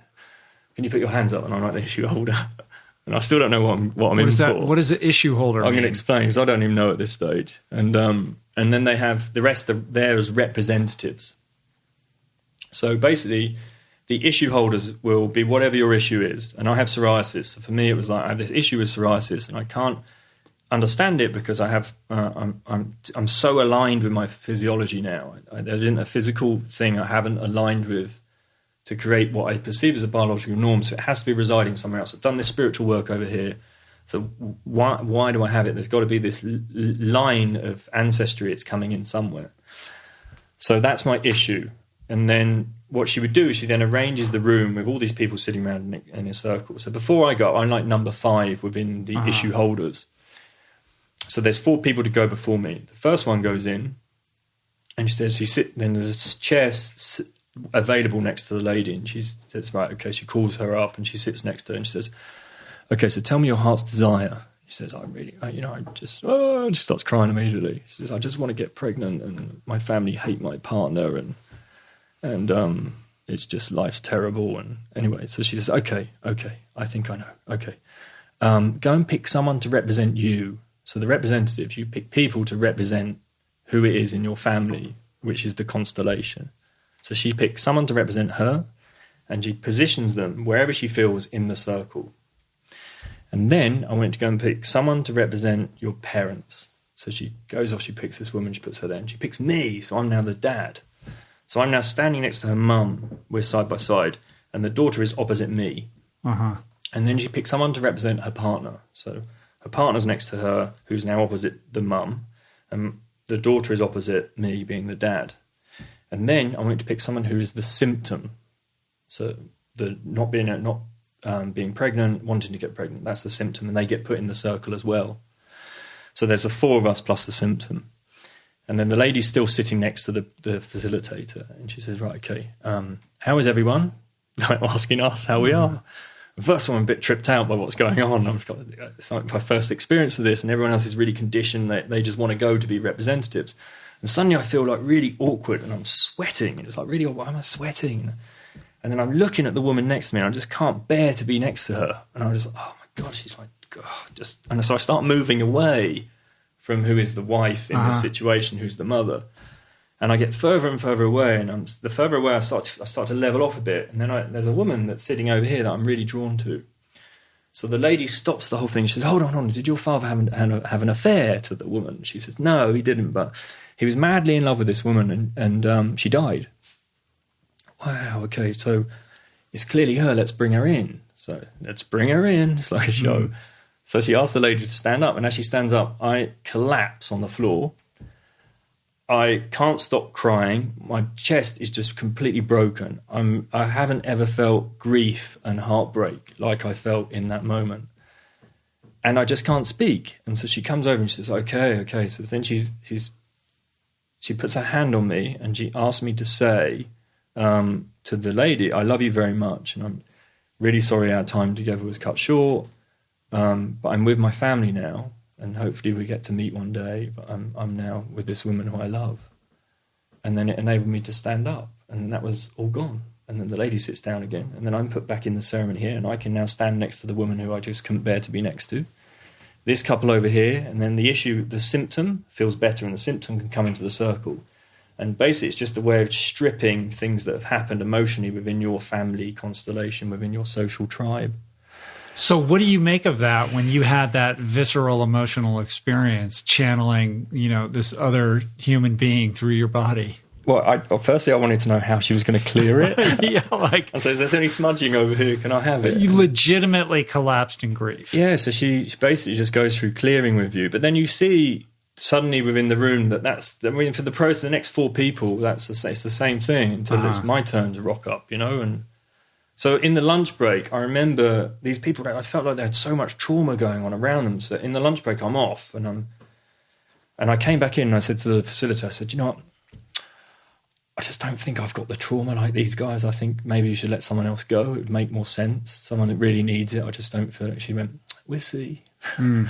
Can you put your hands up? And I'm like the issue holder. And I still don't know what I'm in for. What does an issue holder mean? I'm going to explain because I don't even know at this stage. And then they have the rest there as representatives. So basically, the issue holders will be whatever your issue is. And I have psoriasis. So for me, it was like I have this issue with psoriasis, and I can't understand it because I have I'm so aligned with my physiology now. There isn't a physical thing I haven't aligned with to create what I perceive as a biological norm. So it has to be residing somewhere else. I've done this spiritual work over here. So why do I have it? There's got to be this line of ancestry. It's coming in somewhere. So that's my issue. And then what she would do is she then arranges the room with all these people sitting around in a circle. So before I go, I'm like number 5 within the issue holders. So there's 4 people to go before me. The first one goes in, and she says, then there's a chair available next to the lady, and she says, right, okay, she calls her up, and she sits next to her, and she says, okay, so tell me your heart's desire. She says, she starts crying immediately. She says, I just want to get pregnant, and my family hate my partner, and it's just, life's terrible. And anyway, so she says, okay, I think I know. Okay. Go and pick someone to represent you. So the representatives, you pick people to represent who it is in your family, which is the constellation. So she picks someone to represent her, and she positions them wherever she feels in the circle. And then I went to go and pick someone to represent your parents. So she goes off, she picks this woman, she puts her there, and she picks me, so I'm now the dad. So I'm now standing next to her mum, we're side by side, and the daughter is opposite me. And then she picks someone to represent her partner. So her partner's next to her, who's now opposite the mum, and the daughter is opposite me, being the dad. And then I went to pick someone who is the symptom. So the not being pregnant, wanting to get pregnant, that's the symptom, and they get put in the circle as well. So there's the 4 of us plus the symptom. And then the lady's still sitting next to the facilitator, and she says, right, okay, how is everyone? Like asking us how we are. First I'm a bit tripped out by what's going on. It's like my first experience of this, and everyone else is really conditioned. They just want to go to be representatives. And suddenly I feel like really awkward, and I'm sweating. And it's like, really, why am I sweating? And then I'm looking at the woman next to me, and I just can't bear to be next to her. And I'm just, oh my God, she's like, and so I start moving away from who is the wife in this situation, who's the mother. And I get further and further away, and the further away I start to level off a bit. And then there's a woman that's sitting over here that I'm really drawn to. So the lady stops the whole thing. She says, hold on, did your father have an affair to the woman? She says, no, he didn't, but he was madly in love with this woman, and she died. Wow, okay, so it's clearly her, let's bring her in. So let's bring her in, it's like a show. So she asked the lady to stand up, and as she stands up, I collapse on the floor. I can't stop crying. My chest is just completely broken. I haven't ever felt grief and heartbreak like I felt in that moment. And I just can't speak. And so she comes over and she says, okay. So then she puts her hand on me and she asks me to say to the lady, I love you very much. And I'm really sorry our time together was cut short. But I'm with my family now. And hopefully we get to meet one day. But I'm now with this woman who I love. And then it enabled me to stand up. And that was all gone. And then the lady sits down again, and then I'm put back in the ceremony here, and I can now stand next to the woman who I just couldn't bear to be next to. This couple over here, and then the symptom feels better, and the symptom can come into the circle. And basically it's just a way of stripping things that have happened emotionally within your family constellation, within your social tribe. So what do you make of that when you had that visceral emotional experience channeling, this other human being through your body? Well, firstly, I wanted to know how she was going to clear it. Yeah, and so, there's any smudging over here. Can I have it? You legitimately collapsed in grief. Yeah, so she basically just goes through clearing with you. But then you see suddenly within the room for the process, the next 4 people, it's the same thing until it's my turn to rock up, And so in the lunch break, I remember these people, I felt like they had so much trauma going on around them. So in the lunch break, I'm off, and I came back in and I said to the facilitator, I said, you know what? I just don't think I've got the trauma like these guys. I think maybe you should let someone else go. It would make more sense. Someone that really needs it. I just don't feel it. She went, we'll see. And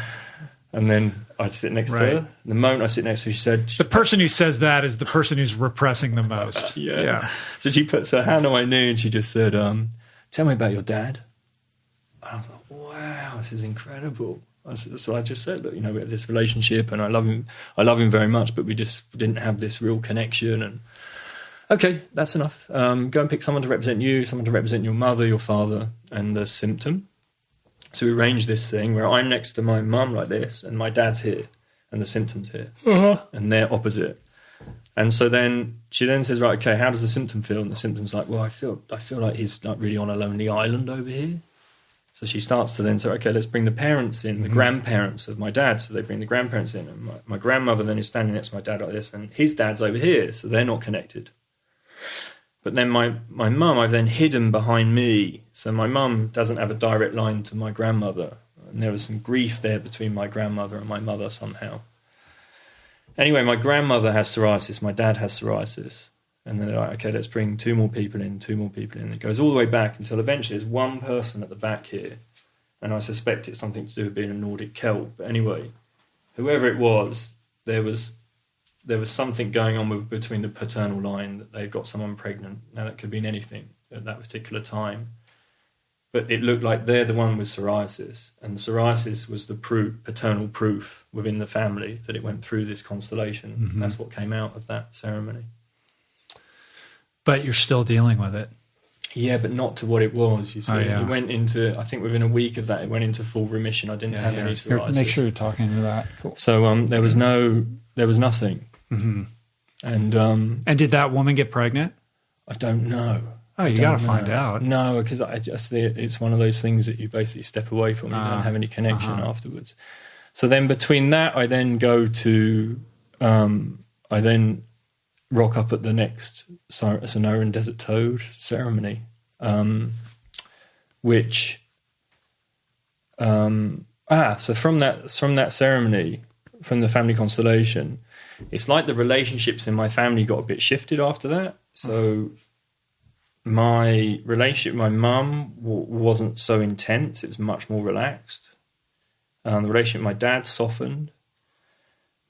then I'd sit next to her. The moment I sit next to her, she said... The person who says that is the person who's repressing the most. Yeah. So she puts her hand on my knee and she just said, tell me about your dad. And I was like, wow, this is incredible. So I just said, look, we have this relationship and I love him very much, but we just didn't have this real connection. And okay, that's enough. Go and pick someone to represent you, someone to represent your mother, your father, and the symptom. So we arranged this thing where I'm next to my mum like this, and my dad's here, and the symptom's here, and they're opposite. And so then she then says, right, okay, how does the symptom feel? And the symptom's like, well, I feel like he's like really on a lonely island over here. So she starts to then say, okay, let's bring the parents in, the grandparents of my dad. So they bring the grandparents in, and my grandmother then is standing next to my dad like this, and his dad's over here, so they're not connected. But then my mum, I've then hidden behind me. So my mum doesn't have a direct line to my grandmother. And there was some grief there between my grandmother and my mother somehow. Anyway, my grandmother has psoriasis. My dad has psoriasis. And then they're like, okay, let's bring 2 more people in. It goes all the way back until eventually there's one person at the back here. And I suspect it's something to do with being a Nordic Celt. But anyway, whoever it was, there was something going on between the paternal line that they've got someone pregnant. Now, that could be anything at that particular time. But it looked like they're the one with psoriasis. And psoriasis was the paternal proof within the family that it went through this constellation. That's what came out of that ceremony. But you're still dealing with it. Yeah, but not to what it was, you see. It went into, I think within a week of that, it went into full remission. I didn't have any psoriasis. Make sure you're talking to that. Cool. So there was nothing. And did that woman get pregnant? I don't know. Oh, you got to find out. No, because it's one of those things that you basically step away from. You don't have any connection afterwards. So then between that, I then go to, I then rock up at the next Sonoran Desert Toad ceremony, which, so from that ceremony, from the family constellation, it's like the relationships in my family got a bit shifted after that. So my relationship with my mum wasn't so intense. It was much more relaxed. The relationship with my dad softened.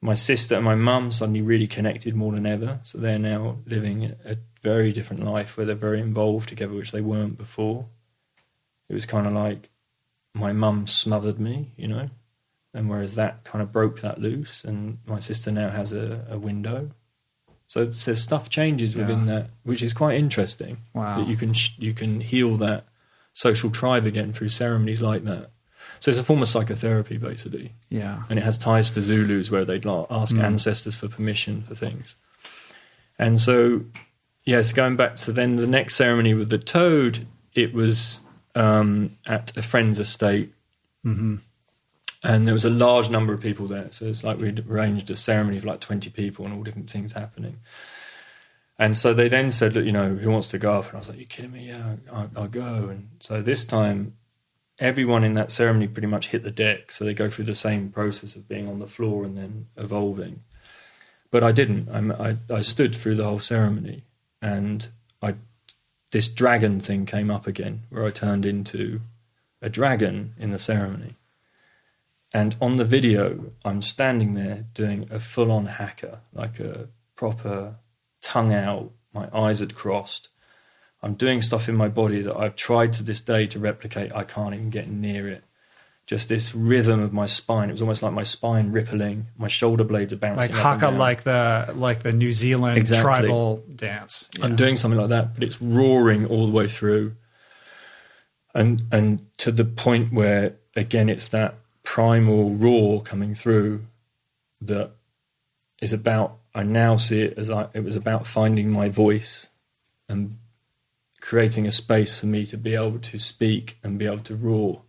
My sister and my mum suddenly really connected more than ever. So they're now living a very different life where they're very involved together, which they weren't before. It was kind of like my mum smothered me, and whereas that kind of broke that loose, and my sister now has a window. So there's stuff changes within that, which is quite interesting. Wow. That you can heal that social tribe again through ceremonies like that. So it's a form of psychotherapy, basically. Yeah. And it has ties to Zulus where they'd ask ancestors for permission for things. And so, yes, going back to then the next ceremony with the toad, it was at a friend's estate. And there was a large number of people there. So it's like we'd arranged a ceremony of like 20 people and all different things happening. And so they then said, look, who wants to go up? And I was like, you kidding me? Yeah, I'll go. And so this time, everyone in that ceremony pretty much hit the deck. So they go through the same process of being on the floor and then evolving. But I didn't. I stood through the whole ceremony. And this dragon thing came up again, where I turned into a dragon in the ceremony. And on the video, I'm standing there doing a full-on haka, like a proper tongue out, my eyes had crossed. I'm doing stuff in my body that I've tried to this day to replicate. I can't even get near it. Just this rhythm of my spine. It was almost like my spine rippling. My shoulder blades are bouncing. Like haka, like the New Zealand tribal dance. Yeah. I'm doing something like that, but it's roaring all the way through. And to the point where, again, it's that primal roar coming through that is about, I now see it as it was about finding my voice and creating a space for me to be able to speak and be able to roar.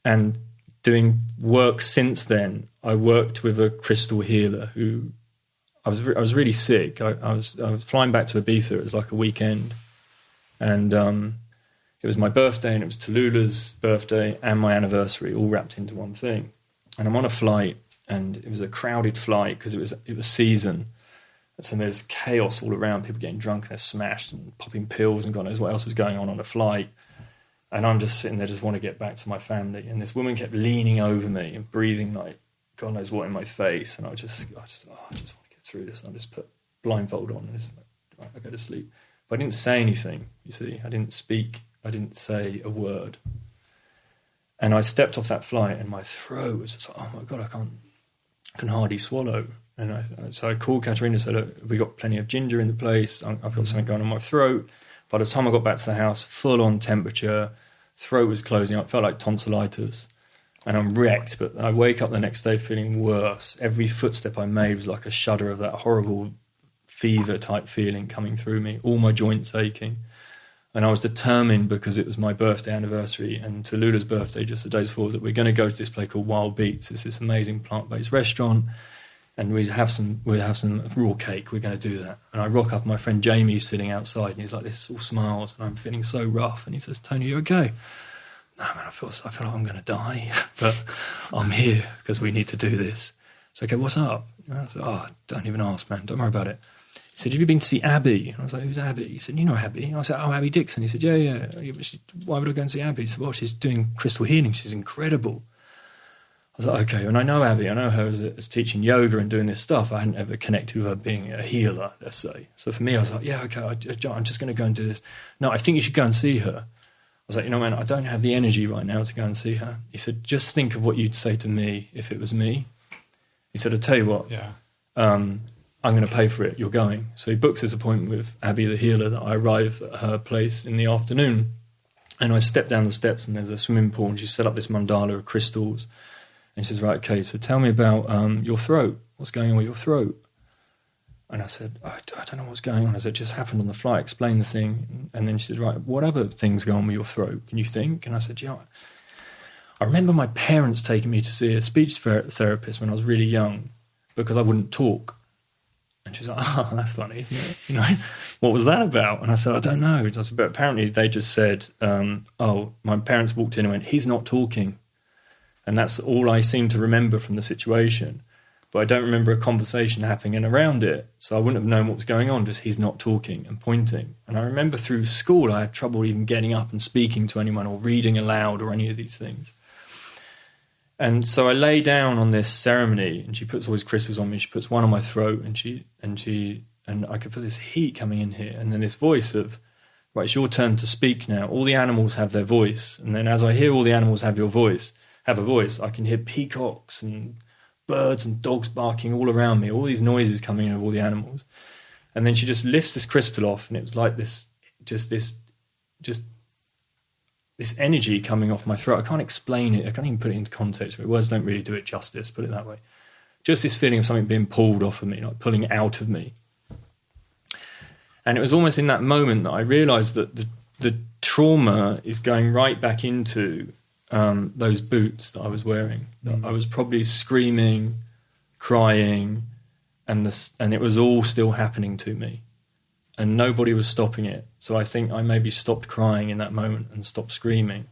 And doing work since then, I worked with a crystal healer who I was really sick. I was flying back to Ibiza. It was like a weekend, and it was my birthday, and it was Tallulah's birthday and my anniversary, all wrapped into one thing. And I'm on a flight, and it was a crowded flight because it was season. So there's chaos all around, people getting drunk, they're smashed and popping pills, and God knows what else was going on a flight. And I'm just sitting there, just want to get back to my family. And this woman kept leaning over me and breathing like God knows what in my face. And I just want to get through this. And I just put blindfold on and just like, I go to sleep. But I didn't say anything, you see. I didn't speak. I didn't say a word. And I stepped off that flight and my throat was just like, oh my God, I can hardly swallow. And so I called Katarina and said, look, have we got plenty of ginger in the place? I've got something going on in my throat. By the time I got back to the house, full on temperature, throat was closing up, felt like tonsillitis. And I'm wrecked, but I wake up the next day feeling worse. Every footstep I made was like a shudder of that horrible fever type feeling coming through me, all my joints aching. And I was determined, because it was my birthday anniversary and Tallulah's birthday just the days before, that we're going to go to this place called Wild Beats. It's this amazing plant-based restaurant. And we'd have some raw cake. We're going to do that. And I rock up. My friend Jamie's sitting outside, and he's like this, all smiles, and I'm feeling so rough. And he says, "Tony, you okay?" No, man, I feel like I'm going to die, but I'm here because we need to do this. So, okay, what's up? And I said, "Oh, don't even ask, man. Don't worry about it." He said, "Have you been to see Abby?" And I was like, "Who's Abby?" He said, "You know Abby." And I said, "Oh, Abby Dixon." He said, "Yeah. Why would I go and see Abby?" He said, "Well, she's doing crystal healing. She's incredible." I was like, okay, and I know Abby. I know her as teaching yoga and doing this stuff. I hadn't ever connected with her being a healer, let's say. So for me, I was like, yeah, okay, I'm just going to go and do this. No, I think you should go and see her. I was like, man, I don't have the energy right now to go and see her. He said, just think of what you'd say to me if it was me. He said, I'll tell you what, I'm going to pay for it. You're going. So he books this appointment with Abby, the healer, that I arrive at her place in the afternoon. And I step down the steps, and there's a swimming pool, and she set up this mandala of crystals. And she says, right, okay, so tell me about your throat. What's going on with your throat? And I said, I don't know what's going on. I said, it just happened on the flight. Explain the thing. And then she said, right, what other things go on with your throat? Can you think? And I said, I remember my parents taking me to see a speech therapist when I was really young because I wouldn't talk. And she's like, oh, that's funny. What was that about? And I said, I don't know. But apparently they just said, my parents walked in and went, he's not talking. And that's all I seem to remember from the situation. But I don't remember a conversation happening around it. So I wouldn't have known what was going on, just he's not talking and pointing. And I remember through school, I had trouble even getting up and speaking to anyone or reading aloud or any of these things. And so I lay down on this ceremony, and she puts all these crystals on me. She puts one on my throat, and I could feel this heat coming in here. And then this voice of, right, it's your turn to speak now. All the animals have their voice. And then as I hear all the animals have a voice, I can hear peacocks and birds and dogs barking all around me, all these noises coming in of all the animals. And then she just lifts this crystal off, and it was like this energy coming off my throat. I can't explain it. I can't even put it into context. Words don't really do it justice, put it that way. Just this feeling of something being pulled off of me, like pulling out of me. And it was almost in that moment that I realised that the trauma is going right back into those boots that I was wearing. I was probably screaming, crying, and it was all still happening to me, and nobody was stopping it. So I think I maybe stopped crying in that moment and stopped screaming,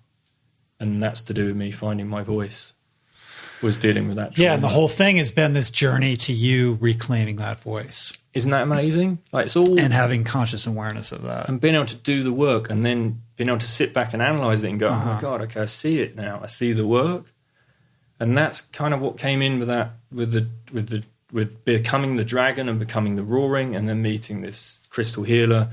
and that's to do with me finding my voice. Was dealing with that trauma. Yeah, and the whole thing has been this journey to you reclaiming that voice. Isn't that amazing? Like, it's all, and having conscious awareness of that. And being able to do the work, and then being able to sit back and analyze it and go, oh my God, okay, I see it now. I see the work. And that's kind of what came in with that, with becoming the dragon and becoming the roaring, and then meeting this crystal healer.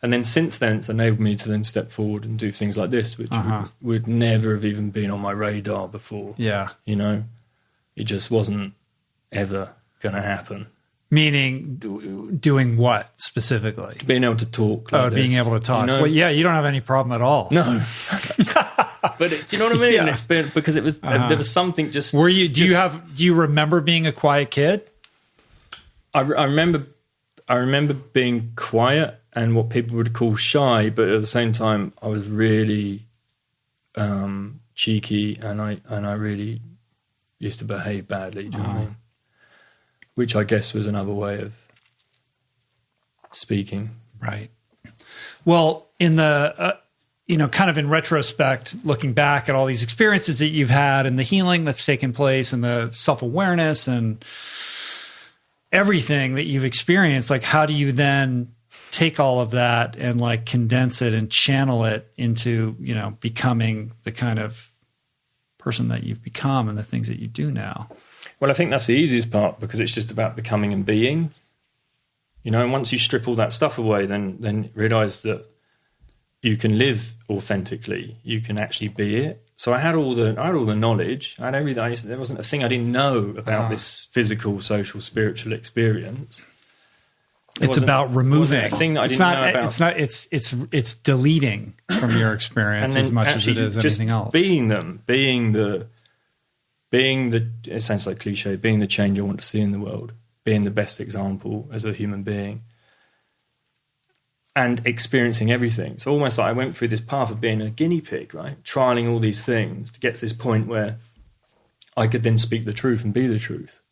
And then since then, it's enabled me to then step forward and do things like this, which would never have even been on my radar before. Yeah. You know, it just wasn't ever going to happen. Meaning doing what specifically? Being able to talk. Like being able to talk. You know? Well, yeah, you don't have any problem at all. No. But do you know what I mean? Yeah. It's been, because it was, there was something just. Were you, do you remember being a quiet kid? I remember being quiet and what people would call shy, but at the same time, I was really cheeky, and I really used to behave badly. Do you know what I mean? Which I guess was another way of speaking. Right. Well, in the kind of in retrospect, looking back at all these experiences that you've had, and the healing that's taken place, and the self-awareness, and everything that you've experienced, like, how do you then take all of that and like condense it and channel it into, becoming the kind of person that you've become and the things that you do now? Well, I think that's the easiest part, because it's just about becoming and being, and once you strip all that stuff away, then realize that you can live authentically. You can actually be it. So I had all the knowledge. I had everything. There wasn't a thing I didn't know about this physical, social, spiritual experience. It's about removing. A thing that I didn't know about. It's deleting from your experience as much as it is anything else. Being them, being the. It sounds like cliche. Being the change I want to see in the world. Being the best example as a human being. And experiencing everything. So almost like I went through this path of being a guinea pig, right? Trialing all these things to get to this point where I could then speak the truth and be the truth.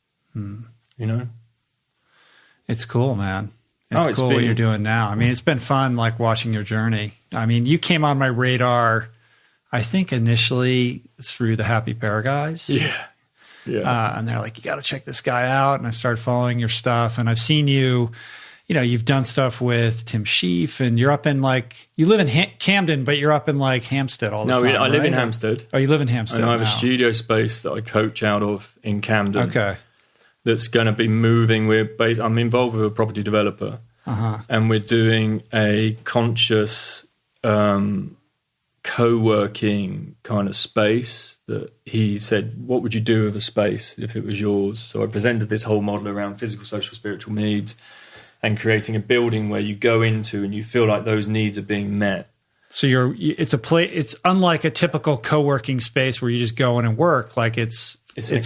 It's cool, man. It's cool what you're doing now. I mean, it's been fun, like, watching your journey. I mean, you came on my radar, I think, initially through the Happy Pair guys. Yeah. And they're like, you got to check this guy out. And I started following your stuff. And I've seen you, you've done stuff with Tim Sheaf, and you're up in, like, you live in Camden, but you're up in, like, Hampstead all the time. No, I live in Hampstead. Oh, you live in Hampstead. And I have a studio space that I coach out of in Camden. Okay. That's going to be moving. I'm involved with a property developer, and we're doing a conscious co-working kind of space that he said, what would you do with a space if it was yours? So I presented this whole model around physical, social, spiritual needs, and creating a building where you go into and you feel like those needs are being met. So it's unlike a typical co-working space where you just go in and work. Like, it's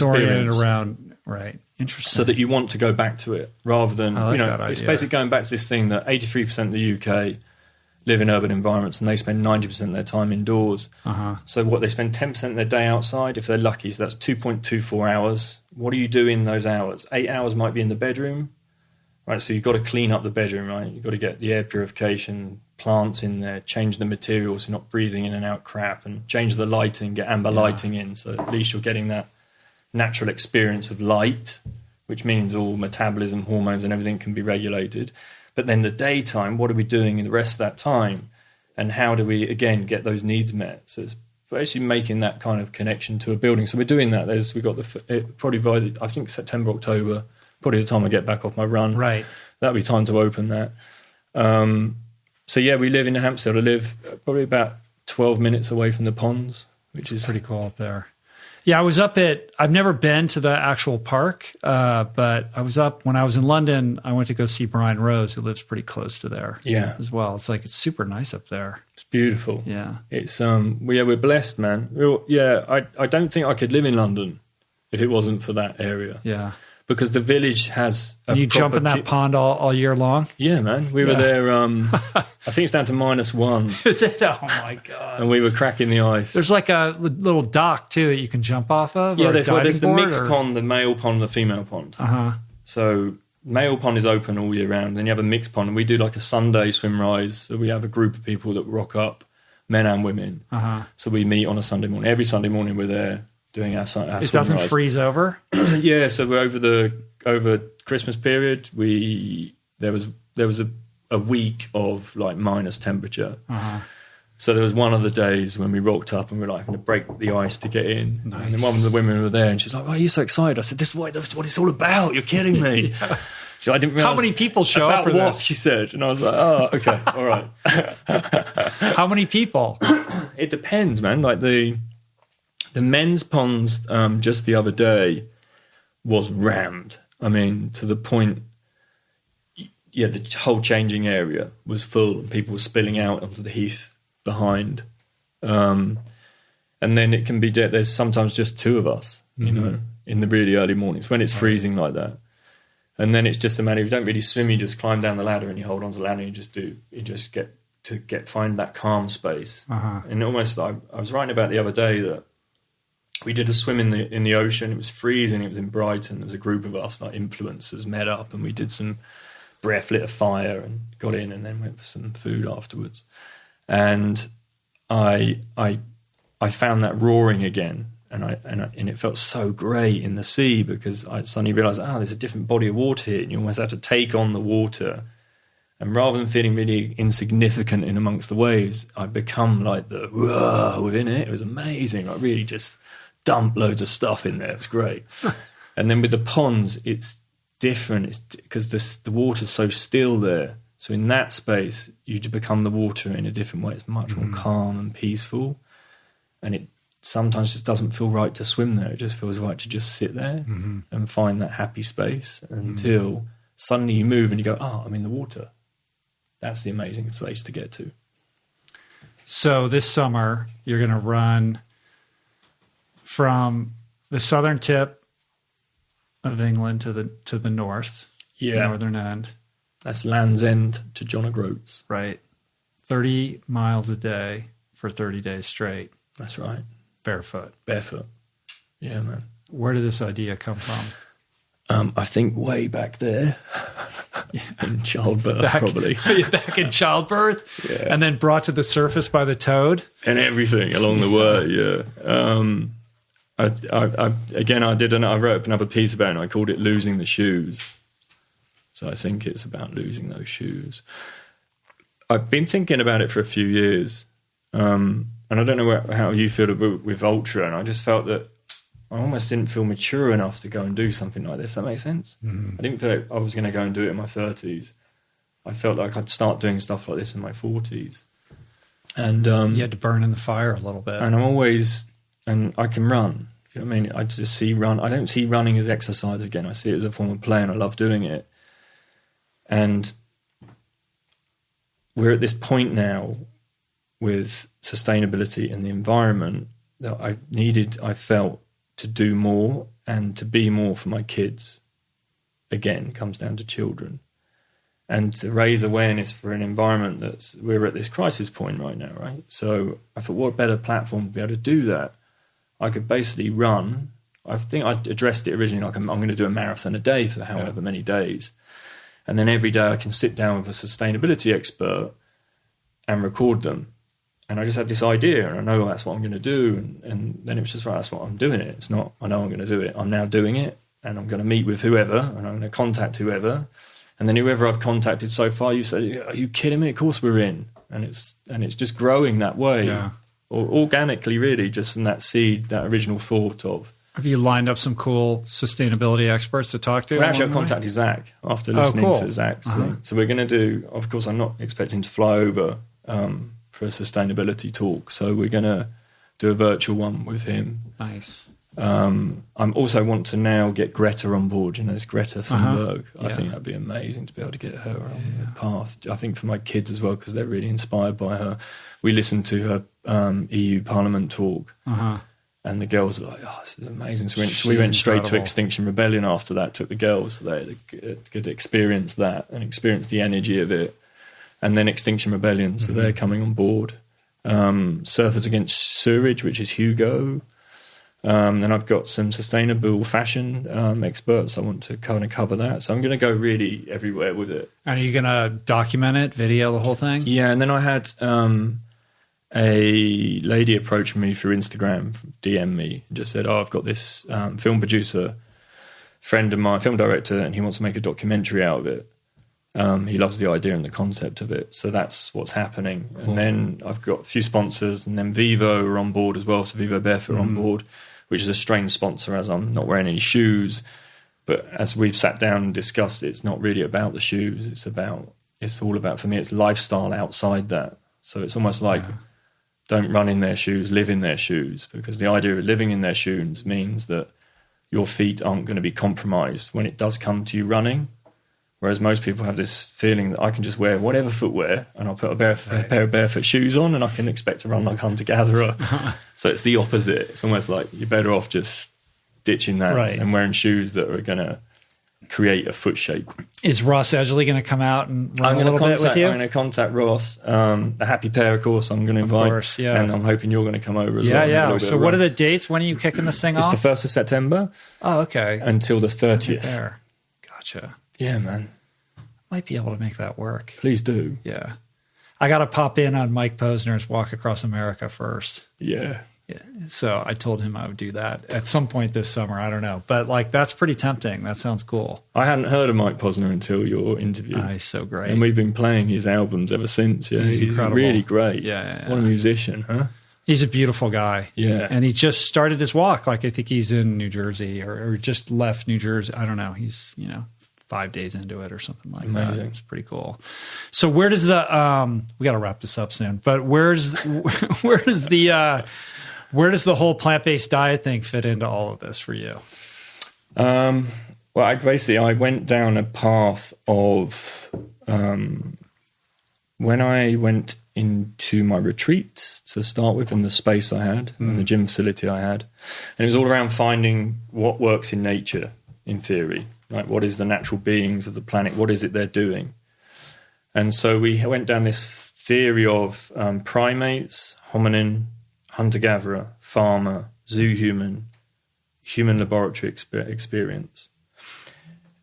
oriented around, right. Interesting. So that you want to go back to it rather than, it's basically going back to this thing that 83% of the UK live in urban environments, and they spend 90% of their time indoors. So what, they spend 10% of their day outside if they're lucky. So that's 2.24 hours. What do you do in those hours? 8 hours might be in the bedroom, right? So you've got to clean up the bedroom, right? You've got to get the air purification, plants in there, change the materials so you're not breathing in and out crap, and change the lighting, get amber lighting in, so at least you're getting that natural experience of light, which means all metabolism, hormones and everything can be regulated. But then the daytime, what are we doing in the rest of that time? And how do we, again, get those needs met? So it's basically making that kind of connection to a building. So we're doing that. We've got probably by, I think, September, October, probably the time I get back off my run. Right. That'll be time to open that. So yeah, we live in Hampstead. I live probably about 12 minutes away from the ponds, which is pretty cool up there. Yeah, I've never been to the actual park, but I was up when I was in London. I went to go see Brian Rose, who lives pretty close to there as well. It's like, it's super nice up there. It's beautiful. Yeah. It's, we're blessed, man. I don't think I could live in London if it wasn't for that area. Yeah. because the village has You jump in that pond all year long? Yeah, man. We were there, I think it's down to -1. Is it? Oh, my God. And we were cracking the ice. There's like a little dock, too, that you can jump off of? Yeah, there's the mixed pond, the male pond, the female pond. Uh-huh. So male pond is open all year round. Then you have a mixed pond, and we do like a Sunday swim rise. So we have a group of people that rock up, men and women. Uh-huh. So we meet on a Sunday morning. Every Sunday morning we're there doing our swim rise. It doesn't freeze over? Yeah, so we're over Christmas period, there was a week of like minus temperature. Uh-huh. So there was one of the days when we rocked up and we were like, I'm going to break the ice to get in. Nice. And then one of the women were there and she's like, why are you so excited? I said, that's what it's all about. You're kidding me. Yeah. So I didn't realize how many people show up for what this? She said. And I was like, oh, okay, all right. How many people? It depends, man. Like the men's ponds just the other day was rammed. I mean, to the point, yeah, the whole changing area was full and people were spilling out onto the heath behind. And then it can be, there's sometimes just two of us, you know, in the really early mornings when it's freezing like that. And then it's just a matter of, you don't really swim, you just climb down the ladder and you hold onto the ladder and you just find that calm space. Uh-huh. And almost, I was writing about the other day that we did a swim in the ocean. It was freezing. It was in Brighton. There was a group of us, like influencers, met up and we did some breath, lit a fire and got in and then went for some food afterwards. And I found that roaring again. And it felt so great in the sea because I suddenly realised, there's a different body of water here, and you almost have to take on the water. And rather than feeling really insignificant in amongst the waves, I'd become like the whoa within it. It was amazing. I really just dumped loads of stuff in there. It was great. And then with the ponds, it's different. It's because the water's so still there. So in that space, you become the water in a different way. It's much more calm and peaceful, and it sometimes just doesn't feel right to swim there. It just feels right to just sit there and find that happy space until suddenly you move and you go, I'm in the water. That's the amazing place to get to. So this summer, you're going to run from the southern tip of England to the north, the northern end. That's Land's End to John O'Groats. Right. 30 miles a day for 30 days straight. That's right. Barefoot. Yeah, man. Where did this idea come from? I think way back there in childbirth, probably. Back in childbirth? Yeah. And then brought to the surface by the toad? And everything along the way, yeah. I wrote up another piece about it and I called it Losing the Shoes. So I think it's about losing those shoes. I've been thinking about it for a few years. And I don't know how you feel with Ultra, and I just felt that I almost didn't feel mature enough to go and do something like this. That makes sense? I didn't feel like I was going to go and do it in my 30s. I felt like I'd start doing stuff like this in my 40s. And you had to burn in the fire a little bit. And I can run. You know what I mean? I just see I don't see running as exercise again. I see it as a form of play, and I love doing it. And we're at this point now with sustainability and the environment that I felt to do more and to be more for my kids. Again, comes down to children. And to raise awareness for an environment we're at this crisis point right now, right? So I thought, what better platform to be able to do that? I could basically run. I think I addressed it originally like I'm going to do a marathon a day for however many days. And then every day I can sit down with a sustainability expert and record them. And I just had this idea, and I know that's what I'm going to do. And then it was just right, that's what I'm doing it. It's not, I know I'm going to do it. I'm now doing it, and I'm going to meet with whoever, and I'm going to contact whoever. And then whoever I've contacted so far, you say, are you kidding me? Of course we're in. And it's just growing that way, or organically, really, just from that seed, that original thought of. Have you lined up some cool sustainability experts to talk to? Well, actually, I contacted Zach after listening to Zach's thing. So we're going to do, of course, I'm not expecting to fly over for a sustainability talk. So we're going to do a virtual one with him. Nice. I also want to now get Greta on board. You know, it's Greta Thunberg. I think that'd be amazing to be able to get her on the path. I think for my kids as well, because they're really inspired by her. We listened to her EU Parliament talk. And the girls were like, "Oh, this is amazing!" So we went straight to Extinction Rebellion after that. Took the girls, so they could experience that and experience the energy of it. And then Extinction Rebellion, so they're coming on board. Surfers Against Sewerage, which is Hugo. Then I've got some sustainable fashion experts. I want to kind of cover that. So I'm going to go really everywhere with it. And are you going to document it, video the whole thing? Yeah, and then I had a lady approach me through Instagram, DM me, and just said, "Oh, I've got this film producer friend of mine, film director, and he wants to make a documentary out of it. He loves the idea and the concept of it." So that's what's happening. Cool. And then I've got a few sponsors, and then Vivo are on board as well. So Vivo Barefoot are on board, which is a strange sponsor as I'm not wearing any shoes. But as we've sat down and discussed, it's not really about the shoes. It's all about, for me, it's lifestyle outside that. So it's almost like don't run in their shoes, live in their shoes, because the idea of living in their shoes means that your feet aren't going to be compromised when it does come to you running. Whereas most people have this feeling that I can just wear whatever footwear and I'll put a pair of barefoot shoes on and I can expect to run like hunter-gatherer. So it's the opposite. It's almost like you're better off just ditching that and wearing shoes that are going to create a foot shape. Is Ross Edgley going to come out and run a little bit with you? I'm going to contact Ross. The Happy Pair, of course, I'm going to invite. Of course, yeah. And I'm hoping you're going to come over as well. Yeah. So what are the dates? When are you kicking this thing off? It's the 1st of September. Oh, okay. Until the 30th. Gotcha. Yeah, man. Might be able to make that work. Please do. Yeah. I got to pop in on Mike Posner's Walk Across America first. Yeah. So I told him I would do that at some point this summer. I don't know. But like, that's pretty tempting. That sounds cool. I hadn't heard of Mike Posner until your interview. He's so great. And we've been playing his albums ever since. Yeah, he's incredible. Really great. Yeah. What a musician, huh? He's a beautiful guy. Yeah. And he just started his walk. Like, I think he's in New Jersey or just left New Jersey. I don't know. He's, 5 days into it or something like that. It's pretty cool. So where does the we got to wrap this up soon, but where does the whole plant-based diet thing fit into all of this for you? Well, I went down a path of when I went into my retreats to start with, in the space I had and the gym facility I had, and it was all around finding what works in nature in theory. Like, what is the natural beings of the planet? What is it they're doing? And so we went down this theory of primates, hominin, hunter-gatherer, farmer, zoo-human, human laboratory experience.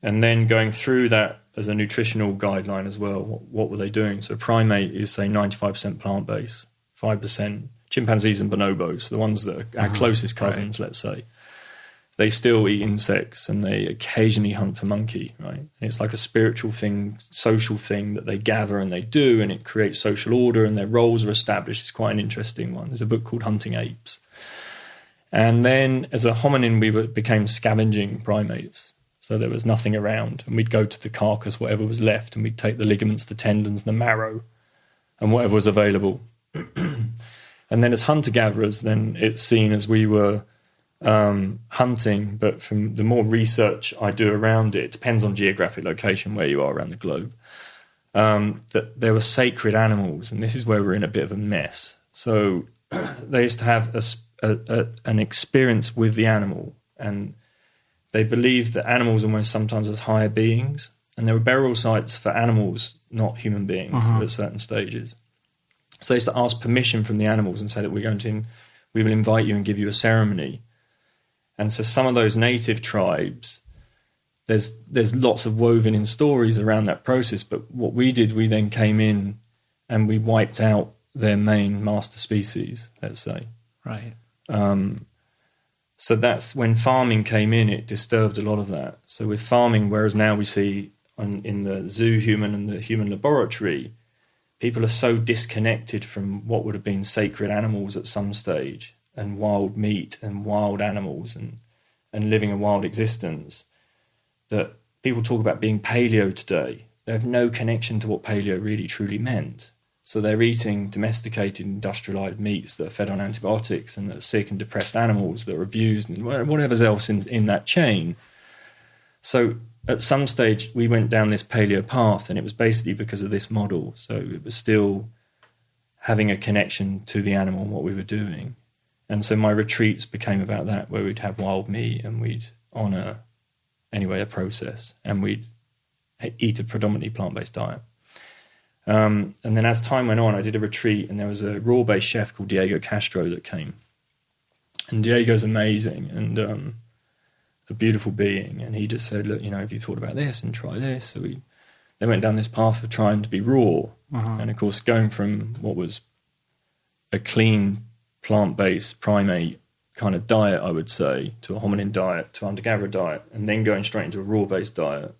And then going through that as a nutritional guideline as well, what were they doing? So primate is, say, 95% plant-based, 5% chimpanzees and bonobos, the ones that are our closest cousins, let's say. They still eat insects and they occasionally hunt for monkey, right? And it's like a spiritual thing, social thing that they gather and they do, and it creates social order and their roles are established. It's quite an interesting one. There's a book called Hunting Apes. And then as a hominin, we became scavenging primates. So there was nothing around, and we'd go to the carcass, whatever was left, and we'd take the ligaments, the tendons, the marrow, and whatever was available. And then as hunter-gatherers, then it's seen as we were hunting, but from the more research I do around it, depends on geographic location where you are around the globe, that there were sacred animals, and this is where we're in a bit of a mess. So they used to have an experience with the animal, and they believed that animals almost sometimes as higher beings, and there were burial sites for animals, not human beings, at certain stages. So they used to ask permission from the animals and say that we will invite you and give you a ceremony. And so some of those native tribes, there's lots of woven in stories around that process. But what we did, we then came in and we wiped out their main master species, let's say. Right. So that's when farming came in, it disturbed a lot of that. So with farming, whereas now we see in the zoo human and the human laboratory, people are so disconnected from what would have been sacred animals at some stage, and wild meat and wild animals and living a wild existence, that people talk about being paleo today. They have no connection to what paleo really truly meant. So they're eating domesticated, industrialized meats that are fed on antibiotics and that are sick and depressed animals that are abused and whatever else in that chain. So at some stage we went down this paleo path, and it was basically because of this model. So it was still having a connection to the animal and what we were doing. And so my retreats became about that, where we'd have wild meat and we'd honour, anyway, a process, and we'd eat a predominantly plant-based diet. And then as time went on, I did a retreat, and there was a raw-based chef called Diego Castro that came. And Diego's amazing and a beautiful being. And he just said, look, have you thought about this and try this? So they went down this path of trying to be raw. Uh-huh. And of course, going from what was a clean, plant-based primate kind of diet, I would say, to a hominin diet, to hunter-gatherer diet, and then going straight into a raw-based diet,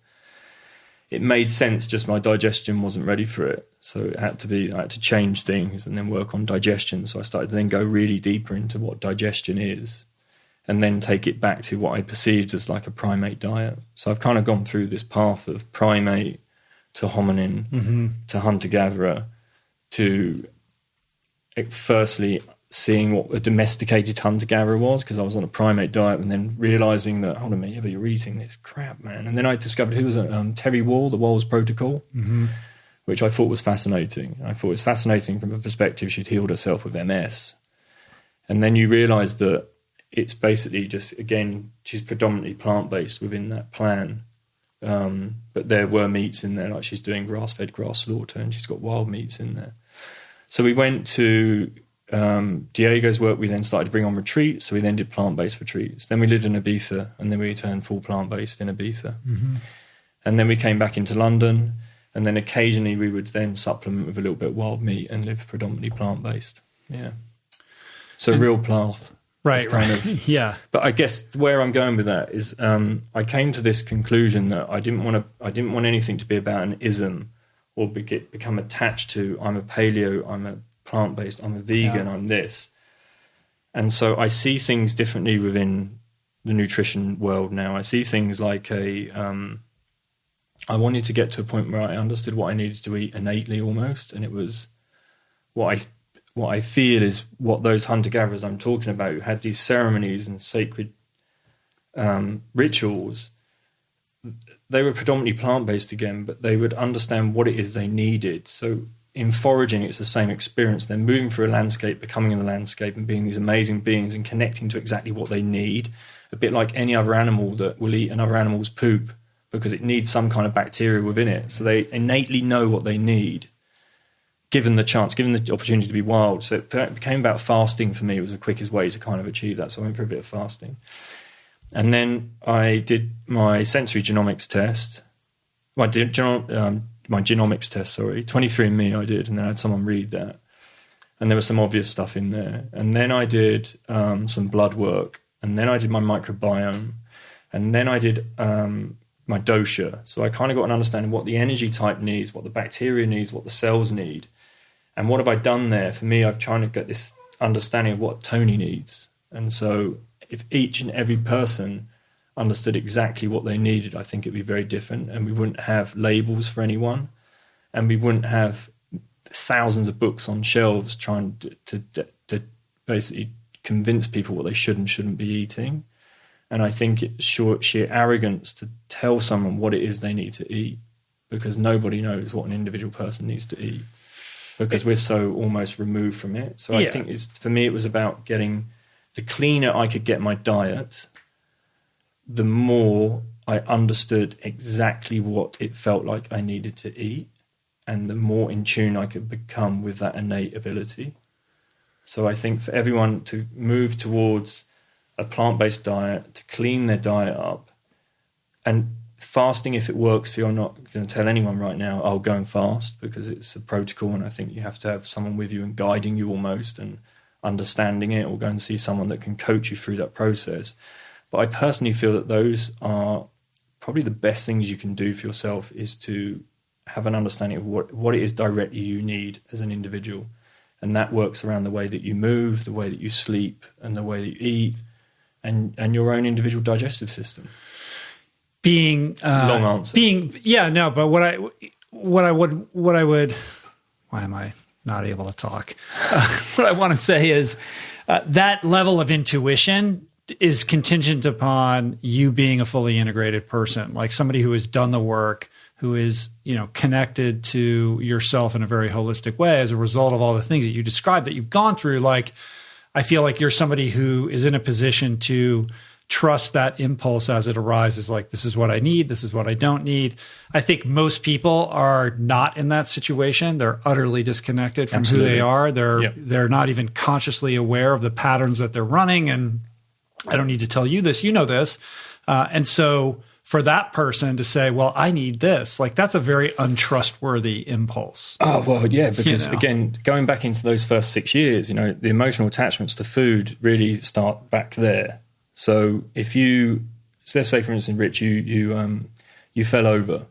it made sense, just my digestion wasn't ready for it. So I had to change things and then work on digestion. So I started to then go really deeper into what digestion is and then take it back to what I perceived as like a primate diet. So I've kind of gone through this path of primate to hominin to hunter-gatherer to firstly seeing what a domesticated hunter-gatherer was, because I was on a primate diet, and then realising that, hold on a minute, but you're eating this crap, man. And then I discovered who was Terry Wall, the Wall's Protocol, which I thought was fascinating. I thought it was fascinating from a perspective she'd healed herself with MS. And then you realise that it's basically just, again, she's predominantly plant-based within that plan. But there were meats in there, like she's doing grass-fed grass slaughter, and she's got wild meats in there. So we went to Diego's work. We then started to bring on retreats. So we then did plant-based retreats. Then we lived in Ibiza, and then we turned full plant-based in Ibiza. And then we came back into London, and then occasionally we would then supplement with a little bit of wild meat and live predominantly plant-based. Yeah. So real path. Right. Yeah. But I guess where I'm going with that is I came to this conclusion that I didn't want anything to be about an ism or become attached to, I'm a paleo, I'm a plant-based, I'm a vegan, I'm this. And so I see things differently within the nutrition world now. I see things like I wanted to get to a point where I understood what I needed to eat innately almost, and it was what I feel is what those hunter-gatherers I'm talking about, who had these ceremonies and sacred rituals, they were predominantly plant-based again, but they would understand what it is they needed. So in foraging, it's the same experience. They're moving through a landscape, becoming in the landscape and being these amazing beings and connecting to exactly what they need, a bit like any other animal that will eat another animal's poop because it needs some kind of bacteria within it. So they innately know what they need, given the chance, given the opportunity to be wild. So it became about fasting for me. It was the quickest way to kind of achieve that. So I went for a bit of fasting. And then I did my sensory genomics test. My genomics test, 23andMe I did, and then I had someone read that. And there was some obvious stuff in there. And then I did some blood work. And then I did my microbiome. And then I did my dosha. So I kind of got an understanding of what the energy type needs, what the bacteria needs, what the cells need. And what have I done there? For me, I've tried to get this understanding of what Tony needs. And so if each and every person understood exactly what they needed, I think it'd be very different, and we wouldn't have labels for anyone, and we wouldn't have thousands of books on shelves trying to basically convince people what they should and shouldn't be eating. And I think it's sheer arrogance to tell someone what it is they need to eat, because nobody knows what an individual person needs to eat, because we're so almost removed from it. So I think for me, it was about getting, the cleaner I could get my diet, the more I understood exactly what it felt like I needed to eat, and the more in tune I could become with that innate ability. So I think for everyone to move towards a plant-based diet, to clean their diet up, and fasting, if it works for you, I'm not going to tell anyone right now, I'll go and fast, because it's a protocol, and I think you have to have someone with you and guiding you almost and understanding it, or go and see someone that can coach you through that process. But I personally feel that those are probably the best things you can do for yourself, is to have an understanding of what it is directly you need as an individual. And that works around the way that you move, the way that you sleep, and the way that you eat, and your own individual digestive system. Long answer. But what I would, why am I not able to talk? What I want to say is that level of intuition is contingent upon you being a fully integrated person, like somebody who has done the work, who is, connected to yourself in a very holistic way as a result of all the things that you described that you've gone through. Like, I feel like you're somebody who is in a position to trust that impulse as it arises. Like, this is what I need. This is what I don't need. I think most people are not in that situation. They're utterly disconnected from who they are. They're not even consciously aware of the patterns that they're running. And I don't need to tell you this, you know this. And so for that person to say, well, I need this, like, that's a very untrustworthy impulse. Oh, well, yeah, because again, going back into those first 6 years, the emotional attachments to food really start back there. So let's say, for instance, Rich, you fell over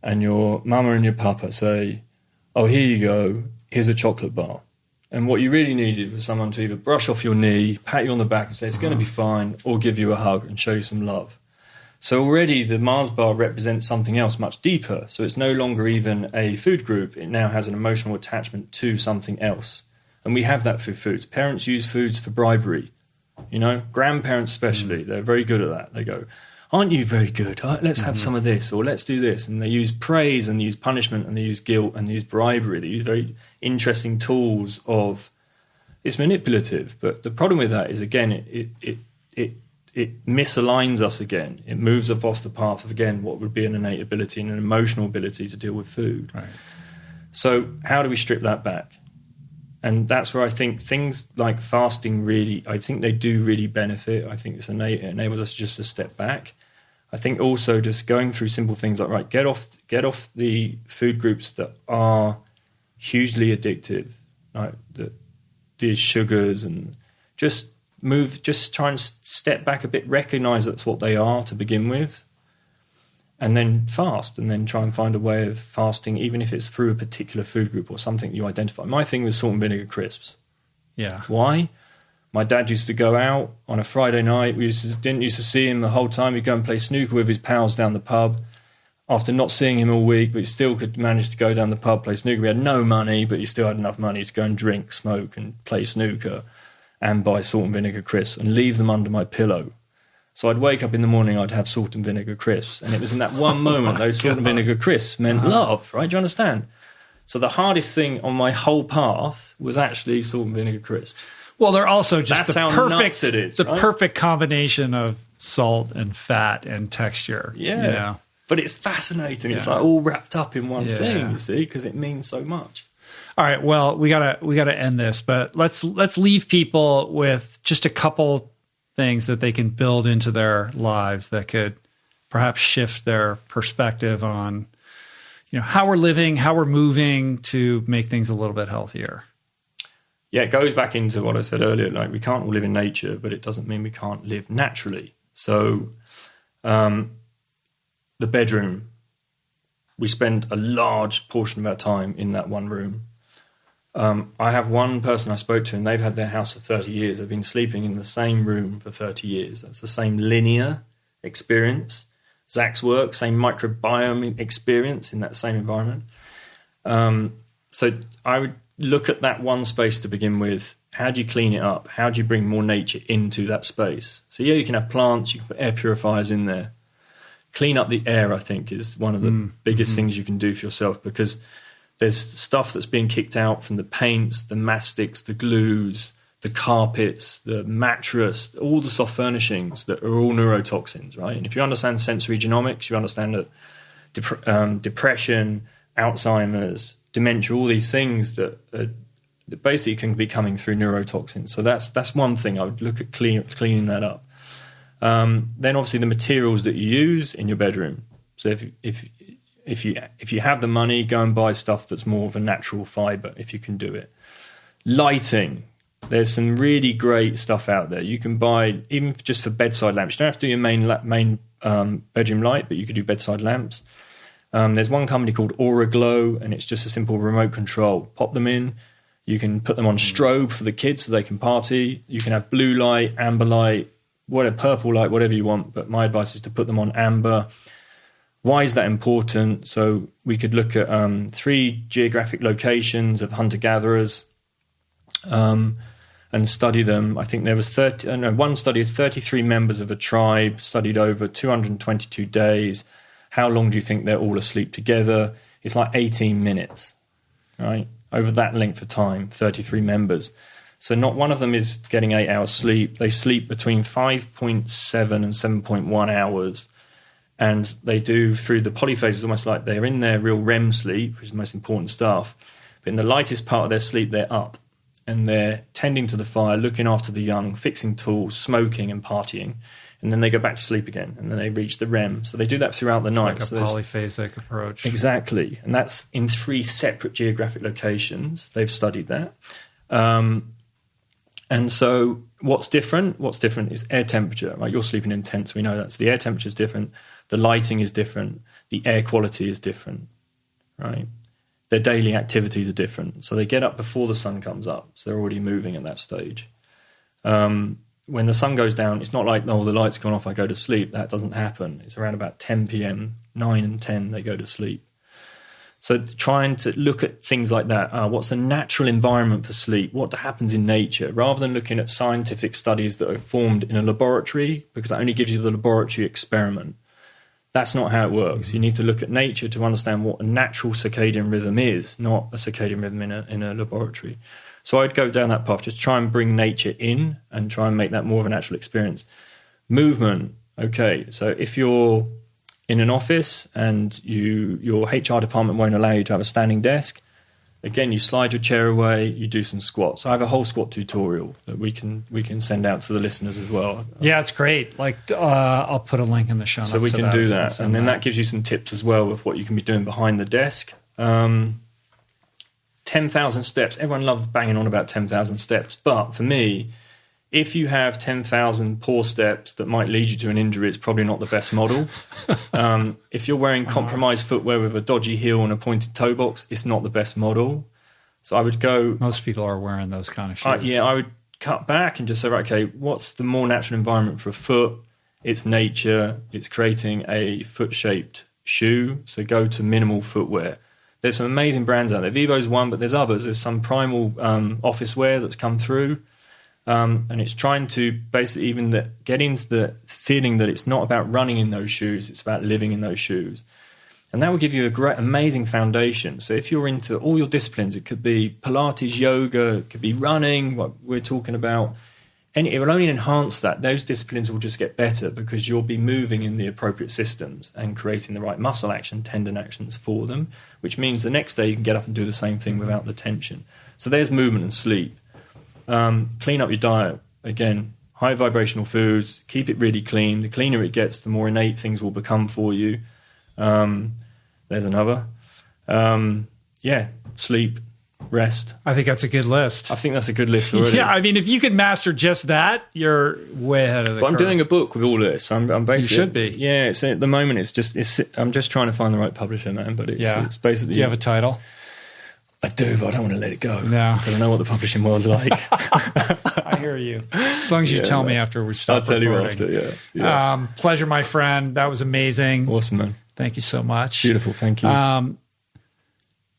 and your mama and your papa say, oh, here you go, here's a chocolate bar. And what you really needed was someone to either brush off your knee, pat you on the back and say, it's going to be fine, or give you a hug and show you some love. So already the Mars bar represents something else much deeper. So it's no longer even a food group. It now has an emotional attachment to something else. And we have that through foods. Parents use foods for bribery. Grandparents especially, they're very good at that. They go, aren't you very good? Let's have some of this, or let's do this. And they use praise, and they use punishment, and they use guilt, and they use bribery. They use very interesting tools of, it's manipulative. But the problem with that is, again, it misaligns us again. It moves us off the path of, again, what would be an innate ability and an emotional ability to deal with food. Right. So how do we strip that back? And that's where I think things like fasting really, I think they do really benefit. I think it enables us just to step back. I think also just going through simple things like, right, get off the food groups that are hugely addictive, like the sugars, and just try and step back a bit, recognize that's what they are to begin with, and then fast, and then try and find a way of fasting, even if it's through a particular food group or something you identify. My thing was salt and vinegar crisps. Yeah. Why? My dad used to go out on a Friday night. We didn't used to see him the whole time. He'd go and play snooker with his pals down the pub. After not seeing him all week, but he still could manage to go down the pub, play snooker. We had no money, but he still had enough money to go and drink, smoke, and play snooker, and buy salt and vinegar crisps and leave them under my pillow. So I'd wake up in the morning, I'd have salt and vinegar crisps. And it was in that one moment, those salt and vinegar crisps meant love, right? Do you understand? So the hardest thing on my whole path was actually salt and vinegar crisps. Well, they're also just the perfect combination of salt and fat and texture. Yeah. But it's fascinating. Yeah. It's like all wrapped up in one thing, you see, because it means so much. All right. Well, we gotta end this, but let's leave people with just a couple things that they can build into their lives that could perhaps shift their perspective on, how we're living, how we're moving to make things a little bit healthier. Yeah, it goes back into what I said earlier. Like, we can't all live in nature, but it doesn't mean we can't live naturally. So, the bedroom, we spend a large portion of our time in that one room. I have one person I spoke to, and they've had their house for 30 years. They've been sleeping in the same room for 30 years. That's the same linear experience. Zach's work, same microbiome experience in that same environment. So I would look at that one space to begin with. How do you clean it up? How do you bring more nature into that space? So you can have plants, you can put air purifiers in there. Clean up the air, I think, is one of the biggest things you can do for yourself, because there's stuff that's being kicked out from the paints, the mastics, the glues, the carpets, the mattress, all the soft furnishings that are all neurotoxins, right? And if you understand sensory genomics, you understand that depression, Alzheimer's, dementia, all these things that basically can be coming through neurotoxins. So that's one thing. I would look at cleaning that up. Then obviously the materials that you use in your bedroom. So if you have the money, go and buy stuff that's more of a natural fiber if you can do it. Lighting. There's some really great stuff out there. You can buy, even just for bedside lamps. You don't have to do your main bedroom light, but you could do bedside lamps. There's one company called Aura Glow, and it's just a simple remote control. Pop them in. You can put them on strobe for the kids so they can party. You can have blue light, amber light, purple light, whatever you want. But my advice is to put them on amber. Why is that important? So we could look at 3 geographic locations of hunter-gatherers and study them. I think there was one study is 33 members of a tribe studied over 222 days. How long do you think they're all asleep together? It's like 18 minutes, right? Over that length of time, 33 members. So not one of them is getting 8 hours sleep. They sleep between 5.7 and 7.1 hours. And they do through the polyphases, almost like they're in their real REM sleep, which is the most important stuff. But in the lightest part of their sleep, they're up. And they're tending to the fire, looking after the young, fixing tools, smoking and partying. And then they go back to sleep again. And then they reach the REM. So they do that throughout the night. Like a polyphasic approach. Exactly. And that's in 3 separate geographic locations. They've studied that. And so what's different? What's different is air temperature. Right? You're sleeping in tents. We know that. So the air temperature is different. The lighting is different. The air quality is different. Right? Their daily activities are different. So they get up before the sun comes up. So they're already moving at that stage. When the sun goes down, it's not like, oh, the light's gone off, I go to sleep. That doesn't happen. It's around about 10 p.m., 9 and 10, they go to sleep. So trying to look at things like that. What's the natural environment for sleep? What happens in nature? Rather than looking at scientific studies that are formed in a laboratory, because that only gives you the laboratory experiment. That's not how it works. You need to look at nature to understand what a natural circadian rhythm is, not a circadian rhythm in a laboratory. So I'd go down that path, just try and bring nature in and try and make that more of a natural experience. Movement, okay. So if you're in an office and your HR department won't allow you to have a standing desk, again, you slide your chair away, you do some squats. I have a whole squat tutorial that we can send out to the listeners as well. Yeah, it's great. Like I'll put a link in the show notes. So we can do that. And then that gives you some tips as well of what you can be doing behind the desk. 10,000 steps. Everyone loves banging on about 10,000 steps. But for me, if you have 10,000 poor steps that might lead you to an injury, it's probably not the best model. If you're wearing compromised footwear with a dodgy heel and a pointed toe box, it's not the best model. So I would go... Most people are wearing those kind of shoes. I would cut back and just say, right, okay, what's the more natural environment for a foot? It's nature. It's creating a foot-shaped shoe. So go to minimal footwear. There's some amazing brands out there. Vivo's one, but there's others. There's some primal office wear that's come through. And it's trying to basically even get into the feeling that it's not about running in those shoes. It's about living in those shoes. And that will give you a great, amazing foundation. So if you're into all your disciplines, it could be Pilates, yoga, it could be running, what we're talking about. And it will only enhance that. Those disciplines will just get better because you'll be moving in the appropriate systems and creating the right muscle action, tendon actions for them, which means the next day you can get up and do the same thing without the tension. So there's movement and sleep. Clean up your diet. Again, high vibrational foods, keep it really clean. The cleaner it gets, the more innate things will become for you. There's another. Sleep. Rest. I think that's a good list. I think that's a good list already. Yeah, I mean, if you could master just that, you're way ahead of the curve. I'm doing a book with all this. I'm basically... You should be. Yeah, it's, at the moment, I'm just trying to find the right publisher, man, but it's basically... Do you have a title? I do, but I don't want to let it go. No. Because I know what the publishing world's like. I hear you. As long as you tell me after we stop recording. I'll tell you after, pleasure, my friend. That was amazing. Awesome, man. Thank you so much. Beautiful, thank you.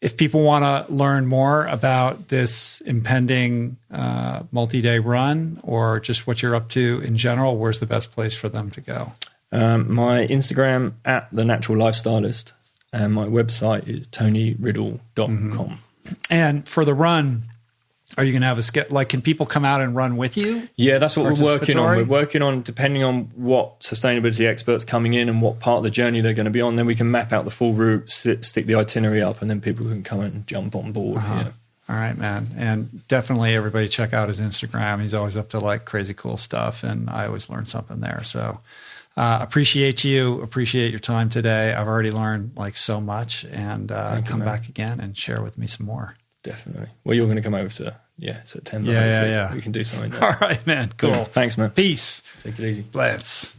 If people want to learn more about this impending multi-day run or just what you're up to in general, where's the best place for them to go? My Instagram, @TheNaturalLifeStylist, and my website is tonyriddle.com. Mm-hmm. And for the run, are you going to have can people come out and run with you? Yeah, that's what we're working on. We're working on, depending on what sustainability experts coming in and what part of the journey they're going to be on, then we can map out the full route, stick the itinerary up, and then people can come and jump on board. Yeah. All right, man. And definitely everybody check out his Instagram. He's always up to crazy cool stuff, and I always learn something there. So appreciate your time today. I've already learned so much, and come back again and share with me some more. Definitely. Well, you're going to come over to September. Yeah. We can do something there. All right, man. Cool. Thanks, man. Peace. Take it easy. Let's.